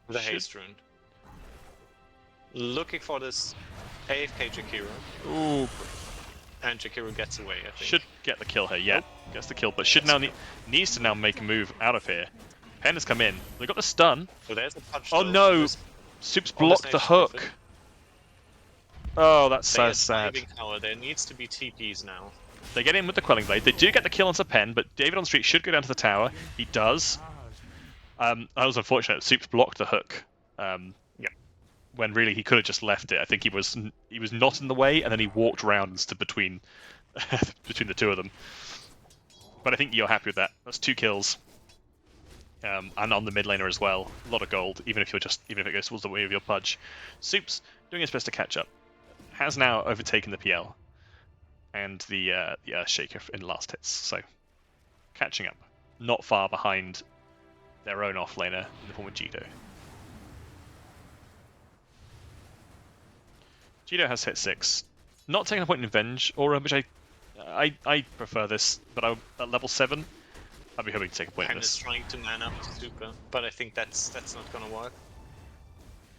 The Should- haste rune. Looking for this AFK Jakiro, Ooh, and Jakiro gets away, I think. should get the kill here. Yeah, gets the kill, but should now needs to now make a move out of here. Penn has come in. They got the stun. So there's the punch. Oh though. no! There's- Soups on the blocked the Nature's hook. Prophet. Oh, that's so They are sad. diving tower. There needs to be TPs now. They get in with the Quelling Blade. They do get the kill onto Penn, but davidonstreet should go down to the tower. He does. That was unfortunate. Soups blocked the hook. When really he could have just left it. I think he was not in the way, and then he walked around and stood between between the two of them. But I think you're happy with that. That's 2 kills. And on the mid laner as well. A lot of gold, even if it goes towards the way of your Pudge. Soups doing his best to catch up. has now overtaken the PL and the Earthshaker in last hits, so catching up. Not far behind their own offlaner in the form of Jido. Jido has hit 6. Not taking a point in Avenge Aura, which I prefer this, but at level 7, I'd be hoping to take a point in Penn is this. trying to man up to Super, but I think that's not gonna work.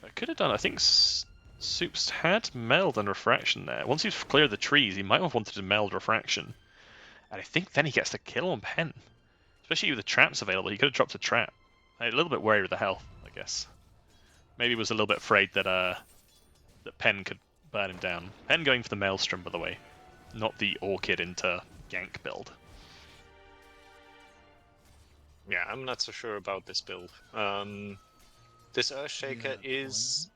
I could have done. I think Soups had meld and refraction there. Once he's cleared the trees, he might have wanted to meld refraction, and I think then he gets the kill on Penn. Especially with the traps available, he could have dropped a trap. I'm a little bit worried with the health, I guess. Maybe was a little bit afraid that that Penn could burn him down. Penn going for the Maelstrom, by the way, not the Orchid into gank build. Yeah, I'm not so sure about this build. This Earthshaker is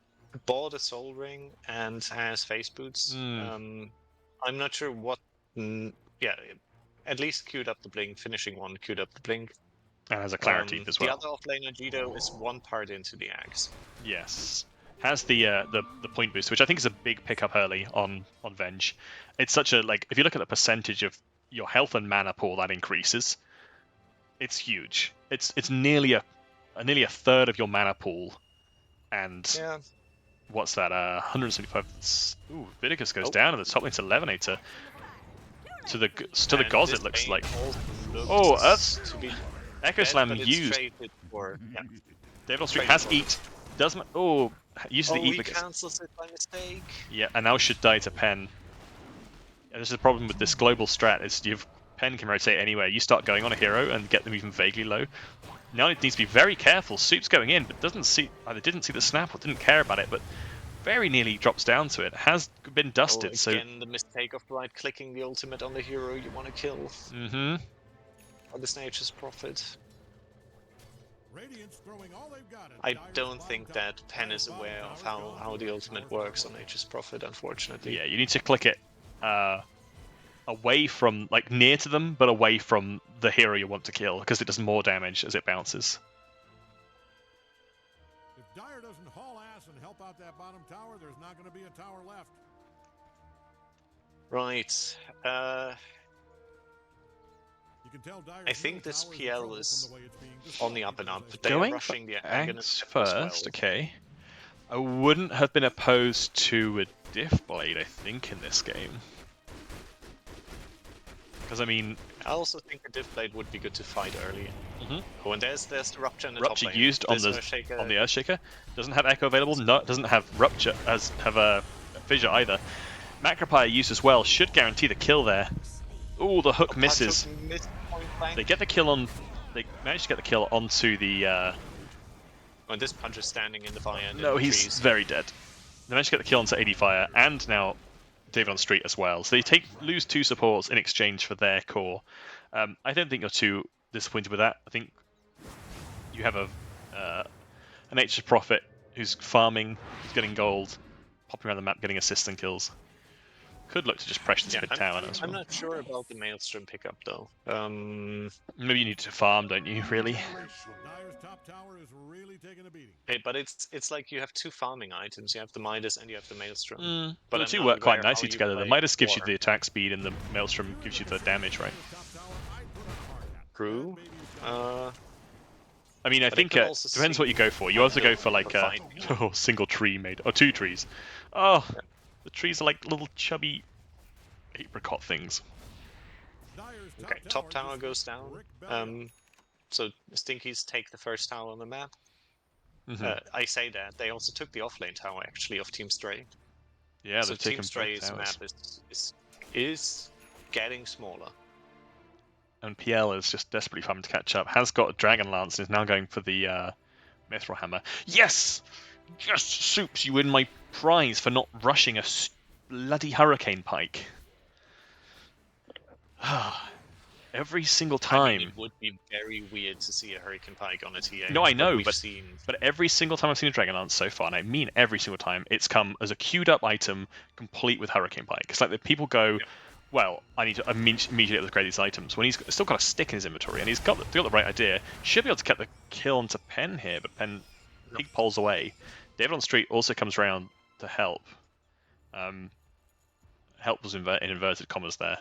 bought a Soul Ring and has face boots. I'm not sure what. Yeah, at least queued up the blink. Finishing one queued up the blink. And has a clarity as well. The other offlaner Jido is one part into the axe. Yes, has the point boost, which I think is a big pickup early on Venge. It's such a if you look at the percentage of your health and mana pool that increases, it's huge. It's nearly a third of your mana pool, and yeah. What's that? 175. Ooh, Vidicus goes down, and the top lane's a levonator. To the Gauze, it looks like. Oh, that's Echo Slam used. davidonstreet has eat. Doesn't. Oh, uses the eat because. Cancels it by mistake. Yeah, and now should die to Penn. Yeah, this is the problem with this global strat. Is Penn can rotate anywhere. You start going on a hero and get them even vaguely low. Now it needs to be very careful. Soup's going in, but didn't see the snap or didn't care about it, but very nearly drops down to it. Has been dusted. Again, the mistake of right-clicking the ultimate on the hero you want to kill. Mm-hmm. Or this Nature's Prophet. Radiant's throwing all they've got at I Dire's don't bottom think tower. that Penn is aware of how the ultimate works on Nature's Prophet, unfortunately. Yeah, you need to click it away from, near to them, but away from the hero you want to kill, because it does more damage as it bounces. If Dire doesn't haul ass and help out that bottom tower, there's not going to be a tower left. Right. You can tell Dire's I think middle this tower in PL trouble is from the way it's being on the up and up. They Going are rushing the for Aghanim Axe as first, well. okay. I wouldn't have been opposed to a Diff Blade, I think, in this game. Because, I mean... I also think a Diff Blade would be good to fight early. Oh, and there's the Rupture in the Rupture top lane. used on the Earthshaker. Doesn't have Echo available. No, doesn't have Rupture have a Fissure either. Macropire used as well should guarantee the kill there. Ooh, the hook misses. They get the kill on. They manage to get the kill onto the. And this Punch is standing in the fire. And No, in the he's trees. very dead. They manage to get the kill onto ADFire and now davidonstreet as well. So they lose 2 supports in exchange for their core. I don't think you're too disappointed with that. I think you have an Nature's Prophet who's farming, who's getting gold, popping around the map, getting assists and kills. Could look to just pressure this mid tower as well. I'm not sure about the Maelstrom pickup though. Maybe you need to farm, don't you? Really? Dire's top tower is really taking a beating. But it's like you have 2 farming items. You have the Midas and you have the Maelstrom. But the I'm two not work quite aware how nicely you together. The play Midas gives you war. the attack speed, and the Maelstrom gives you the damage, right? Top tower, I'd put a hard hat. True. I mean, I But it think could it also depends what you go for. You also go for like a single tree made, or 2 trees. Oh, the trees are like little chubby apricot things. Dire's Okay, top tower just goes down. brick belly up. So Stinkies take the first tower on the map. I say that they also took the offlane tower actually of Team Stray. Yeah, So they've Team taken Stray's both map towers. is getting smaller. And PL is just desperately farming to catch up. Has got a Dragon Lance and is now going for the Mithril Hammer. Yes! Yes, Soups, you win my prize for not rushing a bloody Hurricane Pike. Every single time. I mean, it would be very weird to see a Hurricane Pike on a TA. No, I know, we've but seen... every single time I've seen a Dragon Lance so far, and I mean every single time, it's come as a queued up item complete with Hurricane Pike. It's like the people go, well, I need to immediately upgrade these items. When he's still got a stick in his inventory and he's got the right idea, should be able to get the kill onto Penn here, but Penn pulls away. davidonstreet also comes around to help. help was in inverted commas there.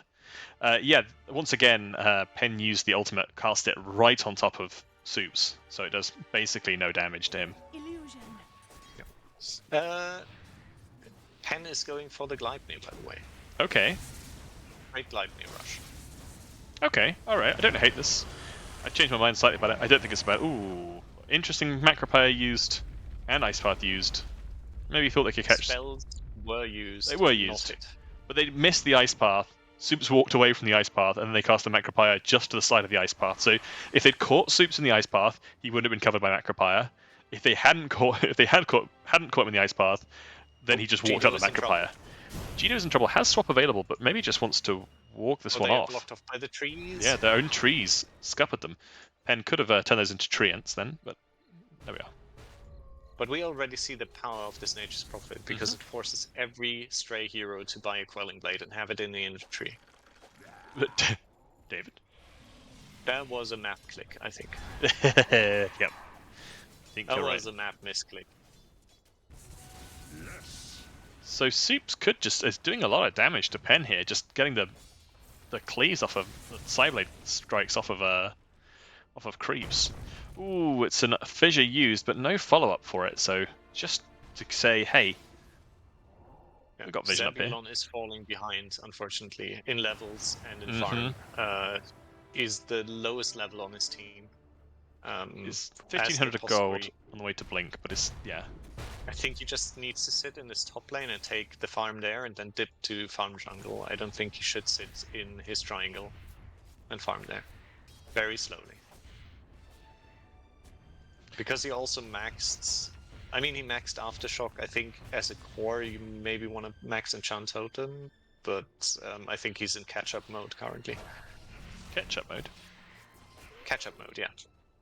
Yeah, once again, Penn used the ultimate, cast it right on top of Soups, so it does basically no damage to him. Illusion. Penn is going for the Gleipnir, by the way. Okay. Great Gleipnir rush. Okay, alright, I don't hate this. I changed my mind slightly about it. I don't think it's bad. Ooh, interesting Macropire used, and Ice Path used. Maybe thought they could catch... Spells were used. They were not used. it. But they missed the Ice Path. Soups walked away from the Ice Path, and then they cast a Macropire just to the side of the Ice Path. So if they'd caught Soups in the Ice Path, he wouldn't have been covered by Macropire. If they hadn't caught him in the Ice Path, then he just walked out the Macropire. Gino's in trouble. Has swap available, but maybe just wants to walk this one they are off. blocked off by the trees. Yeah, their own trees scuppered them. Penn could have turned those into treants then, but there we are. But we already see the power of this Nature's Prophet, because it forces every stray hero to buy a Quelling Blade and have it in the inventory. David? That was a map click, I think. Yep. I think That you're was right. a map misclick. So Soups could just is doing a lot of damage to Penn here, just getting the cleaves off of the Psyblade strikes off of creeps. Ooh, it's a fissure used, but no follow up for it. So just to say, hey, we got vision up here. Zebulon is falling behind, unfortunately, in levels and in farm. Is the lowest level on his team. Is as 1500 the gold possibly- on the way to Blink, but it's yeah. I think he just needs to sit in his top lane and take the farm there and then dip to farm jungle. I don't think he should sit in his triangle and farm there. Very slowly. Because he also maxed... I mean, he maxed Aftershock. I think as a core you maybe want to max Enchant Totem, but I think he's in catch-up mode currently. Catch-up mode. Catch-up mode, yeah.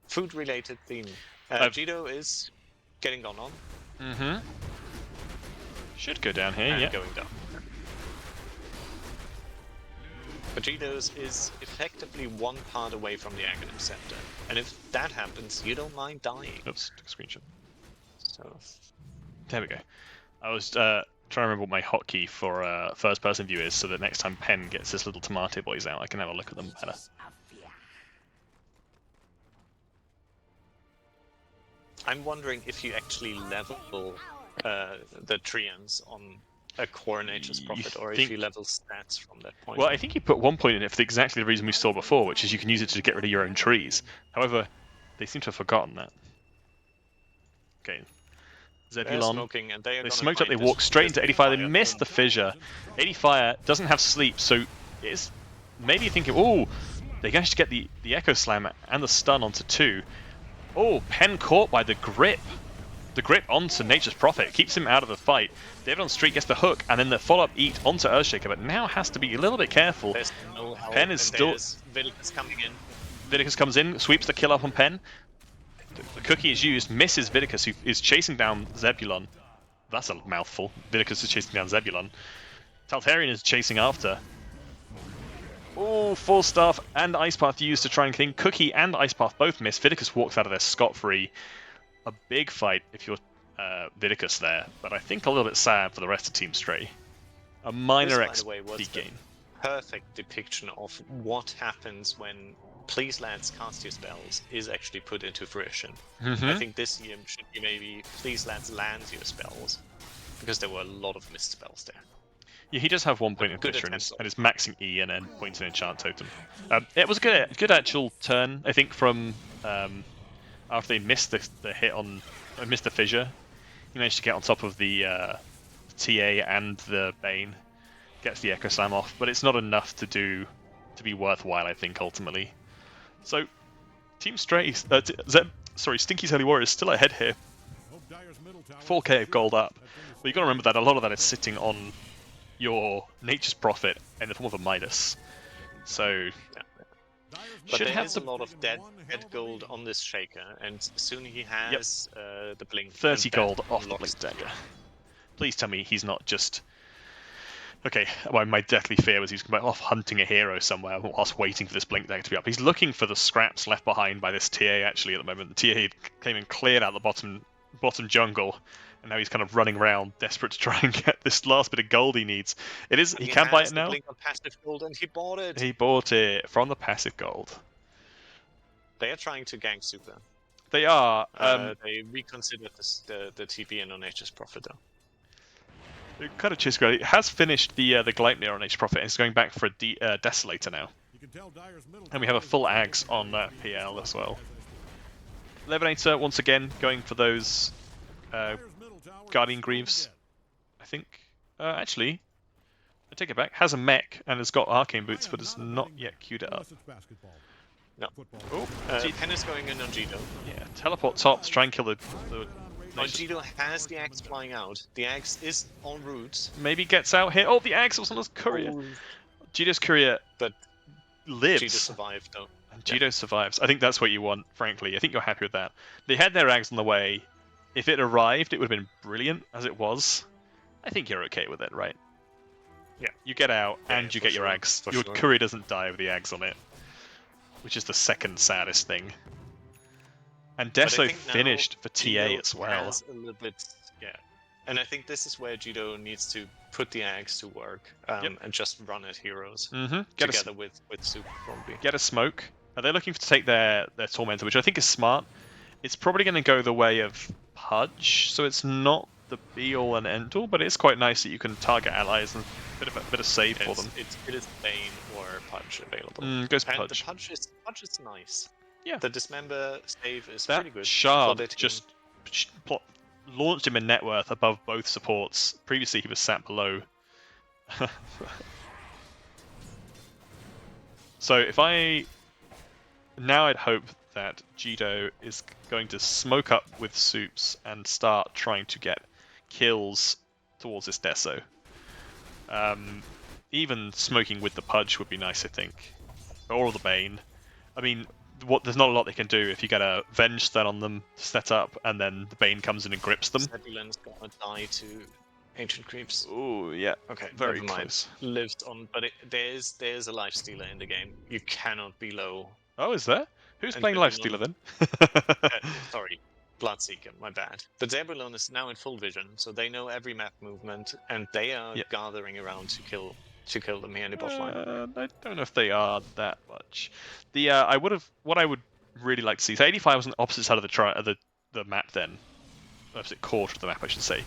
Food-related theme. Jido is getting gone on. Should go down here, And yeah. going down. Vegeto's is effectively one part away from the Aghanim Scepter, and if that happens, you don't mind dying. Oops, took a screenshot. So, There we go. I was trying to remember what my hotkey for first-person view is, so that next time Penn gets his little tomato boys out, I can have a look at them better. I'm wondering if you actually level the Treants on a core Nature's Prophet, or if you level stats from that point. Well, I think you put 1 point in it for exactly the reason we saw before, which is you can use it to get rid of your own trees. However, they seem to have forgotten that. Okay. They're Zebulon. smoking, and they Smoked up, they walk straight into ADFire, they missed the fissure. ADFire doesn't have sleep, so it's maybe thinking, oh, they managed to get the Echo Slam and the stun onto 2. Oh, Penn caught by the grip. The grip onto Nature's Prophet keeps him out of the fight. davidonstreet gets the hook, and then the follow-up eat onto Earthshaker, but now has to be a little bit careful. There's no help, Penn is still... Vidicus coming in. Vidicus comes in, sweeps the kill up on Penn. The cookie is used, misses Vidicus, who is chasing down Zebulon. That's a mouthful. Vidicus is chasing down Zebulon. Taltarian is chasing after. Oh, full staff and Ice Path used to try and clean. Cookie and Ice Path both miss. Vidicus walks out of there scot-free. A big fight if you're Vidicus there, but I think a little bit sad for the rest of Team Stray. A minor XP gain. Perfect depiction of what happens when Please Lads cast your spells is actually put into fruition. I think this year should be maybe Please Lads lands your spells, because there were a lot of missed spells there. Yeah, he does have 1 point in Good Fisher and attempt. is maxing E and then points in Enchant Totem. It was a good actual turn, I think, from after they missed the hit on missed the fissure. He managed to get on top of the TA and the Bane, gets the Echo Slam off, but it's not enough to be worthwhile, I think, ultimately. So, Team Stray, Stinky's Holy Warrior is still ahead here. 4k of gold up, but you've got to remember that a lot of that is sitting on your Nature's Prophet in the form of a Midas. So, But should there have is the a lot of dead gold on this Shaker, and soon he has the Blink. 30 and that gold off the unlocks Blink Dagger. Please tell me he's not just... Okay, well, my deathly fear was he's off hunting a hero somewhere whilst waiting for this Blink Dagger to be up. He's looking for the scraps left behind by this TA, actually, at the moment. The TA came and cleared out the bottom bottom jungle, and now he's kind of running around, desperate to try and get this last bit of gold he needs. It is he can buy it now. On passive gold, and he bought it. He bought it from the passive gold. They are trying to gank super. They are. They reconsidered the TP and on Nature's Prophet though. Kind of Chisco. It has finished the Gleipnir on Nature's Prophet, and it's going back for a Desolator now. And we have a full Ags on PL as well. Levonator once again going for those Guardian Greaves. I think actually, I take it back. Has a mech and has got Arcane Boots, but has not yet queued it up. No. Oh, Penn is going in on Jido. Yeah, teleport top to try and kill the Jido has the axe flying out. The axe is en route. Maybe gets out here. Oh, the axe was on his courier. Jido's courier but lives. Jido survived though. And Jido survives. I think that's what you want, frankly. I think you're happy with that. They had their axe on the way. If it arrived, it would have been brilliant, as it was. I think you're okay with it, right? Yeah. You get out, and you get your axe. Your courier doesn't die with the axe on it, which is the second saddest thing. And Deso finished for TA as well. A little bit, yeah. And I think this is where Jido needs to put the axe to work and just run at heroes together with Super probably. Get a smoke. Are they looking to take their Tormentor, which I think is smart? It's probably going to go the way of Pudge, so it's not the be-all and end-all, but it's quite nice that you can target allies and a bit of save for them. It is Bane or Pudge available. Goes and Pudge. The Pudge is nice. Yeah. The Dismember save is that pretty good. Shard just launched him in net worth above both supports. Previously he was sat below. So if now I'd hope that Jido is going to smoke up with Soups and start trying to get kills towards this Deso. Even smoking with the Pudge would be nice, I think. Or the Bane. I mean, there's not a lot they can do if you get a Venge Stun on them set up and then the Bane comes in and grips them. Zebulon's gonna die to Ancient Creeps. Oh yeah, okay, very never mind. Close. Lived on, but there's a life stealer in the game. You cannot be low. Oh, is there? Who's playing Lifestealer then? Sorry, Bloodseeker, my bad. But Zebulon is now in full vision, so they know every map movement, and they are gathering around to kill them here in the bot line. I don't know if they are that much. What I would really like to see. So ADFire was on the opposite side of the map then, opposite quarter of the map, I should say,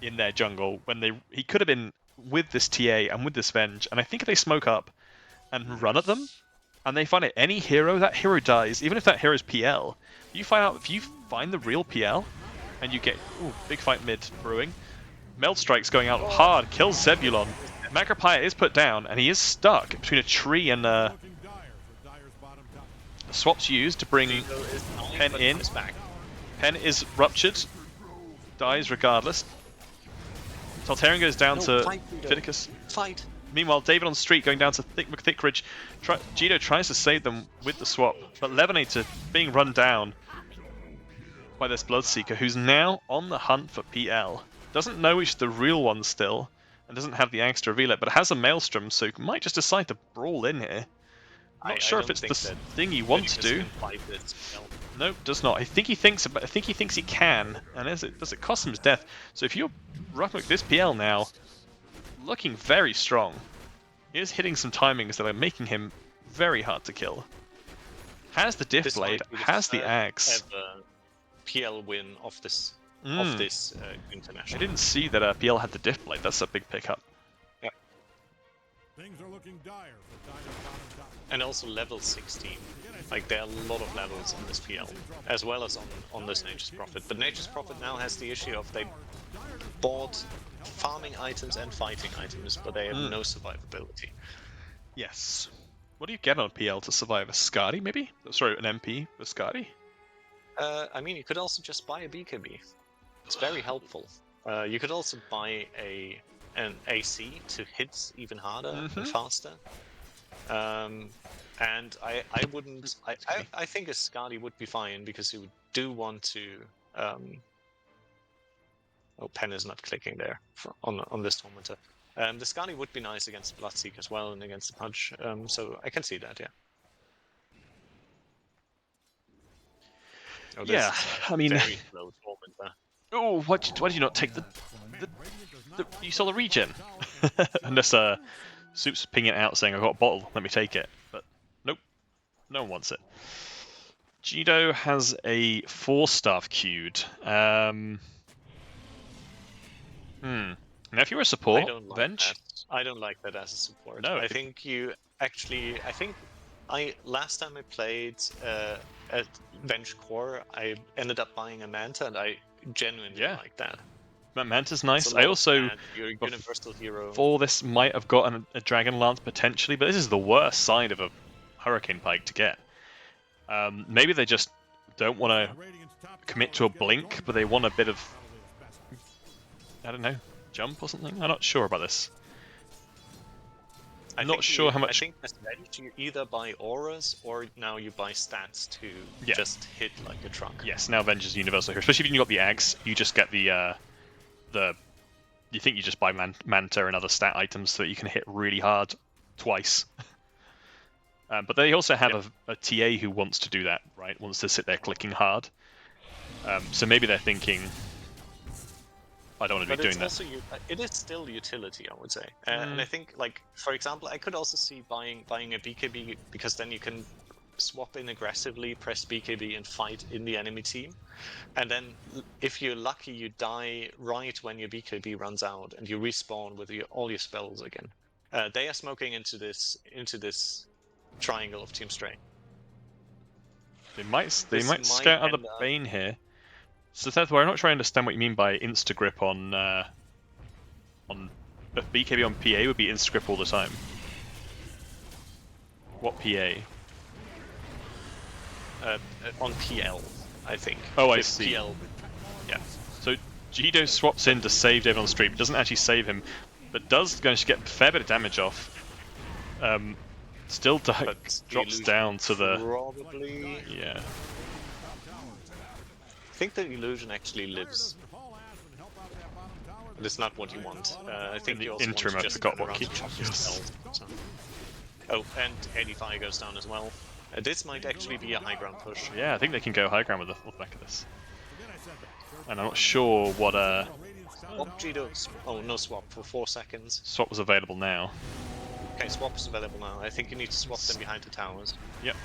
in their jungle when he could have been with this TA and with this Venge, and I think if they smoke up and run at them. And they find it any hero, that hero dies, even if that hero's PL. If you find the real PL, and you get big fight mid brewing, Meld Strike's going out hard, kills Zebulon. Macropire is put down, and he is stuck between a tree and the swap's used to bring Penn in. Penn is ruptured, dies regardless. Taltarian goes down to Vidicus. Fight. Meanwhile, davidonstreet going down to McThickridge. Jido tries to save them with the swap, but Levonator being run down by this Bloodseeker, who's now on the hunt for PL. Doesn't know which is the real one still, and doesn't have the axe to reveal it, but has a Maelstrom, so might just decide to brawl in here. Not sure if it's the thing he wants to do. Nope, does not. I think he thinks he can, and does it cost him his death? So if you're Ruff with this PL now, looking very strong. He is hitting some timings that are making him very hard to kill. Has the diff blade, has the axe. PL win of this international. I didn't see that PL had the diff blade. That's a big pickup. Yeah. Things are looking dire for Dino. And also level 16. Like there are a lot of levels on this PL, as well as on this Nature's Prophet. But Nature's Prophet now has the issue of they bought farming items and fighting items, but they have no survivability. Yes. What do you get on PL to survive? A Skadi, maybe? Sorry, an MP with Skadi? I mean, you could also just buy a BKB. It's very helpful. You could also buy an AC to hit even harder and faster. And I wouldn't. I think a Skadi would be fine because you do want to. Oh, Penn is not clicking there on this Tormentor. The Skadi would be nice against Bloodseeker as well and against the Punch, so I can see that, yeah. Oh, yeah, I mean, very slow Oh, why did you not take the you saw the regen? Unless Soup's pinging it out saying I've got a bottle, let me take it. But nope, no one wants it. Jido has a 4-staff queued. Now if you're a support, I don't like Venge. that. I don't like that as a support. No, I think you actually. Last time I played at Venge Core, I ended up buying a Manta, and I genuinely like that. Manta's nice. It's a I lot of also, mana, you're a universal hero. before this, might have gotten a Dragon Lance potentially, but this is the worst side of a Hurricane Pike to get. Maybe they just don't want to commit to a blink, but they want a bit of, I don't know, jump or something? I'm not sure about this. I'm not sure how much. I think as Venge, you either buy auras or now you buy stats to just hit like a truck. Yes, now Venge is universal here, especially if you've got the Ags, you just get the you think you just buy Manta and other stat items so that you can hit really hard twice. But they also have a TA who wants to do that, right? Wants to sit there clicking hard. So maybe they're thinking, I don't want to be doing that. It is still utility, I would say. And I think, like, for example, I could also see buying a BKB, because then you can swap in aggressively, press BKB and fight in the enemy team. And then if you're lucky, you die right when your BKB runs out and you respawn with all your spells again. They are smoking into this triangle of Team Stray. They might scout out the Bane here. So therefore, I'm not sure I understand what you mean by insta-grip on BKB on PA would be insta-grip all the time. What PA? On PL, I think. Oh, I see. PL. Yeah. So Jido swaps in to save davidonstreet, but doesn't actually save him, but does going to get a fair bit of damage off. Still drops down to the... Probably... Yeah. I think the illusion actually lives. But it's not what you want. I think you also interim, want I to just forgot run what around and chop your spells. So. Oh, and ADFire goes down as well. This might actually be a high ground push. Yeah, I think they can go high ground with the back of this. And I'm not sure what Swap Jido. Oh, no swap for 4 seconds. swap was available now. Okay, swap is available now. I think you need to swap them behind the towers. Yep.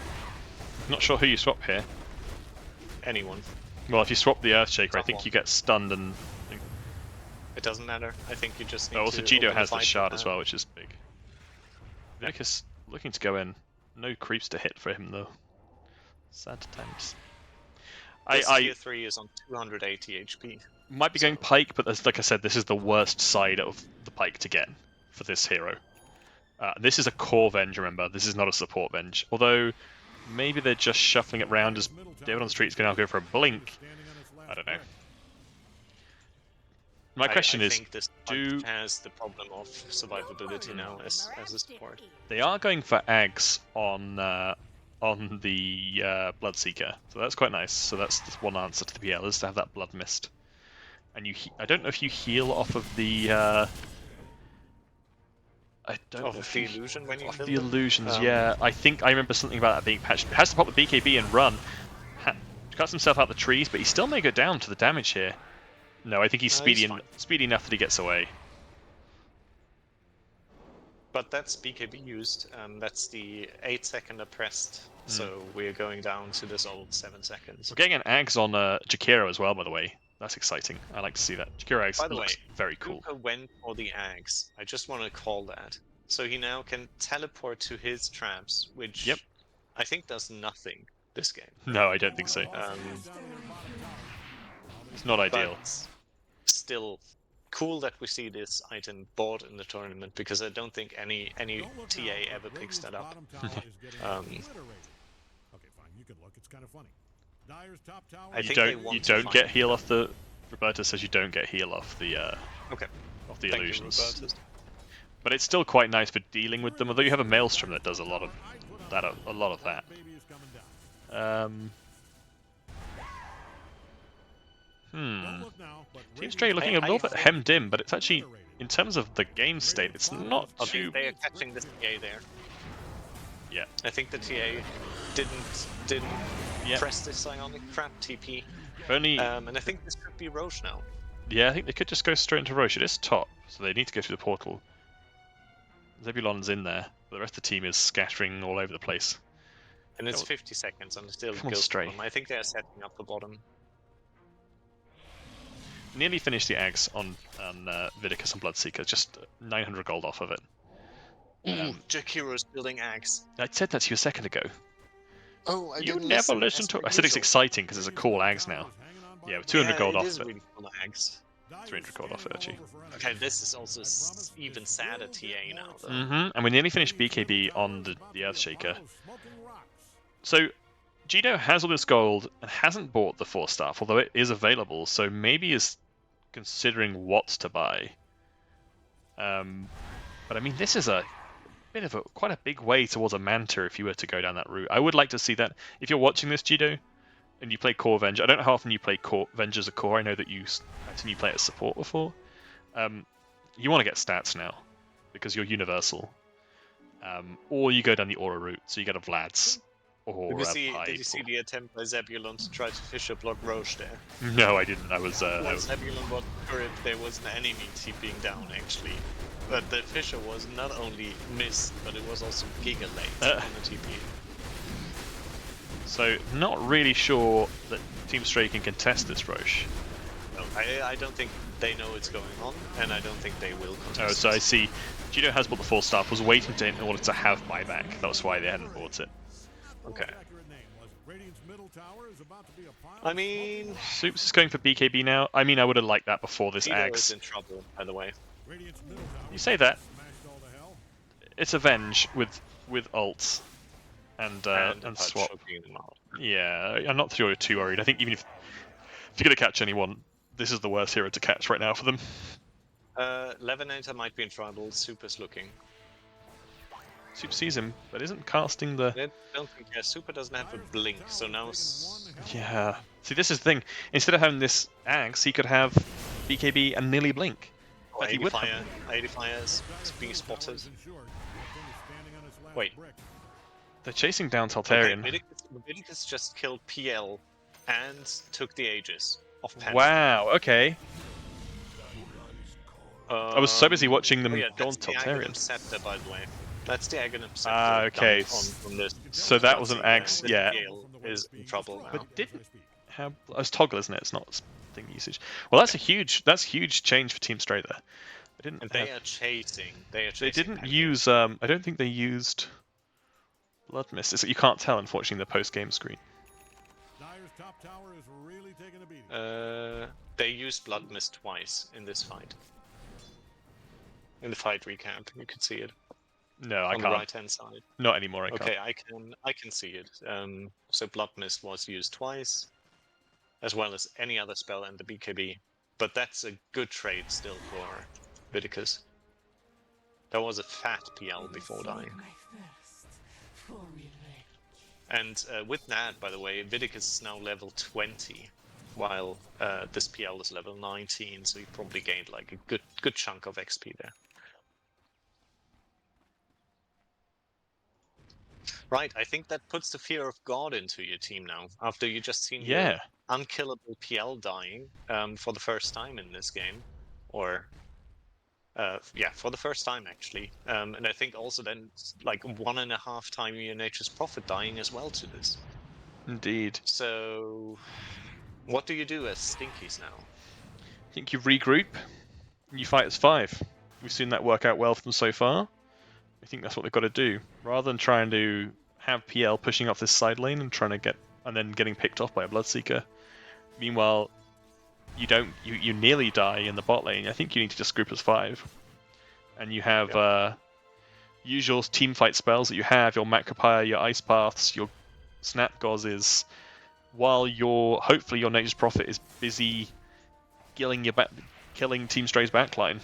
Not sure who you swap here. Anyone. Well, if you swap the Earthshaker, I think you get stunned and... It doesn't matter. I think you just need also to... Jido has the shard as well, which is big. Vidicus looking to go in. No creeps to hit for him, though. Sad times. Tier 3 is on 280 HP. Might be going Pike, but like I said, this is the worst side of the Pike to get for this hero. This is a core Venge, remember. This is not a support Venge. Although, maybe they're just shuffling it round as davidonstreet's going to go for a blink. I don't know. My question is, I think this has the problem of survivability now as a support. They are going for Ags on the Bloodseeker, so that's quite nice. So that's one answer to the PL, is to have that Blood Mist. And I don't know if you heal off of the... I don't know if the illusion when you off kill the them? illusions, yeah. I think I remember something about that being patched. It has to pop the BKB and run. Cuts himself out the trees, but he still may go down to the damage here. No, I think he's speedy enough that he gets away. But that's BKB used. That's the 8-second pressed. So we're going down to this old 7 seconds. We're getting an Ags on Jakiro as well, by the way. That's exciting. I like to see that. Jakiro Ags looks very cool. Luca went for the Ags. I just want to call that. So he now can teleport to his traps, which I think does nothing this game. No, I don't think so. It's not ideal. Still cool that we see this item bought in the tournament, because I don't think any TA ever picks that up. You don't get heal off the... Roberta says you don't get heal off the off the illusions. But it's still quite nice for dealing with them, although you have a Maelstrom that does a lot of that. Team Stray looking a little bit hemmed in, but it's actually, in terms of the game state, it's not too... They are catching the TA there. Yeah. I think the TA didn't press this Psionic Trap TP. If only... And I think this could be Roche now. Yeah, I think they could just go straight into Roche. It is top, so they need to go through the portal. Zebulon's in there, but the rest of the team is scattering all over the place. And it's 50 seconds and still Come on, goes Stray. bottom. I think they're setting up the bottom. Nearly finished the Ags on Vidicus and Bloodseeker, just 900 gold off of it. Jack Hero's building Axe. I said that to you a second ago. Oh, I You didn't never listen to it. I said it's exciting because it's a cool Ags now. Yeah, with 200 gold off it is it. really cool Axe. 300 gold off it, actually. Okay, this is also even sadder TA now, though. And we nearly finished BKB on the Earthshaker. So, Gino has all this gold and hasn't bought the 4 staff, although it is available, so maybe is considering what to buy. But I mean, this is a bit of quite a big way towards a Manta if you were to go down that route. I would like to see that. If you're watching this, Gino, and you play Core Venger, I don't know how often you play Venger as a core. I know that I've seen you play it as support before. You want to get stats now because you're universal. Or you go down the Aura route, so you get a Vlad's or Did a Pipe. you see the attempt by Zebulon to try to Fisher block Roche there? No, I didn't. I was. Zebulon got turret, there was an enemy TPing down actually. But the Fisher was not only missed, but it was also giga late on the TP. So, not really sure that Team Stray can contest this Roche. No, I don't think they know what's going on, and I don't think they will contest. Oh, so I see. Gino has bought the 4 staff, was waiting in order to have buyback. That's why they hadn't bought it. Okay. I mean... Soups is going for BKB now. I mean, I would have liked that before this Tito Axe. is in trouble, by the way. You say that. It's Avenge with ults and swap. Yeah, I'm not too worried. I think even if you're going to catch anyone, this is the worst hero to catch right now for them. Levonator might be in trouble. Super's looking. Super sees him, but isn't casting the... I don't think... Yeah, Super doesn't have a blink, so now... Yeah. See, this is the thing. Instead of having this Axe, he could have BKB and nearly blink. Oh, ADFire is being spotted. Wait. They're chasing down Taltarian. Okay, Vidicus just killed PL and took the Aegis off Penn. Wow, okay. I was so busy watching them go on Taltarian. That's the Scepter, by the way. That's the Aghanim Scepter. Ah, okay. On this. So that was an Axe, yeah. PL is in trouble now. But didn't have... It's toggle, isn't it? It's not thing usage. Well, that's huge change for Team Stray there. And they are chasing. They didn't Penn. Use. I don't think they used Blood Mist. You can't tell, unfortunately, in the post-game screen. They used Blood Mist twice in this fight. In the fight recap, you can see it. No, I can't. On the right-hand side. Not anymore. I can't. Okay, I can see it. So Blood Mist was used twice, as well as any other spell and the BKB. But that's a good trade still for Vidicus. That was a fat PL before dying. And with that, by the way, Vidicus is now level 20, while this PL is level 19, so he probably gained like a good chunk of XP there. Right, I think that puts the fear of God into your team now, after you just seen your unkillable PL dying for the first time in this game. Or, yeah, for the first time actually. And I think also then, like, 1.5 times your Nature's Prophet dying as well to this. Indeed. So, what do you do as Stinkies now? I think you regroup, and you fight as 5. We've seen that work out well for them so far. I think that's what they've got to do. Rather than trying to have PL pushing off this side lane and trying to then getting picked off by a Bloodseeker. Meanwhile, you nearly die in the bot lane. I think you need to just group as 5. And you have usual team fight spells that you have, your Macropire, your Ice Paths, your Snap Gauzes, while hopefully your Nature's Prophet is busy killing Team Stray's backline.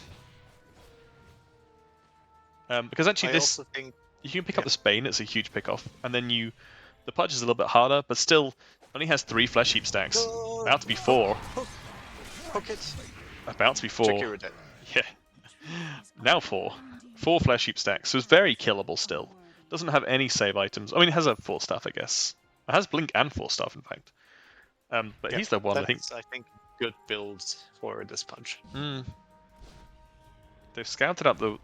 Because actually you can pick up the Spain, it's a huge pick-off, and then the Pudge is a little bit harder, but still only has 3 Flesh Heap stacks. About to be 4. About to be 4. Yeah. Now 4. 4 Flesh Heap stacks, so it's very killable still. Doesn't have any save items. I mean, it has a 4 staff, I guess. It has Blink and 4 staff, in fact. But he's the one, I think. That's, I think, good build for this punch. They've scouted up the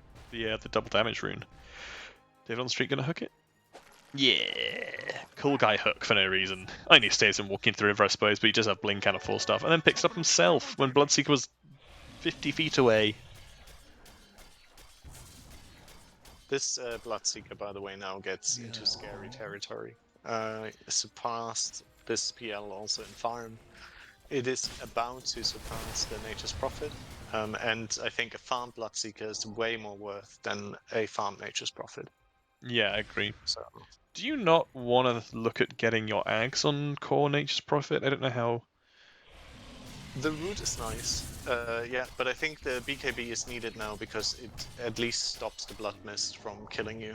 double damage rune. davidonstreet gonna hook it? Yeah, cool guy hook for no reason. Only stays him walking through river, I suppose, but he does have blink and a 4-staff, and then picks up himself when Bloodseeker was 50 feet away. This Bloodseeker, by the way, now gets into scary territory. Surpassed this PL also in farm. It is about to surpass the Nature's Prophet, and I think a farm Bloodseeker is way more worth than a farm Nature's Prophet. Yeah, I agree. So, do you not want to look at getting your Ags on core Nature's Prophet? I don't know how. the root is nice, yeah, but I think the BKB is needed now because it at least stops the Blood Mist from killing you.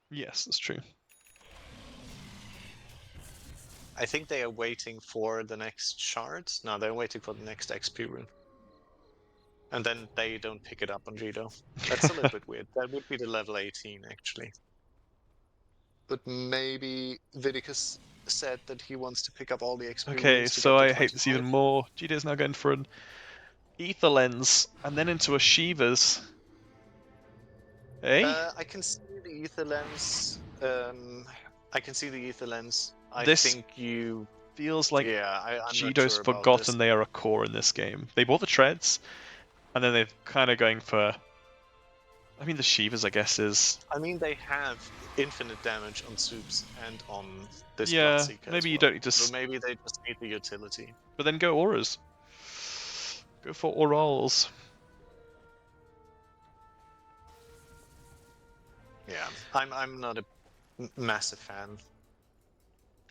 Yes, that's true. I think they are waiting for the next shard. No, they're waiting for the next XP rune. And then they don't pick it up on Jido. That's a little bit weird. That would be the level 18, actually. But maybe Vidicus said that he wants to pick up all the XP Okay, runes to so get to I hate this 25. even more. Jido's now going for an Ether Lens, and then into a Shiva's. Hey? I can see the Ether Lens. I can see the Ether Lens. I This think you... Feels like yeah, I'm not Jido's sure about forgotten this. they are a core in this game. They bought the treads, and then they're kind of going for... I mean, the Shivas, I guess, is... I mean, they have infinite damage on Soups and on this Yeah, Bloodseeker as maybe you well. don't need to... So maybe they just need the utility. But then go auras. Go for orals. Yeah, I'm not a massive fan.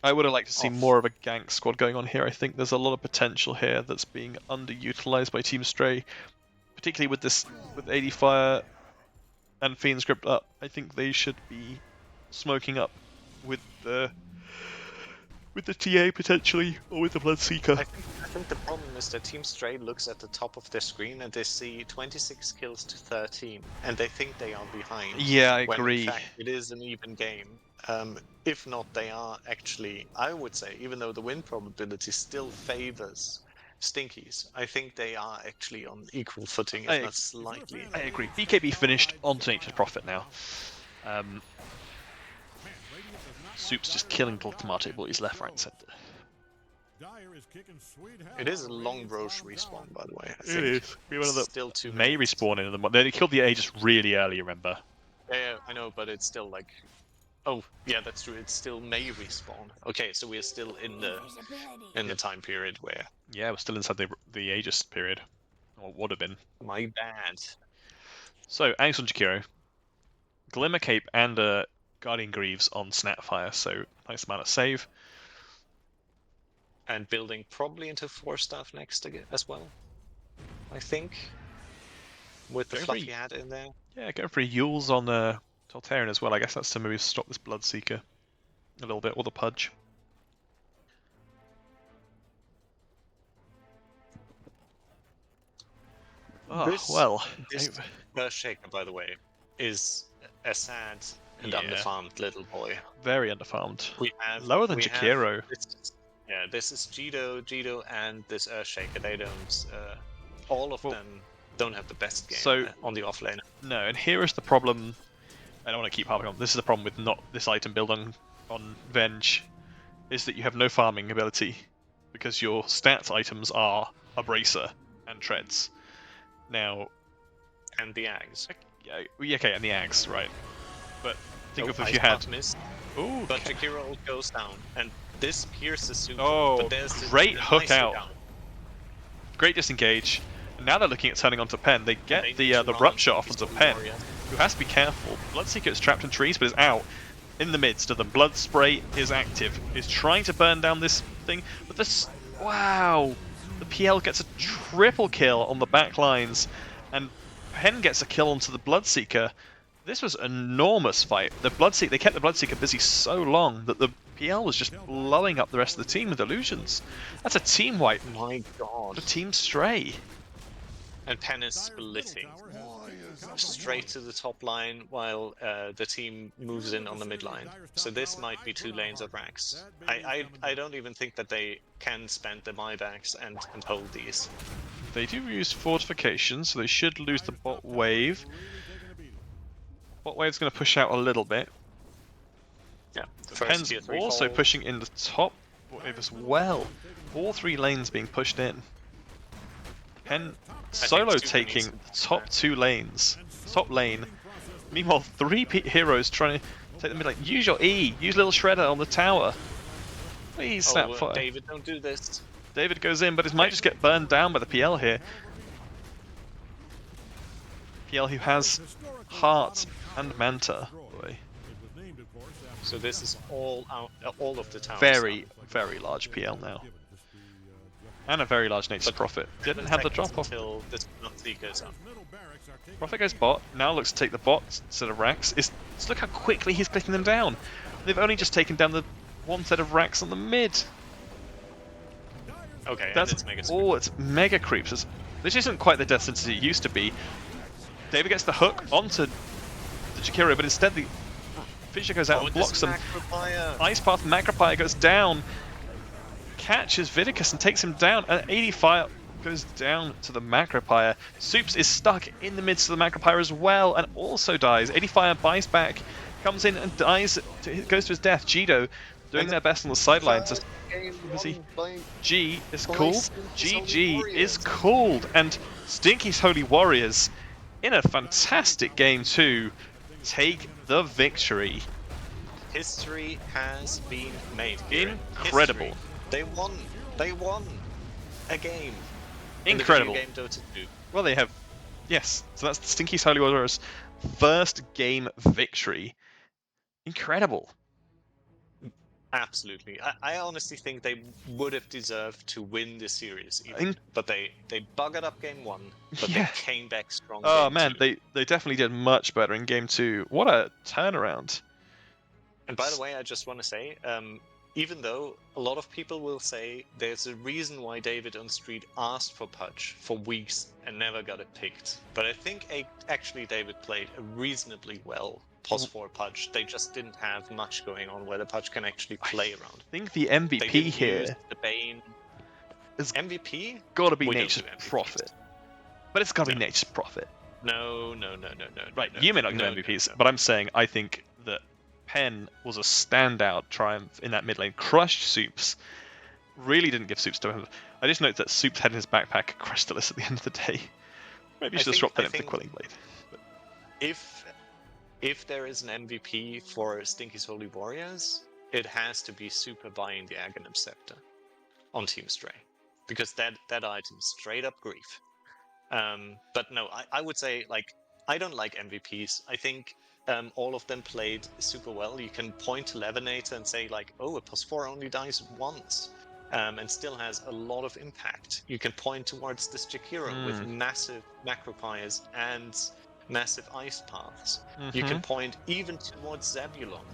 I would have liked to see Off. more of a gank squad going on here. I think there's a lot of potential here that's being underutilized by Team Stray, particularly with ADFire and Fiend Script up. I think they should be smoking up with the TA potentially, or with the Bloodseeker. I think the problem is that Team Stray looks at the top of their screen and they see 26 kills to 13, and they think they are behind. Yeah, I when agree. In fact, it is an even game. If not, they are actually, I would say, even though the win probability still favors Stinkies, I think they are actually on equal footing, if not slightly. I agree. BKB finished onto Nature's Prophet now. Soup's just killing little tomato boys left, right, and centre. It is a long Roche respawn, by the way. I think. It is. Be one of the Still too May many. respawn in the they killed the Aegis really early, remember? Yeah, I know, but it's still like... Oh, yeah, that's true. It's still May respawn. Okay, so we're still in the time period where... Yeah, we're still inside the Aegis period. Or would have been. My bad. So, Ags on Jakiro. Glimmer Cape and Guardian Greaves on Snapfire, so nice amount of save. And building probably into 4-staff next as well, I think. With the Very- fluffy hat in there. Yeah, going for Yules on Taltarian as well. I guess that's to maybe stop this Bloodseeker a little bit, or the Pudge. Oh, well. This Earthshaker, by the way, is a sad and Yeah. underfarmed little boy. Very underfarmed. We have Lower than we have- Jakiro. this is Jido, and this Earthshaker. They don't. All of them don't have the best game So- on the offlane. No, and here is the problem. I don't want to keep harping on. This is the problem with not this item build on Venge, is that you have no farming ability because your stats items are a bracer and treads. Now, And the Ags. yeah, okay, and the Ags, right? But think of if Ice you had. Path Mist, Ooh, but Jakiro goes down, and this pierces super. Oh, but there's this great hook nice out. down. great disengage. And now they're looking at turning onto Penn. They get They the need to the run. rupture off He's onto got Penn, Warrior. who has to be careful. Bloodseeker is trapped in trees, but is out in the midst of them. Blood Spray is active, is trying to burn down this thing, but this, wow, the PL gets a triple kill on the back lines, and Penn gets a kill onto the Bloodseeker. This was an enormous fight. The Bloodseeker, they kept the Bloodseeker busy so long that the PL was just blowing up the rest of the team with illusions. That's a team wipe My God. for Team Stray. And Penn is splitting. straight to the top line while the team moves in on the mid line. So this might be 2 lanes of racks. I don't even think that they can spend the buybacks and hold these. They do use fortifications, so they should lose the bot wave. Bot wave's going to push out a little bit. Yeah, the Penn's tier 3 also fall. pushing in the top wave as well. All 3 lanes being pushed in. Penn solo Super taking needs the top 2 lanes. Top lane. Meanwhile, 3 heroes trying to take the mid lane. Use your E. Use Little Shredder on the tower. Please, Snapfire. David, don't do this. David goes in, but it might just get burned down by the PL here. PL who has Heart and Manta. Boy. So this is all of the towers. Very, very large PL now. And a very large Nature's Prophet. Didn't have the drop off. Until this monthly goes up. Prophet goes bot, now looks to take the bot instead of racks. Look how quickly he's clicking them down. They've only just taken down the 1 set of racks on the mid. Okay, That's and it's all, it's mega creeps. This isn't quite the death sentence it used to be. David gets the hook onto the Jakiro, but instead the Fisher goes out and blocks them. Ice Path Macropire goes down, catches Vidicus and takes him down, and ADFire goes down to the Macropire. Soups is stuck in the midst of the Macropire as well, and also dies. ADFire buys back, comes in and dies, goes to his death. Jido doing their best on the sidelines. G is called. GG is called, and Stinky's Holy Warriors, in a fantastic game too, take the victory. History has been made. Incredible. History. They won. They won a game. Incredible. In the video game Dota 2. Well, they have. Yes, so that's Stinky's Holy Warriors' first game victory. Incredible. Absolutely. I honestly think they would have deserved to win this series, even. But they buggered up game 1, but they came back strong. Oh game man, 2. they definitely did much better in game 2. What a turnaround. And by the way, I just want to say, even though a lot of people will say there's a reason why davidonstreet asked for Pudge for weeks and never got it picked, but I think actually David played reasonably well POS4 Pudge. They just didn't have much going on where the Pudge can actually play around. I think the MVP here, the Bane. is MVP? got to be We don't Nature's do MVPs. Prophet. But it's got to be Nature's Prophet. No. Right, no, you may not get no, MVPs, no. but I'm saying I think that Penn was a standout triumph in that mid lane. Crushed Soups. Really didn't give Soups to him. I just note that Soups had in his backpack a Crystallis at the end of the day. Maybe you should have swapped that in for the Quelling Blade. But If there is an MVP for Stinky's Holy Warriors, it has to be super buying the Aghanim Scepter on Team Stray, because that item is straight up grief. But no, I would say, like, I don't like MVPs. I think all of them played super well. You can point to Levonator and say, like, oh, a +4 only dies once, and still has a lot of impact. You can point towards this Jakiro with massive Macropires and massive ice paths. You can point even towards Zebulon,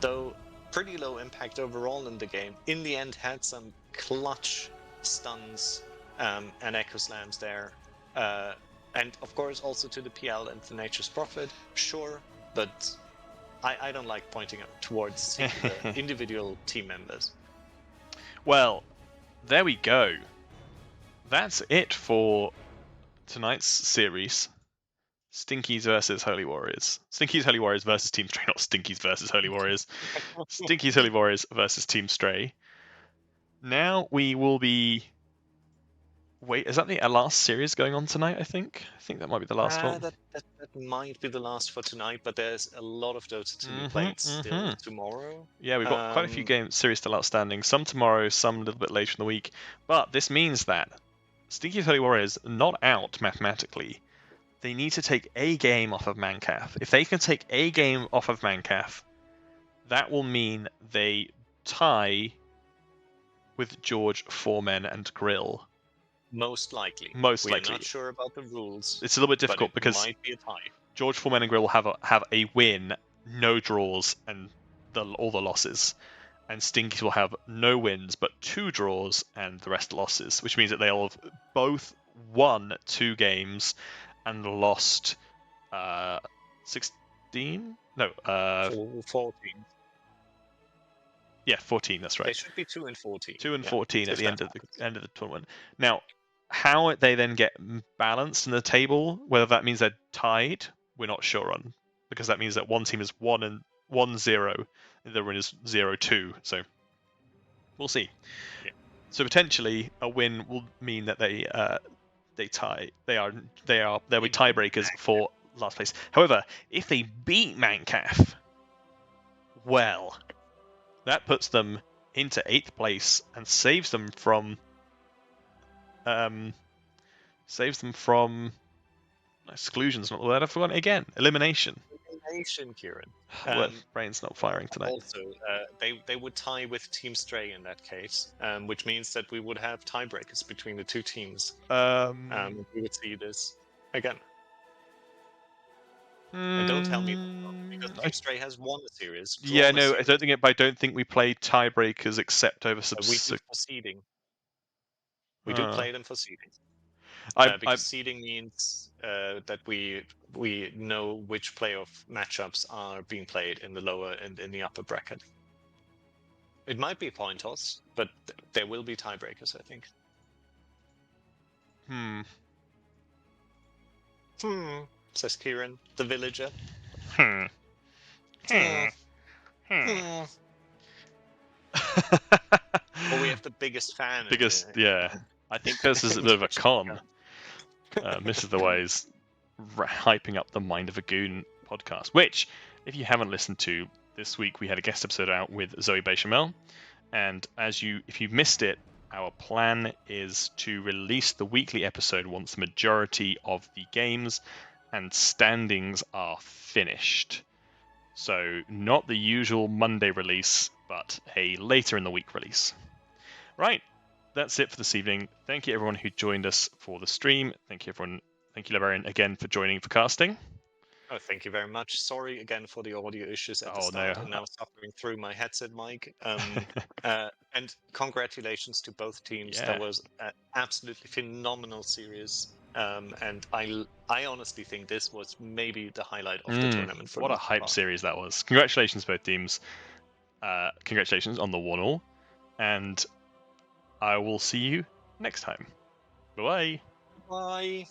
though pretty low impact overall in the game. In the end, had some clutch stuns and Echo Slams there. And of course also to the PL and the Nature's Prophet, sure, but I don't like pointing towards the individual team members. well, there we go. That's it for tonight's series. Stinkies versus Holy Warriors. Stinkies Holy Warriors versus Team Stray, not Stinkies versus Holy Warriors. Stinkies Holy Warriors versus Team Stray. Now we will be... Wait, is that the last series going on tonight, I think? I think that might be the last one. That might be the last for tonight, but there's a lot of Dota to be played still tomorrow. Yeah, we've got quite a few series still outstanding. Some tomorrow, some a little bit later in the week. But this means that Stinky's Holy Warriors not out mathematically. They need to take a game off of Mancaf. If they can take a game off of Mancaf, that will mean they tie with George, Foreman, and Grill. Most likely. We're not sure about the rules. It's a little bit difficult because might be a tie. George, Foreman, and Grill will have a win, no draws, and all the losses. And Stinkies will have no wins, but 2 draws and the rest losses, which means that they'll have both won 2 games and lost 16? No, 14. yeah, 14. That's They right. should be 2 and 14. 2 and yeah, 14 at if the that end of happens. the tournament. Now, how they then get balanced in the table, whether that means they're tied, we're not sure on, because that means that one team is 1-0, and the other one is 0-2. So we'll see. Yeah. So potentially a win will mean that they tie. They'll be tiebreakers for last place. However, if they beat Mancaf, well, that puts them into 8th place and saves them from exclusion's not the word. I've forgotten it again. Elimination. Elimination, Kieran. Well, brain's not firing tonight. Also, they would tie with Team Stray in that case, which means that we would have tiebreakers between the two teams. We would see this again. And don't tell me because Team Stray has won the series. Yeah, drawn a no, series. I don't think we play tiebreakers except over We do for seeding. We do play them for seeding. Because seeding means that we know which playoff matchups are being played in the lower and in the upper bracket. It might be point toss, but there will be tiebreakers, I think. Says Kieran, the villager. Well, we have the biggest fan. Yeah. I think this is a bit of a con. Mrs. TheWise hyping up the Mind of a Goon podcast, which, if you haven't listened to, this week we had a guest episode out with Zoe Bechamel, and if you missed it, our plan is to release the weekly episode once the majority of the games and standings are finished. So not the usual Monday release, but a later in the week release. Right, that's it for this evening. Thank you everyone who joined us for the stream. Thank you Librarian, again for joining for casting. Oh, thank you very much. Sorry again for the audio issues at the start. No. And now suffering through my headset mic. And congratulations to both teams. Yeah. That was an absolutely phenomenal series. And I honestly think this was maybe the highlight of the tournament. For what a hype series that was. Congratulations both teams. Congratulations on the 1-1. And I will see you next time. Bye. Bye.